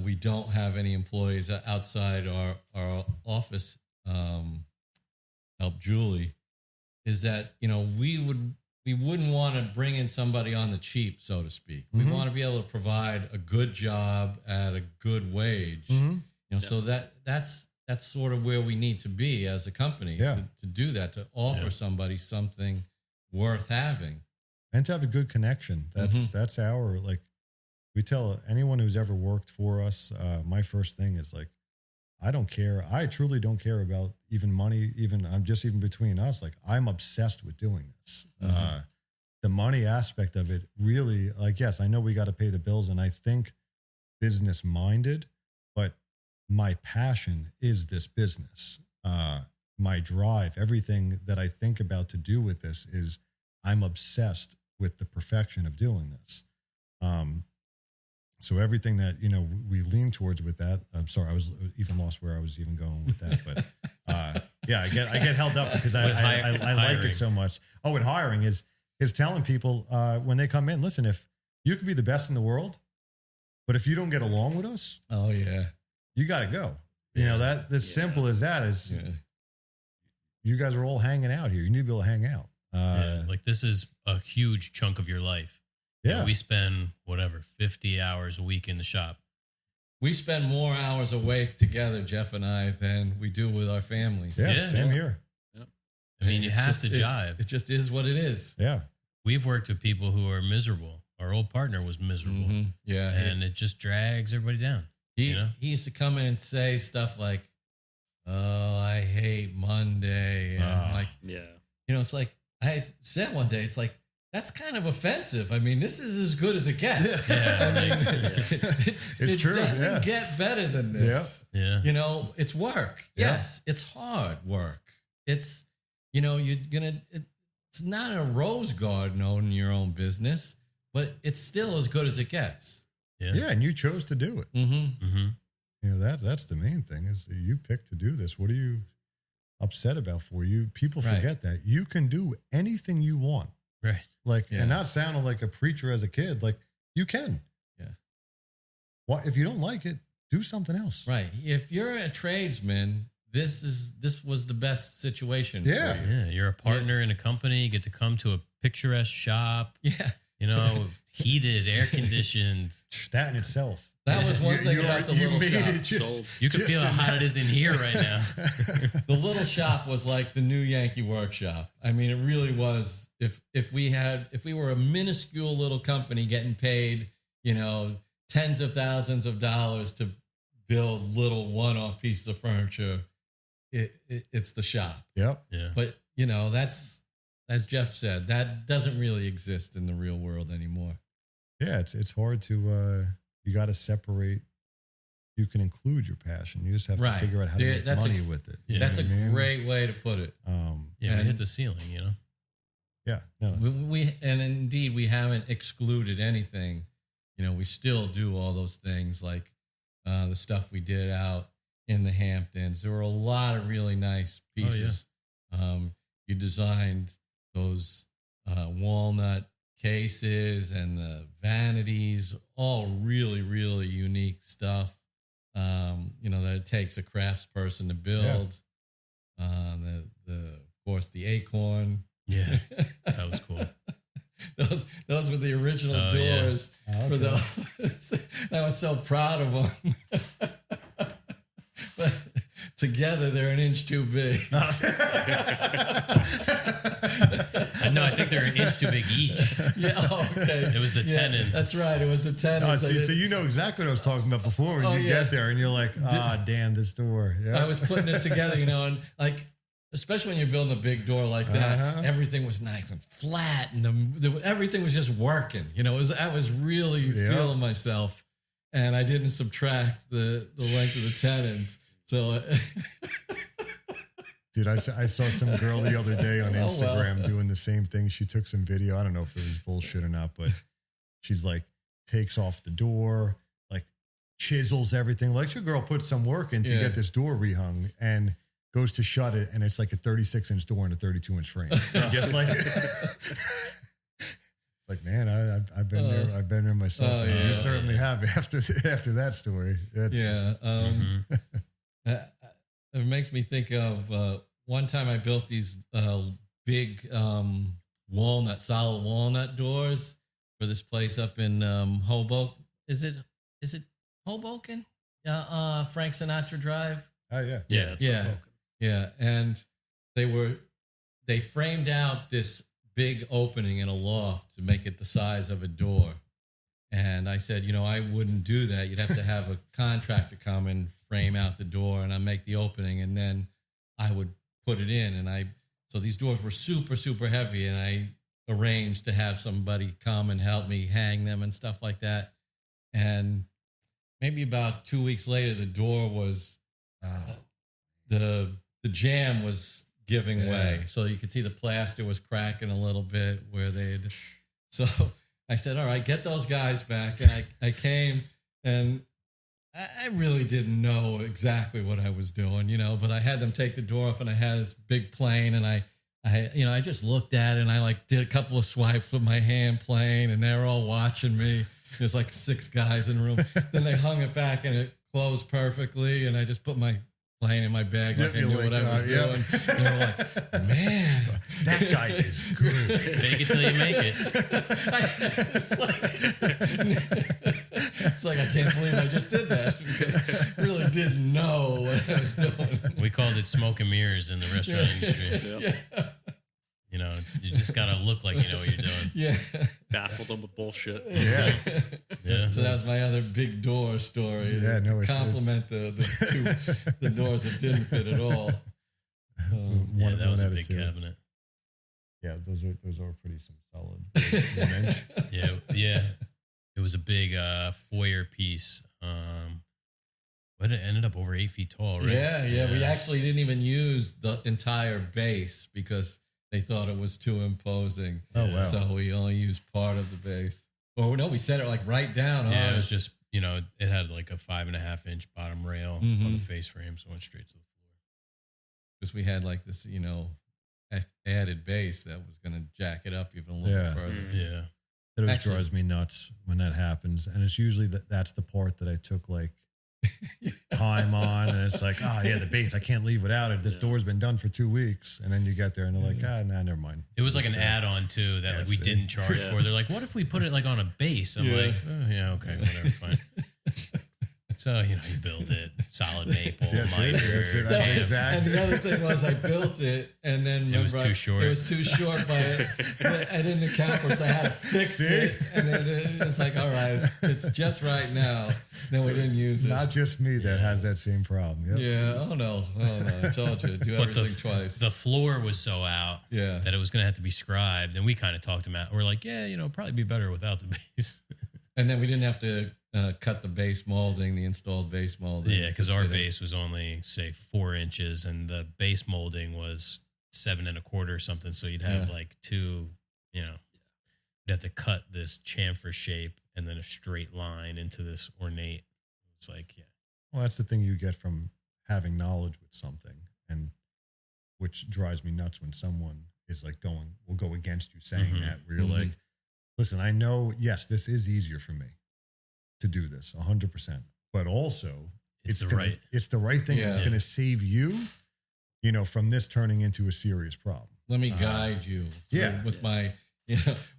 we don't have any employees outside our office help Julie is that, we wouldn't want to bring in somebody on the cheap, so to speak. We want to be able to provide a good job at a good wage. So that's sort of where we need to be as a company to do that, to offer somebody something worth having. And to have a good connection. That's our, like, we tell anyone who's ever worked for us, my first thing is, like, I don't care. I truly don't care about even money. I'm just between us. Like, I'm obsessed with doing this. The money aspect of it really, like, yes, I know we got to pay the bills, and I think business minded, but my passion is this business. My drive, everything that I think about to do with this is I'm obsessed with the perfection of doing this. So everything that, we lean towards with that, I'm sorry, I was even lost where I was even going with that. But I get held up because I like it so much. Oh, and hiring is telling people when they come in, listen, if you could be the best in the world, but if you don't get along with us, you got to go. That as simple as that is. You guys are all hanging out here. You need to be able to hang out. Like, this is a huge chunk of your life. We spend 50 hours a week in the shop. We spend more hours awake together, Jeff and I, than we do with our families. Same here. Yep. I mean, you have to jive. It just is what it is. Yeah. We've worked with people who are miserable. Our old partner was miserable. And it just drags everybody down. He used to come in and say stuff like, "Oh, I hate Monday." And it's like, I said one day, it's like, that's kind of offensive. I mean, this is as good as it gets. It's true. It doesn't get better than this. It's work. Yes, it's hard work. It's, it's not a rose garden owning your own business, but it's still as good as it gets. Yeah, and you chose to do it. That's the main thing is you picked to do this. What are you upset about for you? People forget that you can do anything you want. Right. Like, and not sounding like a preacher as a kid, like, you can. Yeah. Well, if you don't like it, do something else. Right. If you're a tradesman, this was the best situation for you. Yeah. You're a partner in a company. You get to come to a picturesque shop. Yeah. Heated, air conditioned. That in itself. That was one thing about the little shop. You can feel how hot it is in here right now. The little shop was like the new Yankee workshop. I mean, it really was. If we were a minuscule little company getting paid, tens of thousands of dollars to build little one-off pieces of furniture, it's the shop. Yep. Yeah. But that's, as Jeff said, that doesn't really exist in the real world anymore. Yeah, it's hard to. You got to separate. You can include your passion. You just have to figure out how to make money with it. Yeah. That's a great way to put it. We hit the ceiling, Yeah. No. And indeed, we haven't excluded anything. We still do all those things like the stuff we did out in the Hamptons. There were a lot of really nice pieces. You designed those walnut cases and the vanities, all really, really unique stuff. That it takes a craftsperson to build. Yeah. Of course, the acorn. Yeah, that was cool. those were the original doors for those. I was so proud of them. But together, they're an inch too big. No, I think they're an inch too big each. Yeah, okay. It was the tenon. That's right. It was the tenon. So you know exactly what I was talking about before when you get there and you're like, damn, this door. Yeah. I was putting it together, and like, especially when you're building a big door like that, everything was nice and flat, and everything was just working. I was really feeling myself, and I didn't subtract the length of the tenons. So, dude, I saw some girl the other day on Instagram doing the same thing. She took some video. I don't know if it was bullshit or not, but she's like, takes off the door, like chisels everything. Like, your girl put some work in to get this door rehung, and goes to shut it, and it's like a 36-inch door and a 32-inch frame. Just like, like, man, I've been there. I've been there myself. You certainly have after that story. It makes me think of one time I built these big solid walnut doors for this place up in Hoboken. Is it Hoboken? Frank Sinatra Drive. Oh yeah, Hoboken. Yeah, and they framed out this big opening in a loft to make it the size of a door. And I said, I wouldn't do that. You'd have to have a contractor come and frame out the door, and I make the opening, and then I would put it in. And so these doors were super, super heavy, and I arranged to have somebody come and help me hang them and stuff like that. And maybe about 2 weeks later, the door was the jamb was giving way. So you could see the plaster was cracking a little bit where so I said, all right, get those guys back. And I came, and I really didn't know exactly what I was doing, but I had them take the door off, and I had this big plane, and I just looked at it, and I did a couple of swipes with my hand plane, and they were all watching me. There's like 6 guys in the room. Then they hung it back, and it closed perfectly, and I just put my plane in my bag like I knew what I was doing. And they're like, man, that guy is good. Fake it till you make it. It's like, I can't believe I just did that, because I really didn't know what I was doing. We called it smoke and mirrors in the restaurant industry. Yeah. You just got to look like you know what you're doing. Yeah. Baffled them with bullshit. Yeah. So that was my other big door story. Yeah, to compliment the doors that didn't fit at all. That was a big cabinet. Yeah, those are pretty solid. Yeah. It was a big foyer piece. But it ended up over 8 feet tall, right? Yeah. We actually didn't even use the entire base because they thought it was too imposing. Oh, wow. So we only used part of the base. Or no, we set it right down. Yeah, it was just, it had like a 5.5-inch bottom rail on the face frame, so it went straight to the floor. Because we had this, added base that was going to jack it up even a little further. Yeah. It always drives me nuts when that happens. And it's usually that's the part that I took time on, and it's like, the base, I can't leave without it. This door's been done for 2 weeks, and then you get there and they're like, never mind. It was like an add-on too that we didn't charge for. They're like, what if we put it on a base? I'm like, okay, whatever, fine. So you build it, solid maple, miter, exactly. And the other thing was, I built it, and then it was too short. It was too short, but I didn't account for it, so I had to fix it. And then it was like, all right, it's just right now. Then we didn't use it. Not just me that has that same problem. Yep. Yeah. Oh no, I told you, do everything twice. The floor was so out that it was going to have to be scribed, and we kind of talked him out. We're like, probably be better without the base. And then we didn't have to cut the base molding, the installed base molding. Yeah, because our base was only, say, 4 inches, and the base molding was 7 1/4 or something. So you'd have two, you'd have to cut this chamfer shape and then a straight line into this ornate. It's like, Well, that's the thing you get from having knowledge with something, and which drives me nuts when someone is will go against you saying that, where you're like, listen, I know, yes, this is easier for me to do this 100%, but also it's the right thing. Yeah. It's going to save you, from this turning into a serious problem. Let me guide you. With my,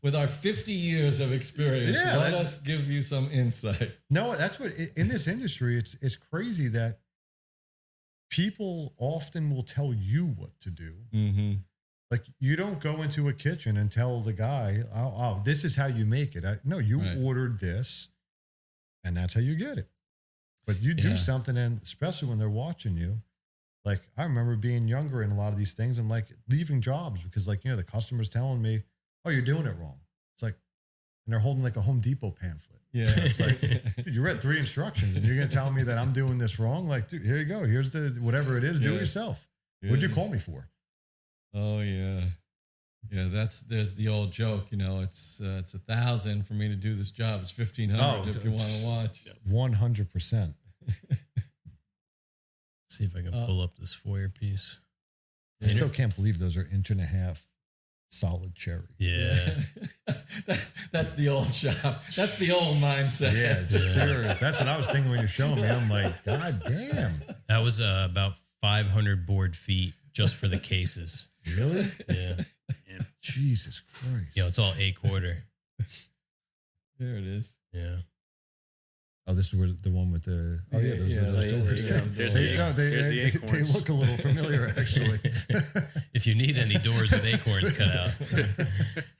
with our 50 years of experience, let us give you some insight. No, that's what, in this industry, it's crazy that people often will tell you what to do. Mm-hmm. Like, you don't go into a kitchen and tell the guy, oh, this is how you make it. No, you ordered this, and that's how you get it. But you do something, and especially when they're watching you. Like, I remember being younger in a lot of these things and, like, leaving jobs because, like, the customer's telling me, oh, you're doing it wrong. It's like, and they're holding, like, a Home Depot pamphlet. Yeah. It's like, dude, you read 3 instructions, and you're going to tell me that I'm doing this wrong? Like, dude, here you go. Here's the whatever it is. Do it yourself. Yeah. What'd you call me for? Oh, yeah. Yeah, there's the old joke, it's 1,000 for me to do this job. It's 1,500 if you want to watch. 100%. See if I can pull up this foyer piece. I still can't believe those are 1.5-inch solid cherry. Yeah. That's the old shop. That's the old mindset. Yeah, it's serious. That's what I was thinking when you're showing me. I'm like, God damn. That was about 500 board feet just for the cases. Really? Yeah. Jesus Christ. It's all A-quarter. There it is. Yeah. Oh, this is where the one with the... Oh, yeah, those are those doors. They look a little familiar, actually. If you need any doors with acorns cut out,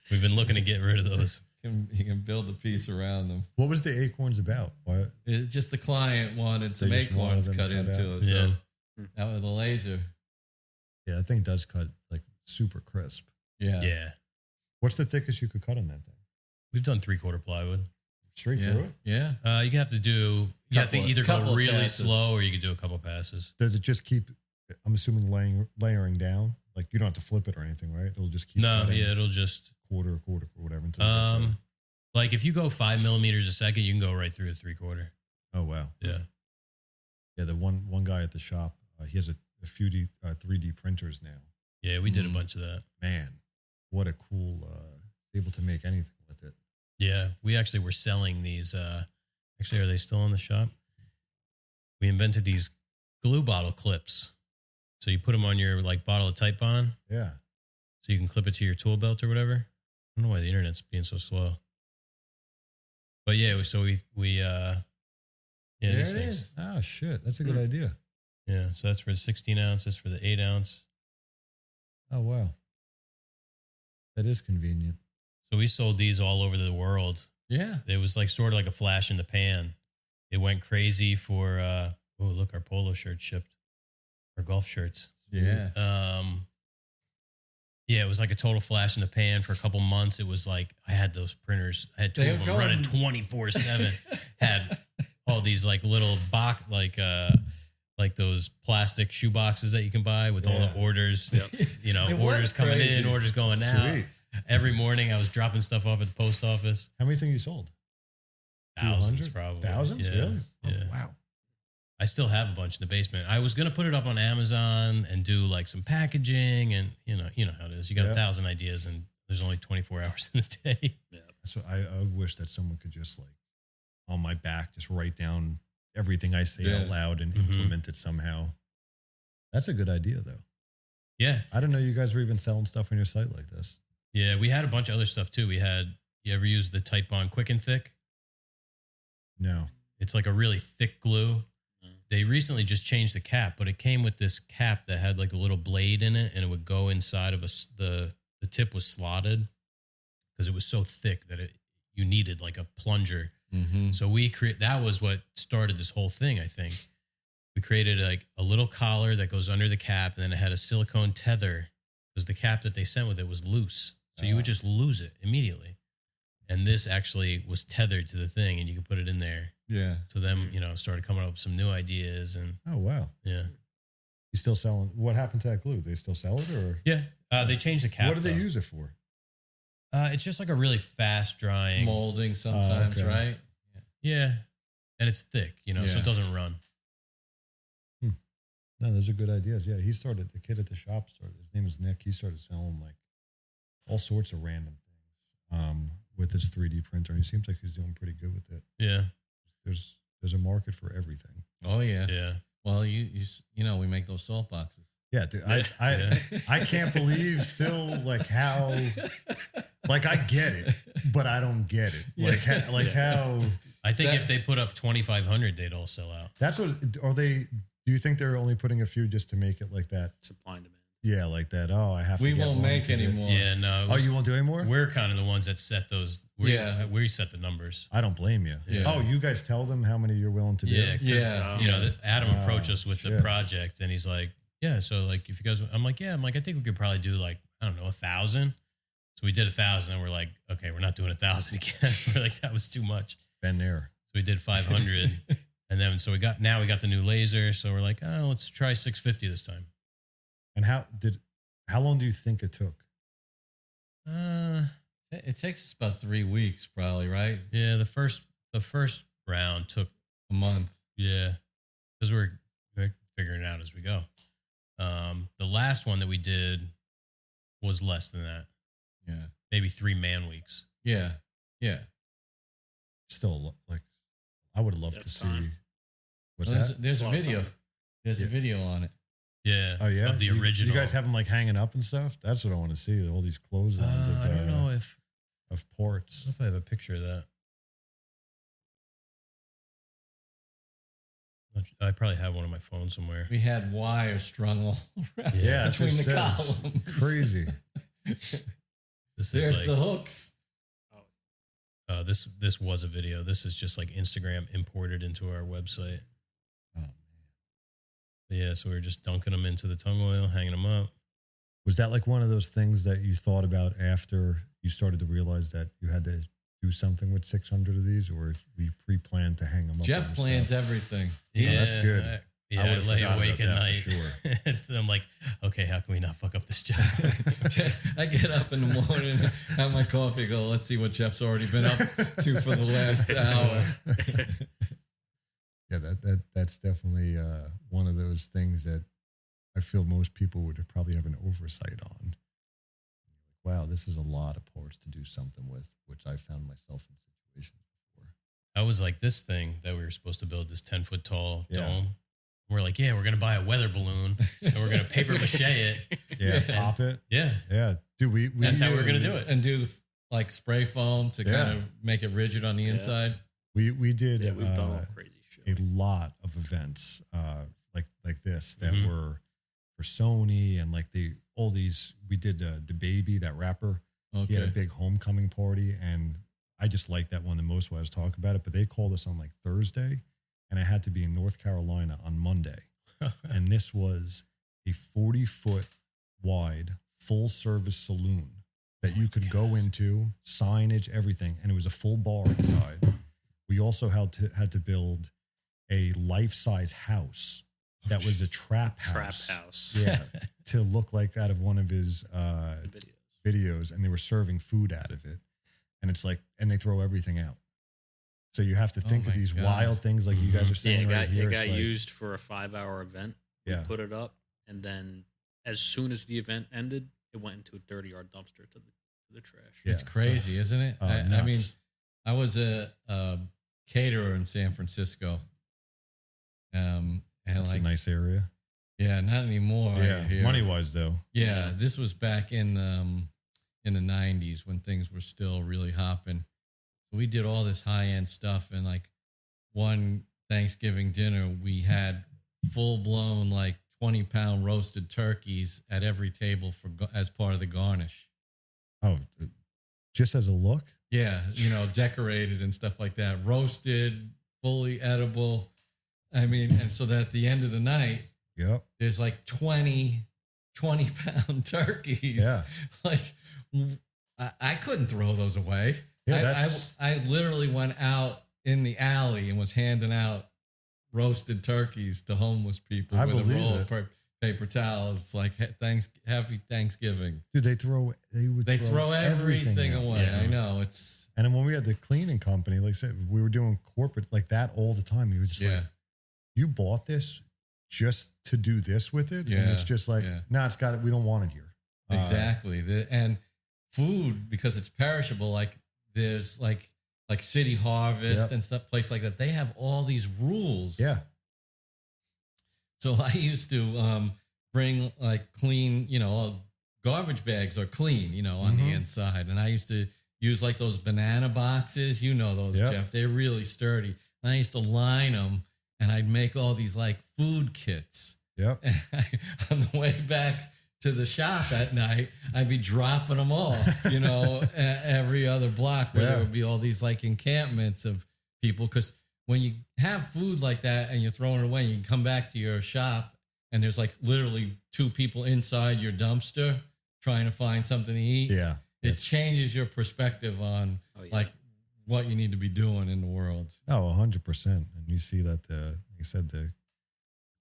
we've been looking to get rid of those. You can build the piece around them. What was the acorns about? What? It's just the client wanted some acorns cut into it. So that was a laser. Yeah, that thing does cut, like, super crisp. Yeah. Yeah. What's the thickest you could cut on that thing? We've done 3/4 plywood. Straight through it? Yeah. You have to either go really slow or you could do a couple passes. Does it just keep, I'm assuming, layering down? Like, you don't have to flip it or anything, right? It'll just keep it'll just quarter, or whatever. Until like if you go 5 millimeters a second, you can go right through a 3/4. Oh, wow. Yeah. Yeah, the one guy at the shop, he has a few 3D printers now. Yeah, we did a bunch of that. Man, what a cool, able to make anything with it. Yeah, we actually were selling these. Actually, are they still in the shop? We invented these glue bottle clips. So you put them on your bottle of Type Bond. Yeah. So you can clip it to your tool belt or whatever. I don't know why the internet's being so slow. But yeah, so we there these it things. is. Oh, shit. That's a good idea. Yeah, so that's for the 16 ounces, for the 8 ounce. Oh, wow. That is convenient. So we sold these all over the world. Yeah. It was sort of like a flash in the pan. It went crazy for, oh, look, our polo shirts shipped. Our golf shirts. Yeah. Yeah, it was like a total flash in the pan for a couple months. It was like, I had those printers. I had two of them running 24/7. Had all these little box, like those plastic shoe boxes that you can buy with all the orders. Yep. Orders coming in, orders going out. Sweet. Every morning I was dropping stuff off at the post office. How many things you sold? Thousands, probably. Thousands? Yeah. Really? Yeah. Oh, wow. I still have a bunch in the basement. I was going to put it up on Amazon and do some packaging, and you know how it is. You got 1,000 ideas and there's only 24 hours in the day. Yeah. So I wish that someone could just on my back, just write down everything I say out loud and implement it somehow. That's a good idea, though. Yeah. I didn't know you guys were even selling stuff on your site like this. Yeah, we had a bunch of other stuff too. You ever use the Type Bond Quick and Thick? No. It's like a really thick glue. They recently just changed the cap, but it came with this cap that had a little blade in it, and it would go inside of the tip was slotted because it was so thick that you needed a plunger. Mm-hmm. So that was what started this whole thing, I think. We created a little collar that goes under the cap, and then it had a silicone tether because the cap that they sent with it was loose. So you would just lose it immediately. And this actually was tethered to the thing, and you could put it in there. Yeah. So then, started coming up with some new ideas. And oh, wow. Yeah. You still selling? What happened to that glue? They still sell it, or? Yeah. They changed the cap. What do they use it for? It's just a really fast drying. Molding sometimes, right? Yeah. And it's thick, so it doesn't run. No, those are good ideas. Yeah, the kid at the shop his name is Nick. He started selling all sorts of random things with his 3D printer, and he seems like he's doing pretty good with it. Yeah. There's a market for everything. Oh yeah. Yeah. Well, you know, we make those salt boxes. Yeah, dude. I can't believe still like how, like I get it, but I don't get it. Like how. I think if they put up 2,500, they'd all sell out. That's what. Are they? Do you think they're only putting a few just to make it like that? Supply and demand. Yeah, like that. Oh, I have to. We won't make anymore. Yeah, no. Oh, you won't do it anymore? We're kind of the ones that set those. We set the numbers. I don't blame you. Yeah. Oh, you guys tell them how many you're willing to do? Yeah. You know, Adam approached us with the project, and he's like, "Yeah, so like if you guys," I'm like, I think we could probably do like, I don't know, 1,000. So we did 1,000, and we're like, okay, we're not doing 1,000 again. We're like, that was too much. Been there. So we did 500, and then so we got the new laser. So we're like, oh, let's try 650 this time. And how long do you think it took? It takes us about 3 weeks, probably, right? Yeah, the first round took a month. Yeah, because we're figuring it out as we go. The last one that we did was less than that. Yeah, maybe 3 man weeks. Yeah. Still, like, I would love to see. What's that? There's a video. There's a video on it. Yeah. Oh yeah. Of the original. You guys have them like hanging up and stuff. That's what I want to see. All these clotheslines I don't know if of ports. I don't know if I have a picture of that. I probably have one on my phone somewhere. We had wires strung all around yeah, between the columns. Crazy. There's the hooks. This was a video. This is just like Instagram imported into our website. Oh man. Yeah, so we were just dunking them into the tongue oil, hanging them up. Was that like one of those things that you thought about after you started to realize that you had to do something with 600 of these, or we pre-planned to hang them up? Jeff plans everything. Yeah, that's good. I lay awake at night. For sure. I'm like, okay, how can we not fuck up this job? I get up in the morning, have my coffee, go, let's see what Jeff's already been up to for the last hour. Yeah, that's definitely one of those things that I feel most people would probably have an oversight on. Wow, this is a lot of parts to do something with, which I found myself in situations before. I was like this thing that we were supposed to build, this 10-foot tall dome. We're like, we're going to buy a weather balloon and we're going to paper mache it. Yeah, pop it. Yeah. Yeah. Dude, that's how we're going to do it. And do the like spray foam to kind of make it rigid on the inside. We did we've done all crazy shit. A lot of events like this that were for Sony and like all these. We did the baby, that rapper. Okay. He had a big homecoming party, and I just liked that one the most when I was talking about it. But they called us on like Thursday, and I had to be in North Carolina on Monday. And this was a 40-foot wide full service saloon that you could go into, signage, everything. And it was a full bar inside. We also had to build a life-size house that was a trap house. Yeah. To look like out of one of his videos. And they were serving food out of it. And it's like, and they throw everything out. So you have to think of these wild things like you guys are saying right here. It got used for a 5-hour event. We put it up, and then as soon as the event ended, it went into a 30-yard dumpster to the trash. It's crazy, isn't it? I mean, I was a caterer in San Francisco. And it's like a nice area. Yeah, not anymore. Yeah, money-wise though. Yeah, this was back in the 90s when things were still really hopping. We did all this high-end stuff, and like one Thanksgiving dinner, we had full-blown like 20-pound roasted turkeys at every table as part of the garnish. Oh, just as a look? Yeah, decorated and stuff like that. Roasted, fully edible. I mean, and so that at the end of the night, there's like 20-pound turkeys. Yeah. Like, I couldn't throw those away. Yeah, I literally went out in the alley and was handing out roasted turkeys to homeless people with a roll of paper towels. It's like, happy Thanksgiving. Dude, they throw everything away. Yeah. I know. And then when we had the cleaning company, like I said, we were doing corporate like that all the time. He was just like, you bought this just to do this with it? Yeah. And it's just like, we don't want it here. Exactly. And food, because it's perishable, like there's like City Harvest and stuff, place like that. They have all these rules. Yeah. So I used to bring like clean, garbage bags are clean, on the inside. And I used to use like those banana boxes. You know those, Jeff. They're really sturdy. And I used to line them and I'd make all these like food kits. Yep. And on the way back to the shop at night, I'd be dropping them off, every other block where there would be all these like encampments of people. Because when you have food like that and you're throwing it away, and you come back to your shop and there's like literally 2 people inside your dumpster trying to find something to eat. Yeah. It changes your perspective on like what you need to be doing in the world. Oh, 100%. And you see that like I said, the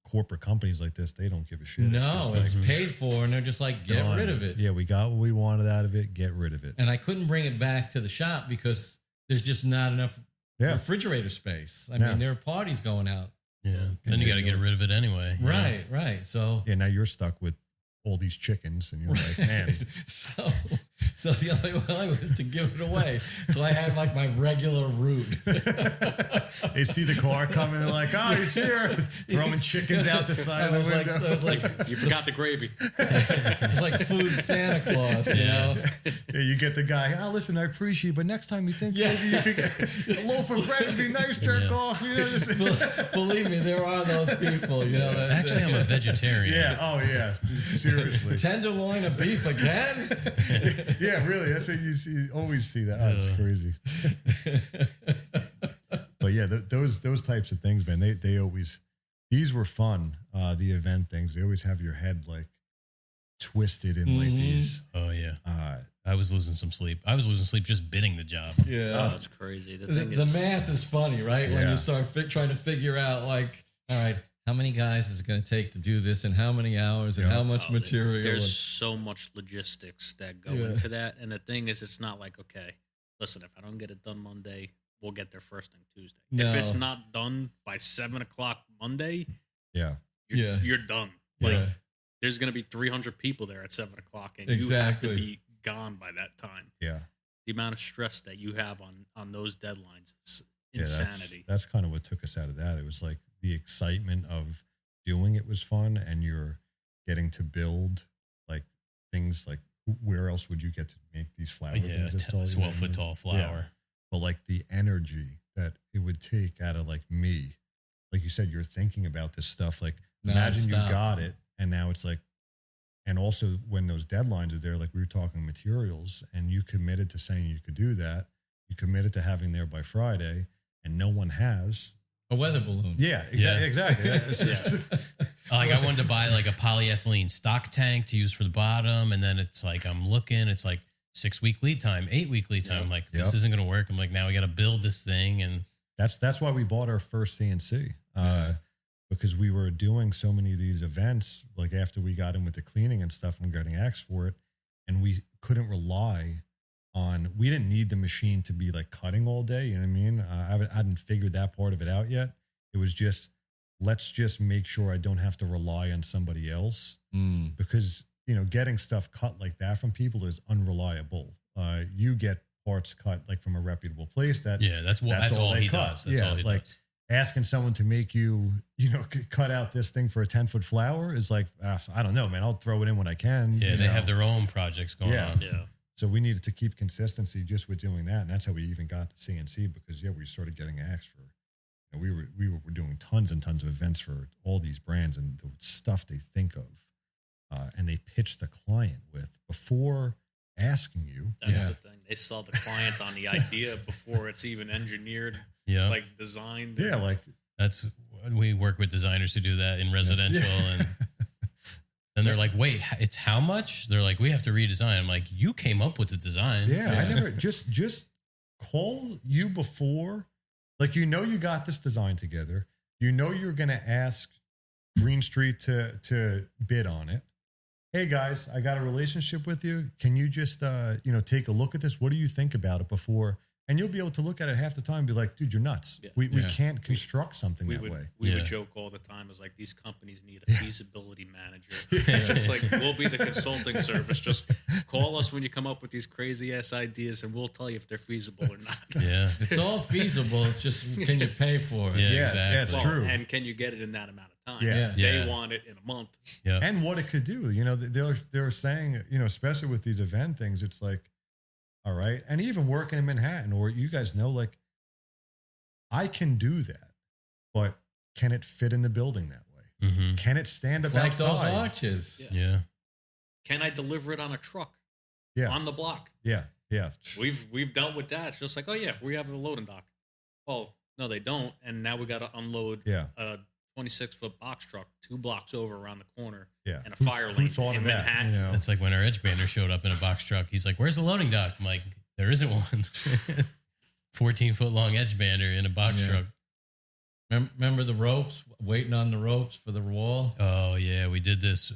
corporate companies like this, they don't give a shit. No, it's paid for, and they're just like, get rid of it. Yeah, we got what we wanted out of it. Get rid of it. And I couldn't bring it back to the shop because there's just not enough refrigerator space. I mean, there are parties going out. Yeah. Then you got to get rid of it anyway. Right. So now you're stuck with all these chickens, and you're like, man. So the only way was to give it away. So I had like my regular route. They see the car coming, they're like, oh, he's here. Throwing chickens out the side of the window. It was like you forgot the gravy. It's like food Santa Claus, you know? Yeah, you get the guy, oh, listen, I appreciate it, but next time you think maybe you could get a loaf of bread would be nice, jerk off. Believe me, there are those people, Actually, I'm a vegetarian. Yeah, oh yeah, seriously. Tenderloin of beef again? Yeah, really. That's what you see. You always see that. Oh, that's crazy. But yeah, those types of things, man. They always, these were fun. The event things. They always have your head like twisted in like these. Oh yeah. I was losing some sleep. I was losing sleep just bidding the job. Yeah, oh, that's crazy. The math is funny, right? Yeah. When you start trying to figure out, like, all right, how many guys is it going to take to do this, and how many hours, and how much material? There's so much logistics that go into that. And the thing is, it's not like, okay, listen, if I don't get it done Monday, we'll get there first thing Tuesday. No. If it's not done by 7:00 Monday, you're done. Like, there's going to be 300 people there at 7:00, and you have to be gone by that time. Yeah. The amount of stress that you have on those deadlines is insanity. That's kind of what took us out of that. It was like the excitement of doing it was fun, and you're getting to build like things like, where else would you get to make these flower things? 12-foot tall flower. Yeah. But like the energy that it would take out of like me, like you said, you're thinking about this stuff. Like imagine you got it, and now it's like, and also when those deadlines are there, like we were talking materials, and you committed to saying you could do that. You committed to having there by Friday, and no one has. A weather balloon. Yeah, exactly. Like I wanted to buy like a polyethylene stock tank to use for the bottom, and then it's like I'm looking, it's like 6-week lead time, 8-week lead time. I'm like, this isn't going to work. I'm like, now we got to build this thing, and that's why we bought our first CNC because we were doing so many of these events. Like after we got in with the cleaning and stuff, and getting asked for it, and we couldn't rely on. We didn't need the machine to be like cutting all day. You know what I mean? I hadn't figured that part of it out yet. It was just, let's just make sure I don't have to rely on somebody else because, getting stuff cut like that from people is unreliable. You get parts cut like from a reputable place. That's all he does. That's all he does. Asking someone to make you, cut out this thing for a 10-foot flower is like, I don't know, man. I'll throw it in when I can. Yeah, they have their own projects going on. Yeah. So we needed to keep consistency just with doing that. And that's how we even got the CNC because, we started getting asked for, we were doing tons and tons of events for all these brands and the stuff they think of. And they pitch the client with before asking you. That's the thing. They saw the client on the idea before it's even engineered, like designed. Yeah, like that's we work with designers who do that in residential, and they're like, "Wait, it's how much?" They're like, "We have to redesign." I'm like, "You came up with the design." Yeah. I never just call you before, like you got this design together. You're going to ask Greene Street to bid on it. Hey guys, I got a relationship with you. Can you just take a look at this? What do you think about it before And you'll be able to look at it half the time and be like, dude, you're nuts. Yeah. We can't construct something that way. We would joke all the time is like, these companies need a feasibility manager. It's just like, we'll be the consulting service. Just call us when you come up with these crazy ass ideas and we'll tell you if they're feasible or not. Yeah. It's all feasible. It's just, can you pay for it? Yeah, exactly. Yeah, it's true. And can you get it in that amount of time? Yeah. They want it in a month. Yeah. And what it could do, they're saying, especially with these event things, it's like, all right. And even working in Manhattan, or you guys know, like, I can do that, but can it fit in the building that way? Mm-hmm. Can it stand up like outside? those arches. Yeah. Can I deliver it on a truck? Yeah. On the block? Yeah. Yeah. We've dealt with that. It's just like, oh yeah, we have a loading dock. Well, no, they don't. And now we got to unload a 26-foot box truck 2 blocks over around the corner. Yeah. And a fire lane in Manhattan. That's like when our edge bander showed up in a box truck. He's like, where's the loading dock? I'm like, there isn't one. 14-foot long edge bander in a box truck. Remember the ropes, waiting on the ropes for the wall? Oh, yeah. We did this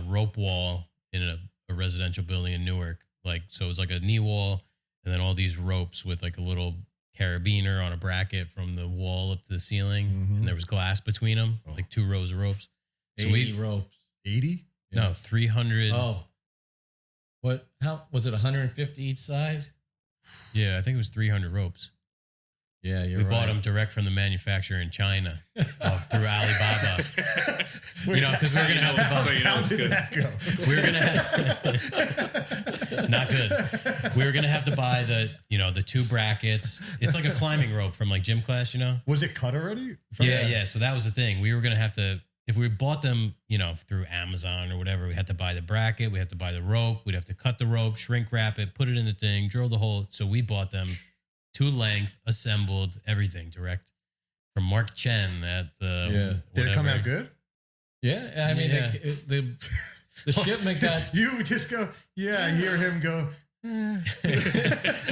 rope wall in a residential building in Newark. So it was like a knee wall and then all these ropes with like a little carabiner on a bracket from the wall up to the ceiling. Mm-hmm. And there was glass between them, like 2 rows of ropes. So 80 ropes. 80? No, 300. Oh. What? How was it? 150 each side? Yeah, I think it was 300 ropes. Yeah, we bought them direct from the manufacturer in China through Alibaba. Because we were going to have to buy. How did that go? We were going to have not good. We were going to have to buy the 2 brackets. It's like a climbing rope from like gym class, Was it cut already? Yeah. So that was the thing. We were going to have to, if we bought them, through Amazon or whatever, we had to buy the bracket, we had to buy the rope, we'd have to cut the rope, shrink wrap it, put it in the thing, drill the hole. So we bought them to length, assembled, everything direct from Mark Chen at the. Did it come out good? Yeah, I mean the shipment got. You just go. Yeah, I hear him go.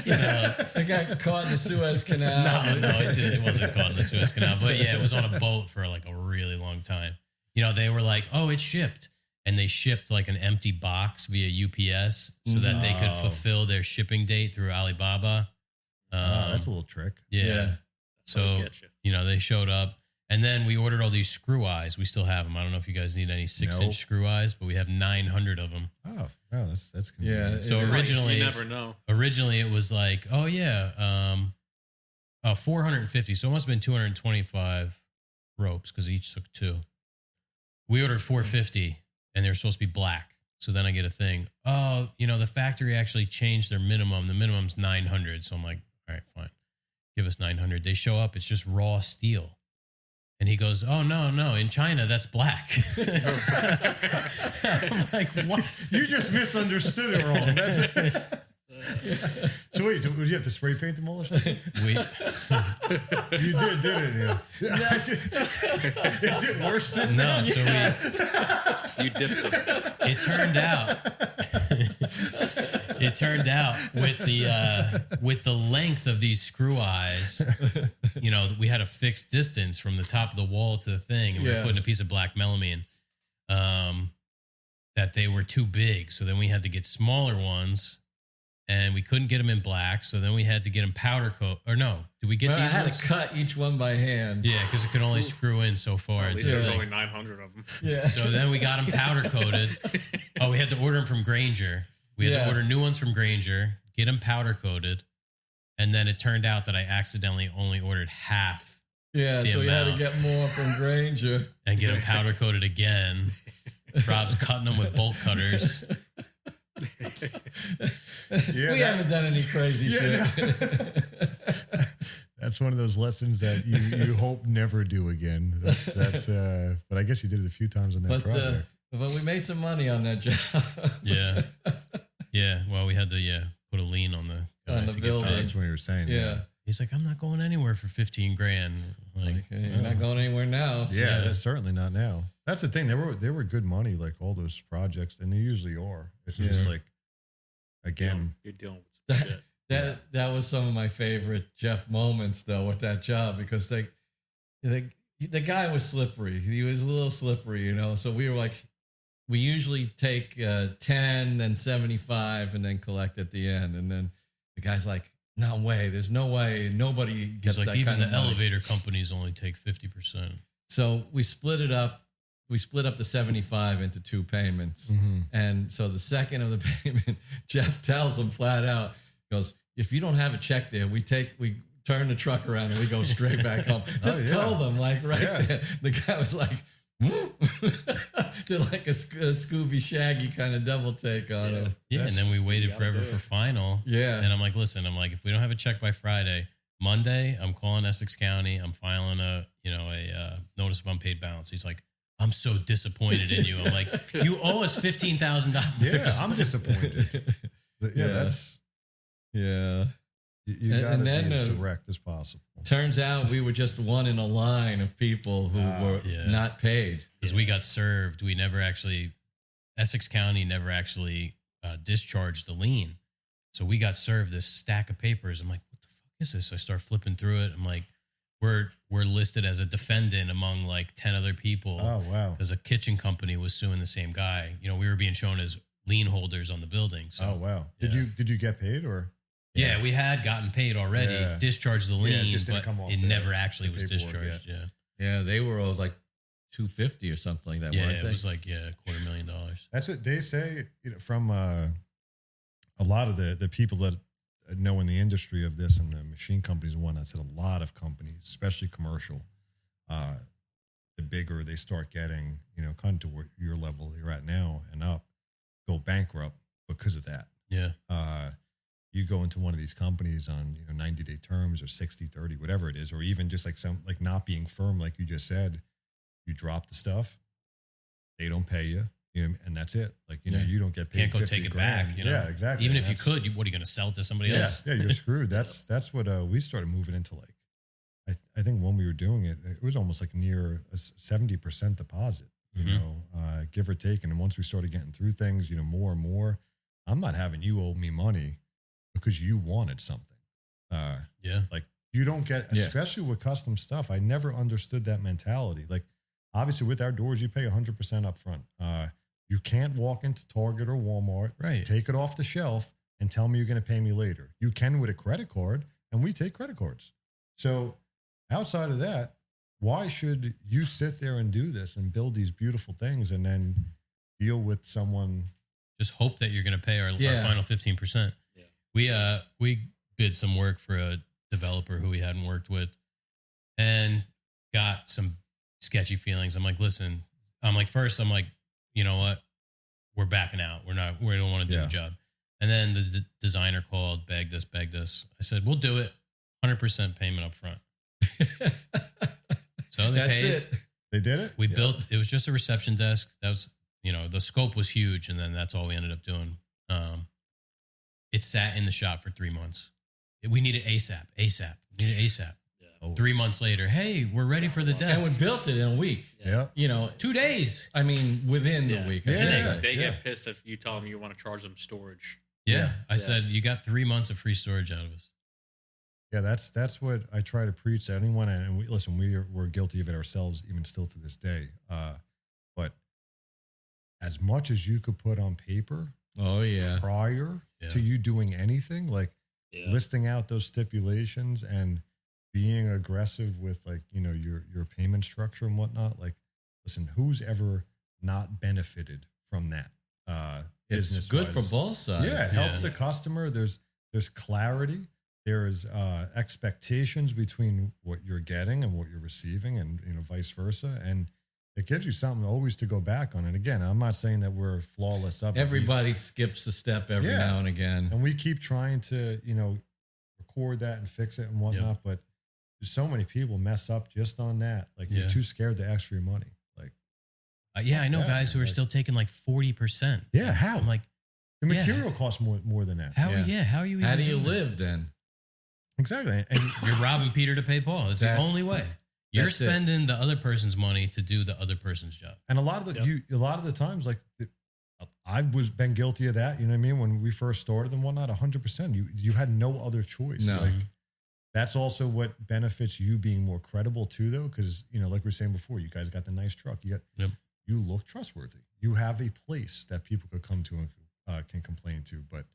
It got caught in the Suez Canal. No, it wasn't caught in the Suez Canal. But yeah, it was on a boat for like a really long time. They were like, oh, it's shipped. And they shipped like an empty box via UPS so that they could fulfill their shipping date through Alibaba. That's a little trick. Yeah. So, they showed up. And then we ordered all these screw eyes. We still have them. I don't know if you guys need any 6-inch screw eyes, but we have 900 of them. Oh, that's convenient. Yeah. So originally, you never know. Originally, it was like, 450. So it must have been 225 ropes because each took 2. We ordered 450, and they were supposed to be black. So then I get a thing. Oh, the factory actually changed their minimum. The minimum's 900. So I'm like, all right, fine. Give us 900. They show up. It's just raw steel. And he goes, oh, no. In China, that's black. I'm like, what? You just misunderstood it wrong. That's it. So wait, did you have to spray paint them all or something? You did, didn't you? Is it worse than that? No, so you dipped them. It turned out with the length of these screw eyes, we had a fixed distance from the top of the wall to the thing, and we were putting a piece of black melamine that they were too big. So then we had to get smaller ones. And we couldn't get them in black, so then we had to get them powder coat. Or no, did we get these I had ones? to cut each one by hand. Yeah, because it could only screw in so far. At least there's only 900 of them. Yeah. So then we got them powder coated. Oh, we had to order them from Grainger. We had to order new ones from Grainger, get them powder coated, and then it turned out that I accidentally only ordered half. Yeah, so we had to get more from Grainger and get them powder coated again. Rob's cutting them with bolt cutters. We haven't done any crazy shit. That's one of those lessons that you hope never do again. That's but I guess you did it a few times on that project. But we made some money on that job. Yeah. Well, we had to put a lien on the building. That's what you were saying. Yeah. He's like, I'm not going anywhere for $15,000. Like, you're not going anywhere now. Yeah, that's certainly not now. That's the thing. They were good money, like all those projects, and they usually are. It's just like, again, you're dealing with some shit. That was some of my favorite Jeff moments though with that job, because the guy was slippery. He was a little slippery, So we were like, we usually take 10, then 75, and then collect at the end. And then the guy's like, No way. There's no way. Nobody gets like that even kind the of money. elevator companies only take 50%. So we split it up. We split up the 75 into 2 payments. And so the second of the payment, Jeff tells him flat out, goes, if you don't have a check there, we turn the truck around and we go straight back home. Just tell them, like, right there. The guy was like, did like a Scooby Shaggy kind of double take on it. Yeah, and then we waited forever for final. Yeah. And I'm like, listen, if we don't have a check by Friday, Monday, I'm calling Essex County. I'm filing a notice of unpaid balance. He's like, I'm so disappointed in you. I'm like, you owe us $15,000. Yeah, I'm disappointed. Yeah. You got to be as direct as possible. Turns out we were just one in a line of people who were not paid. Because we got served. Essex County never actually discharged the lien. So we got served this stack of papers. I'm like, what the fuck is this? I start flipping through it. I'm like, we're listed as a defendant among like 10 other people. Oh, wow. Because a kitchen company was suing the same guy. We were being shown as lien holders on the building. So, oh, wow. Did you get paid or? Yeah, we had gotten paid already, discharged the lien, but it never actually was discharged. Yeah, they were owed like $250 or something like that. Yeah, weren't they? It was like $250,000. That's what they say from a lot of the people that know in the industry of this and the machine companies and whatnot. Said a lot of companies, especially commercial, the bigger they start getting, kind of to where your level you're at now and up, go bankrupt because of that. Yeah. You go into one of these companies on 90-day terms or 60-30, whatever it is, or even just like not being firm, like you just said, you drop the stuff, they don't pay you, and that's it. Like you don't get paid. Can't go take it back. Yeah, exactly. Even if you could, what are you going to sell it to somebody else? Yeah, you're screwed. That's what we started moving into. Like, I think when we were doing it, it was almost like near a 70% deposit, give or take. And then once we started getting through things, more and more, I'm not having you owe me money because you wanted something. Like you don't get, especially with custom stuff. I never understood that mentality. Like obviously with our doors, you pay 100% up front. You can't walk into Target or Walmart, take it off the shelf and tell me you're going to pay me later. You can with a credit card, and we take credit cards. So outside of that, why should you sit there and do this and build these beautiful things and then deal with someone? Just hope that you're going to pay our final 15%. We bid some work for a developer who we hadn't worked with and got some sketchy feelings. I'm like, listen, first, you know what? We're backing out. We don't want to do the job. And then the designer called, begged us. I said, we'll do it. 100% payment up front. So they paid. It. They did it? We built, it was just a reception desk. That was, the scope was huge. And then that's all we ended up doing. It sat in the shop for 3 months. We needed ASAP. We needed ASAP. 3 months later, hey, we're ready for the desk. And we built it in a week. Yeah. 2 days. I mean, within the week. They get pissed if you tell them you want to charge them storage. I said, you got 3 months of free storage out of us. Yeah, that's what I try to preach to anyone. And we're guilty of it ourselves, even still to this day. But as much as you could put on paper, prior to you doing anything, like listing out those stipulations and being aggressive with your payment structure and whatnot. Like, listen, who's ever not benefited from that? It's good for both sides. Yeah, it helps the customer. There's clarity. There's expectations between what you're getting and what you're receiving, and vice versa. And it gives you something always to go back on. And again, I'm not saying that we're flawless. Everybody skips a step every now and again, and we keep trying to record that and fix it and whatnot. But there's so many people mess up just on that. Like you're too scared to ask for your money. Like, I know guys who are still taking like 40%. Yeah, how? I'm like, the material costs more than that. How? Yeah, how are you? How do you live then? Exactly, and you're robbing Peter to pay Paul. It's the only way. You're spending the other person's money to do the other person's job. And a lot of the times, like I've been guilty of that. You know what I mean? When we first started and whatnot, 100%. You had no other choice. No. Like that's also what benefits you being more credible too, though, because like we were saying before, you guys got the nice truck. You look trustworthy. You have a place that people could come to and can complain to. But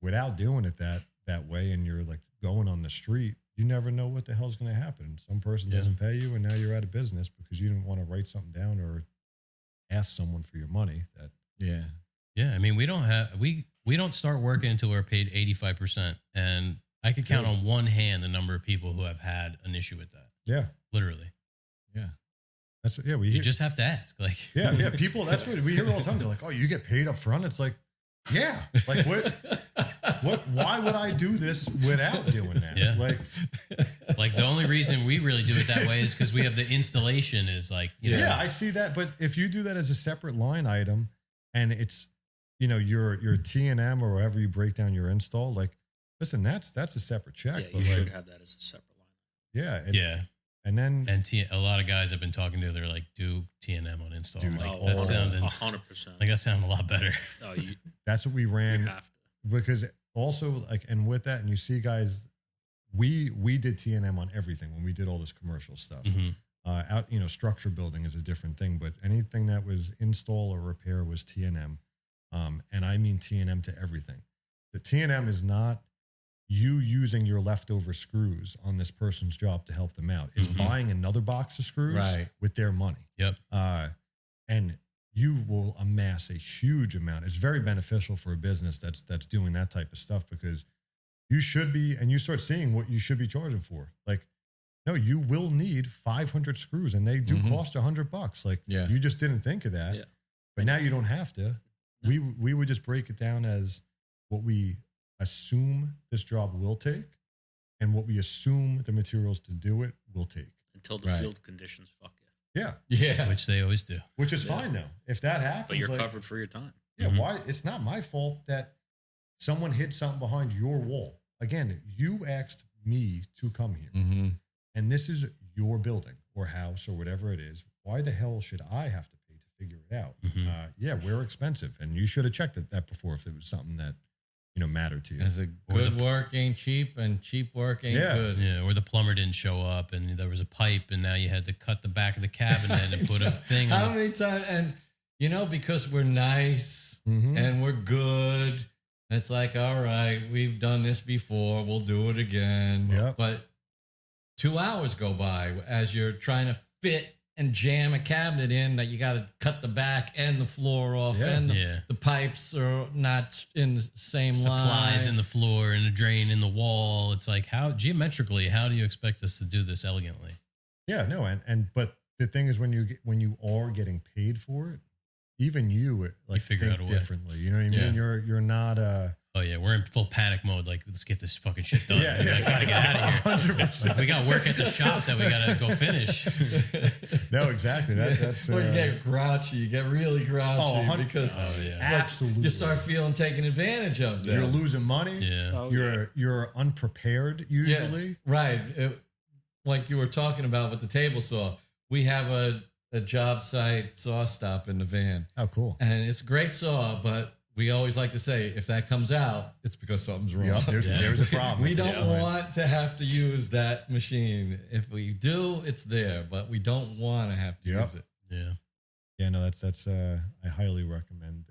without doing it, that way and you're like going on the street, you never know what the hell's going to happen. Some person doesn't pay you and now you're out of business because you didn't want to write something down or ask someone for your money. Yeah. I mean, we don't start working until we're paid 85%. And I could count on one hand the number of people who have had an issue with that. Yeah. Literally. Yeah. You just have to ask. Like, yeah. People, that's what we hear all the time. They're like, oh, you get paid up front. It's like, yeah. Like why would I do this without doing that? Yeah. Like the only reason we really do it that way is because we have the installation is like, Yeah, I see that. But if you do that as a separate line item and it's, your T&M or however you break down your install, like, listen, that's a separate check. Yeah, you should have that as a separate line. Yeah. And then a lot of guys I've been talking to, they're like, do T&M on install. Dude, like, that sounded 100%. Like that sounded a lot better. Oh, that's what we ran. You have to. Because also and with that, and you see guys, we did T&M on everything when we did all this commercial stuff. Mm-hmm. Structure building is a different thing, but anything that was install or repair was T&M. And I mean T&M to everything. The T&M is not you using your leftover screws on this person's job to help them out. It's buying another box of screws with their money. Yep. And you will amass a huge amount. It's very beneficial for a business that's doing that type of stuff because you should be, and you start seeing what you should be charging for. Like, no, you will need 500 screws and they do cost $100. Like, you just didn't think of that. Yeah. But now you don't have to. No. We would just break it down as what we assume this job will take and what we assume the materials to do it will take. Until the field conditions fuck you. Yeah. Which they always do. Which is fine now. If that happens. But you're covered for your time. Yeah. Why? It's not my fault that someone hid something behind your wall. Again, you asked me to come here. And this is your building or house or whatever it is. Why the hell should I have to pay to figure it out? We're expensive. And you should have checked that before if it was something that, mattered to you. As a good work ain't cheap and cheap work ain't good. Yeah, or the plumber didn't show up and there was a pipe and now you had to cut the back of the cabinet and put a thing How many times? And, because we're nice and we're good, it's like, all right, we've done this before. We'll do it again. Yep. But 2 hours go by as you're trying to fit and jam a cabinet in that you got to cut the back and the floor off and the pipes are not in the same line. Supplies in the floor and a drain in the wall. It's like, how do you expect us to do this elegantly? Yeah, no. But the thing is when you are getting paid for it, even you figure out a way differently. You know what I mean? Yeah. You're not oh yeah, we're in full panic mode. Like, let's get this fucking shit done. Yeah, I gotta get out of here. 100%. Like, we got work at the shop that we gotta go finish. No, exactly. That's Well, you get grouchy. You get really grouchy because absolutely you start feeling taken advantage of. Them. You're losing money. Yeah, you're unprepared usually. Yeah, right. Like you were talking about with the table saw, we have a job site saw stop in the van. Oh, cool. And it's a great saw, but we always like to say, if that comes out, it's because something's wrong. Yep, there's a problem. We don't want to have to use that machine. If we do, it's there, but we don't want to have to use it. Yeah. Yeah, no, that's I highly recommend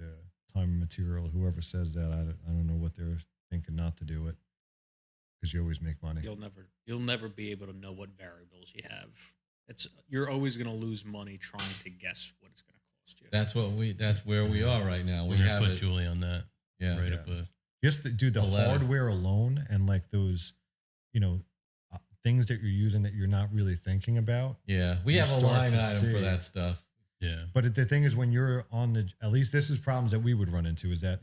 time and material. Whoever says that, I don't know what they're thinking not to do it because you always make money. You'll never be able to know what variables you have. You're always going to lose money trying to guess what it's going to cost you. That's where we are right now. We're gonna put Julie on that. Yeah. Right up a just the hardware alone and like those, things that you're using that you're not really thinking about. Yeah. We have a line item for that stuff. Yeah. But the thing is when you're at least this is problems that we would run into is that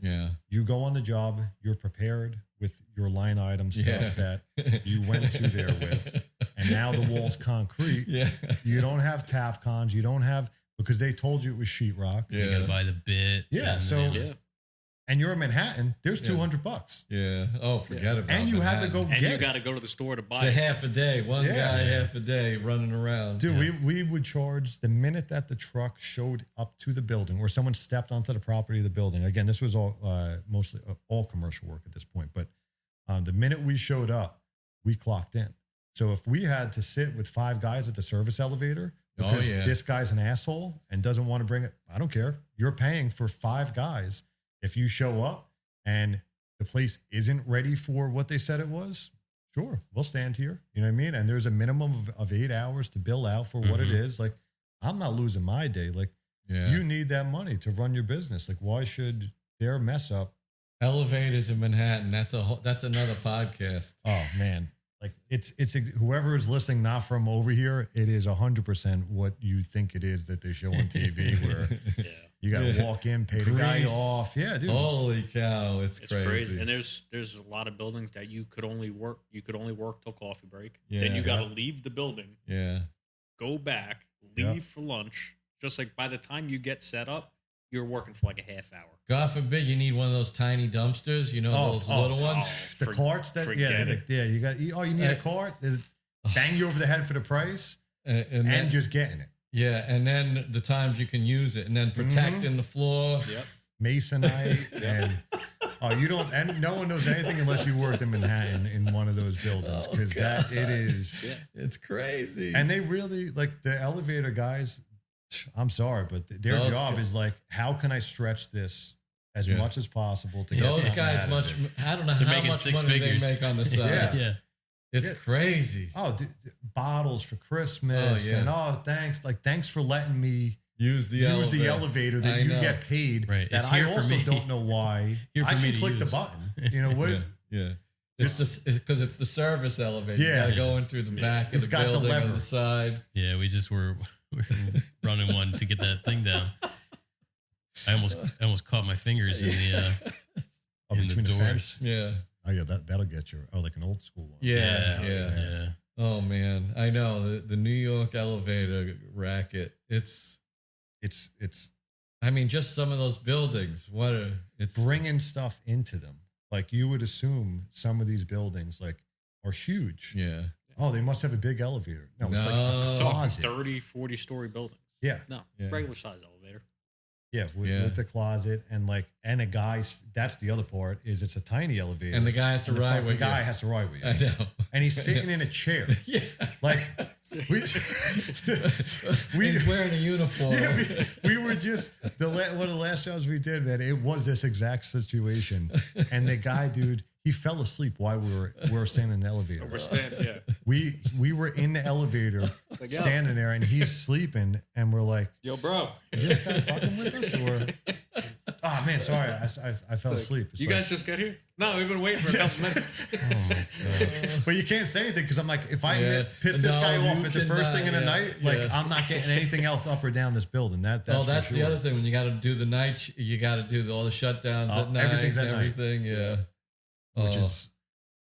you go on the job, you're prepared with your line item stuff that you went to there with, and now the wall's concrete. Yeah. You don't have tap cons. You don't have, because they told you it was sheetrock. You got to buy the bit. Yeah. And you're in Manhattan, there's $200. Yeah. Oh, forget about it. And you Manhattan. have to go and get it. You got to go to the store to buy it. It's a half a day. One guy, half a day running around. Dude, we would charge the minute that the truck showed up to the building or someone stepped onto the property of the building. Again, this was all mostly all commercial work at this point. But the minute we showed up, we clocked in. So if we had to sit with 5 guys at the service elevator because this guy's an asshole and doesn't want to bring it, I don't care. You're paying for 5 guys. If you show up and the place isn't ready for what they said it was, sure, we'll stand here. You know what I mean? And there's a minimum of 8 hours to bill out for what it is. Like, I'm not losing my day. Like, you need that money to run your business. Like, why should their mess up? Elevators in Manhattan. That's another podcast. Oh man. Like it's whoever is listening, not from over here, it is 100% what you think it is that they show on TV where you got to walk in, pay the guy off. Yeah, dude. Holy cow. It's crazy. And there's a lot of buildings that you could only work till coffee break. Yeah. Then you got to leave the building. Yeah. Go back, leave for lunch. Just like by the time you get set up, you're working for like a half hour. God forbid you need one of those tiny dumpsters, those little ones. The carts that, you got, you need a cart, bang you over the head for the price, and then, just getting it. Yeah, and then the times you can use it, and then protecting the floor. Yep. Masonite, and you don't, and no one knows anything unless you worked in Manhattan in one of those buildings, because it's crazy. And they really, like the elevator guys, I'm sorry, but their job is like, how can I stretch this as much as possible to get those guys I don't know how much money they make on the side. It's crazy. Oh, bottles for Christmas, and thanks for letting me use the elevator that you get paid. Right. That I also don't know why. I can click the button. You know what? It's because it's the service elevator. You got to go in through the back of the building on the side. Yeah, we just were running one to get that thing down. I almost caught my fingers in the doors. Yeah. Oh yeah, that'll get you. Oh, like an old school one. Yeah. Oh man, I know the New York elevator racket. It's. I mean, just some of those buildings. It's bringing stuff into them. Like you would assume some of these buildings are huge. Yeah. Oh, they must have a big elevator. No, it's like a closet. 30, 40-story buildings. Yeah. No, regular size elevator. Yeah, with the closet and a guy. That's the other part is it's a tiny elevator, and the guy has to ride with you. The guy has to ride with you. I know, and he's sitting in a chair. Yeah, like he's wearing a uniform. Yeah, we were just one of the last jobs we did, man. It was this exact situation, and the guy, dude, he fell asleep while we were standing in the elevator. We're standing, yeah. We were in the elevator, standing there, and he's sleeping, and we're like, "Yo, bro, is this guy fucking with us?" Or, oh man, sorry, I fell asleep. It's guys just got here? No, we've been waiting for a couple minutes. But you can't say anything because I'm like, if I piss this guy off at the first thing in the night, I'm not getting anything else up or down this building. That's the other thing. When you got to do the night, you got to do all the shutdowns at night. Everything's at night. Yeah. Which is,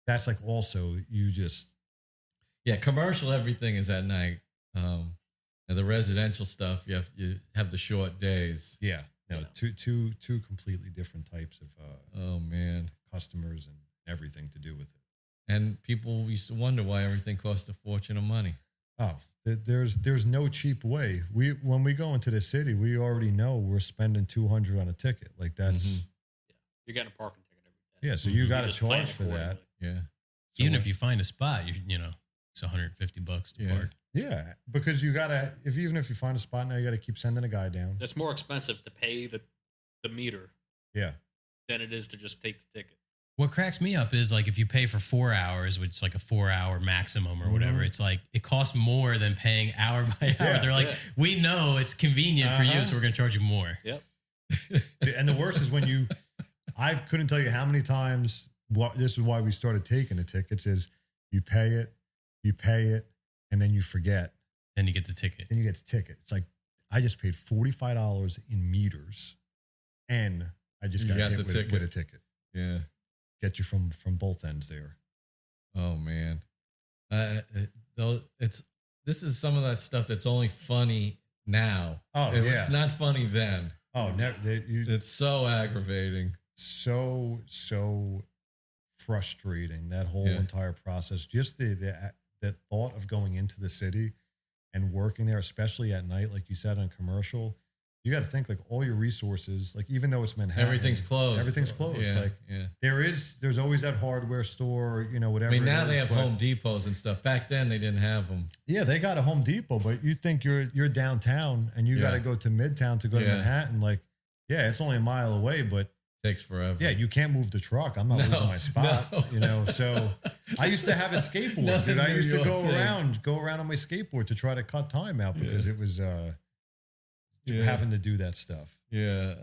that's like also you just. Yeah, commercial, everything is at night. And the residential stuff, you have the short days. Yeah. No, two completely different types of customers and everything to do with it. And people used to wonder why everything costs a fortune of money. Oh, there's no cheap way. When we go into the city, we already know we're spending $200 on a ticket. Like that's you're getting a parking ticket every day. Yeah, so you got to charge for that. Yeah. So even if you find a spot, it's $150 to park. Yeah, because you gotta even if you find a spot now, you gotta keep sending a guy down. It's more expensive to pay the meter. Yeah. Than it is to just take the ticket. What cracks me up is like if you pay for 4 hours, which is like a 4-hour maximum or whatever, it's like it costs more than paying hour by hour. Yeah, They're like, we know it's convenient for you, so we're gonna charge you more. Yep. And the worst is when I couldn't tell you how many times. This is why we started taking the tickets. Is you pay it, and then you forget. Then you get the ticket. Then you get the ticket. It's like I just paid $45 in meters, and I just got hit with a ticket. Yeah, get you from both ends there. Oh man, this is some of that stuff that's only funny now. Oh it's not funny then. Oh, it's so aggravating. So frustrating, that whole entire process. Just the thought of going into the city and working there, especially at night, like you said, on commercial, you got to think like all your resources, like even though it's Manhattan, everything's closed. There's always that hardware store, whatever. I mean, now they have Home Depots and stuff. Back then they didn't have them. Yeah, they got a Home Depot, but you think you're downtown and you got to go to Midtown to go to Manhattan. Like, yeah, it's only a mile away, but Takes forever. Yeah, you can't move the truck. I'm not losing my spot. No. So I used to have a skateboard, dude. I used to go around on my skateboard to try to cut time out because it was having to do that stuff. Yeah.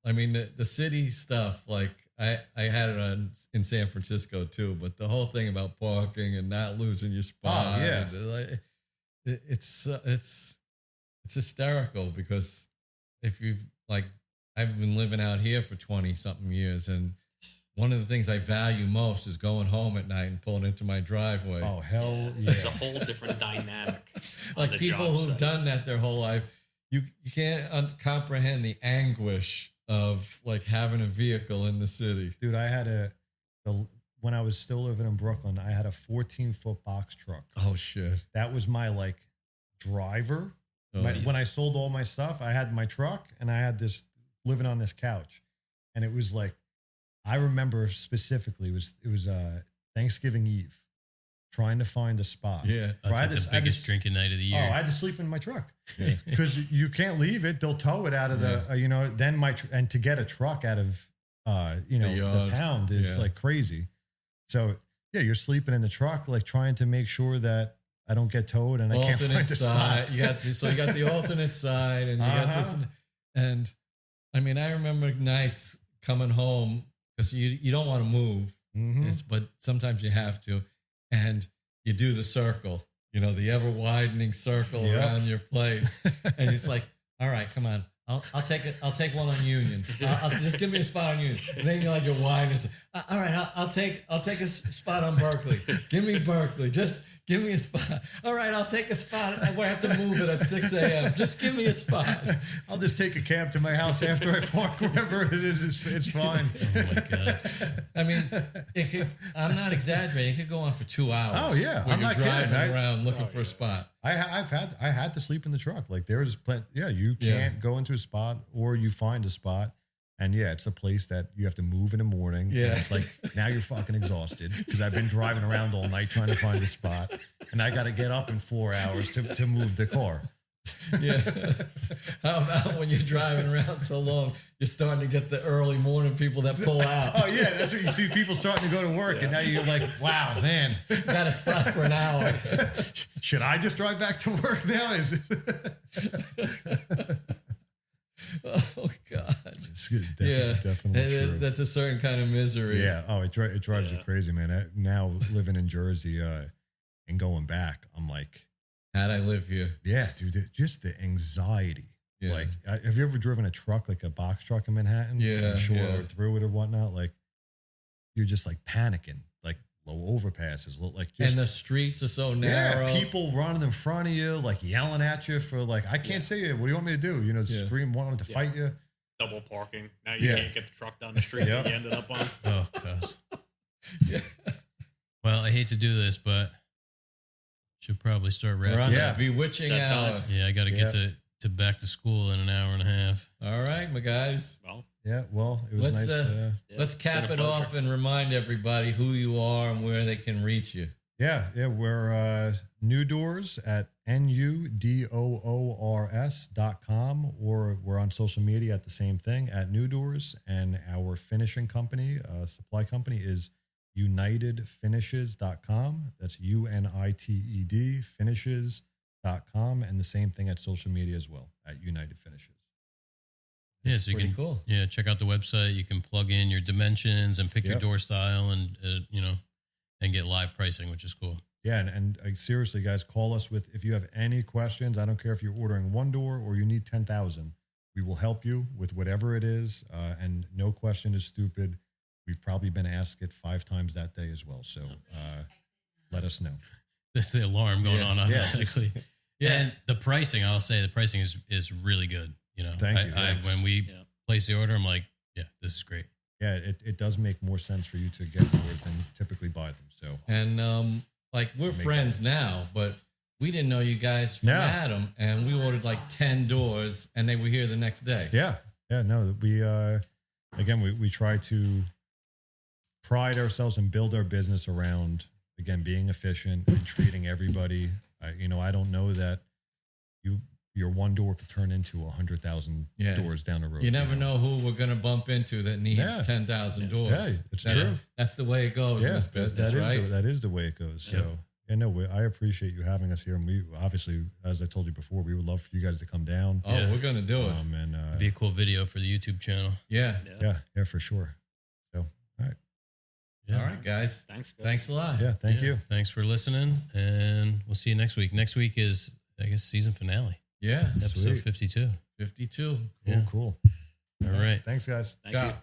I mean, the city stuff, like I had it in San Francisco too, but the whole thing about parking and not losing your spot. Oh, yeah. It's hysterical because if you've I've been living out here for 20 something years, and one of the things I value most is going home at night and pulling into my driveway. Oh, hell yeah. It's a whole different dynamic. Like people who've done that their whole life, you can't comprehend the anguish of like having a vehicle in the city. Dude, I had when I was still living in Brooklyn, I had a 14-foot box truck. Oh, shit. That was my driver. When I sold all my stuff, I had my truck and I had this living on this couch. And it was I remember specifically, it was Thanksgiving Eve, trying to find a spot. Yeah. That's the biggest drinking night of the year. Oh, I had to sleep in my truck because you can't leave it. They'll tow it out of the, then and to get a truck out of, the pound is crazy. So yeah, you're sleeping in the truck, trying to make sure that I don't get towed and I can't find the spot. You got the alternate side and you got this. And I mean, I remember nights coming home because you don't want to move, but sometimes you have to. And you do the circle, the ever widening circle around your place. And it's like, all right, come on. I'll take it. I'll take one on Union. I'll just give me a spot on Union. And then you're widening. All right, I'll take a spot on Berkeley. Give me Berkeley. Just give me a spot. All right, I'll take a spot. I have to move it at 6 a.m. Just give me a spot. I'll just take a cab to my house after I park wherever it is. It's fine. Oh my God. I mean, I'm not exaggerating. It could go on for 2 hours. Oh yeah, I'm not driving kidding. around looking for a spot. I had to sleep in the truck. There's plenty. Yeah, you can't go into a spot or you find a spot. And yeah, it's a place that you have to move in the morning. Yeah. And it's now you're fucking exhausted because I've been driving around all night trying to find a spot. And I got to get up in 4 hours to move the car. Yeah. How about when you're driving around so long, you're starting to get the early morning people that pull out. Oh yeah, that's what you see, people starting to go to work. And now you're wow, man. Got a spot for an hour. Should I just drive back to work now? Oh God! It's definitely it true. That's a certain kind of misery. Yeah. Oh, it drives you crazy, man. Now living in Jersey and going back, I'm like, how'd I live here? Yeah, dude. Just the anxiety. Yeah. Have you ever driven a truck, a box truck in Manhattan? Yeah. Or through it or whatnot? You're just panicking. Low overpasses, and the streets are so narrow. Yeah, people running in front of you, yelling at you for I can't say it. What do you want me to do? Scream, wanting to fight you. Double parking. Now you can't get the truck down the street that you ended up on. Oh gosh. Yeah. Well, I hate to do this, but should probably start wrapping. We're on the bewitching hour. Yeah, I got to get to back to school in an hour and a half. All right, my guys. Well. Yeah, well, it was nice. Let's cap it off and remind everybody who you are and where they can reach you. Yeah, we're NuDoors at NuDoors.com, or we're on social media at the same thing, at NuDoors, and our finishing company, supply company, is UnitedFinishes.com. That's UNITED Finishes.com, and the same thing at social media as well, at United Finishes. Yeah, so you can cool. Yeah, check out the website. You can plug in your dimensions and pick your door style, and and get live pricing, which is cool. Yeah, and seriously, guys, call us if you have any questions. I don't care if you're ordering one door or you need 10,000. We will help you with whatever it is, and no question is stupid. We've probably been asked it 5 times that day as well. So let us know. That's the alarm going on automatically. Yeah, and the pricing, I'll say the pricing is really good. Thank you. When we place the order, I'm like, yeah, this is great. Yeah, it does make more sense for you to get doors than typically buy them. So, and we're friends now, but we didn't know you guys from Adam, and we ordered 10 doors, and they were here the next day. Yeah. No, we we try to pride ourselves and build our business around being efficient and treating everybody. I don't know that your one door could turn into 100,000 doors down the road. You never know who we're going to bump into that needs 10,000 doors. Yeah, it's true. That's the way it goes in this business, right? That is the way it goes. So, I appreciate you having us here. And we obviously, as I told you before, we would love for you guys to come down. Oh, we're going to do it. And be a cool video for the YouTube channel. Yeah, for sure. So, all right. Yeah. All right, guys. Thanks, guys. Thanks a lot. Yeah, thank you. Thanks for listening, and we'll see you next week. Next week is, I guess, season finale. Yeah. Episode 52. 52. Cool. All right. Thanks, guys. Thank you.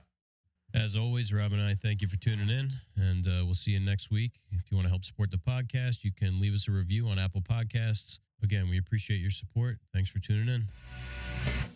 As always, Rob and I thank you for tuning in, and we'll see you next week. If you want to help support the podcast, you can leave us a review on Apple Podcasts. Again, we appreciate your support. Thanks for tuning in.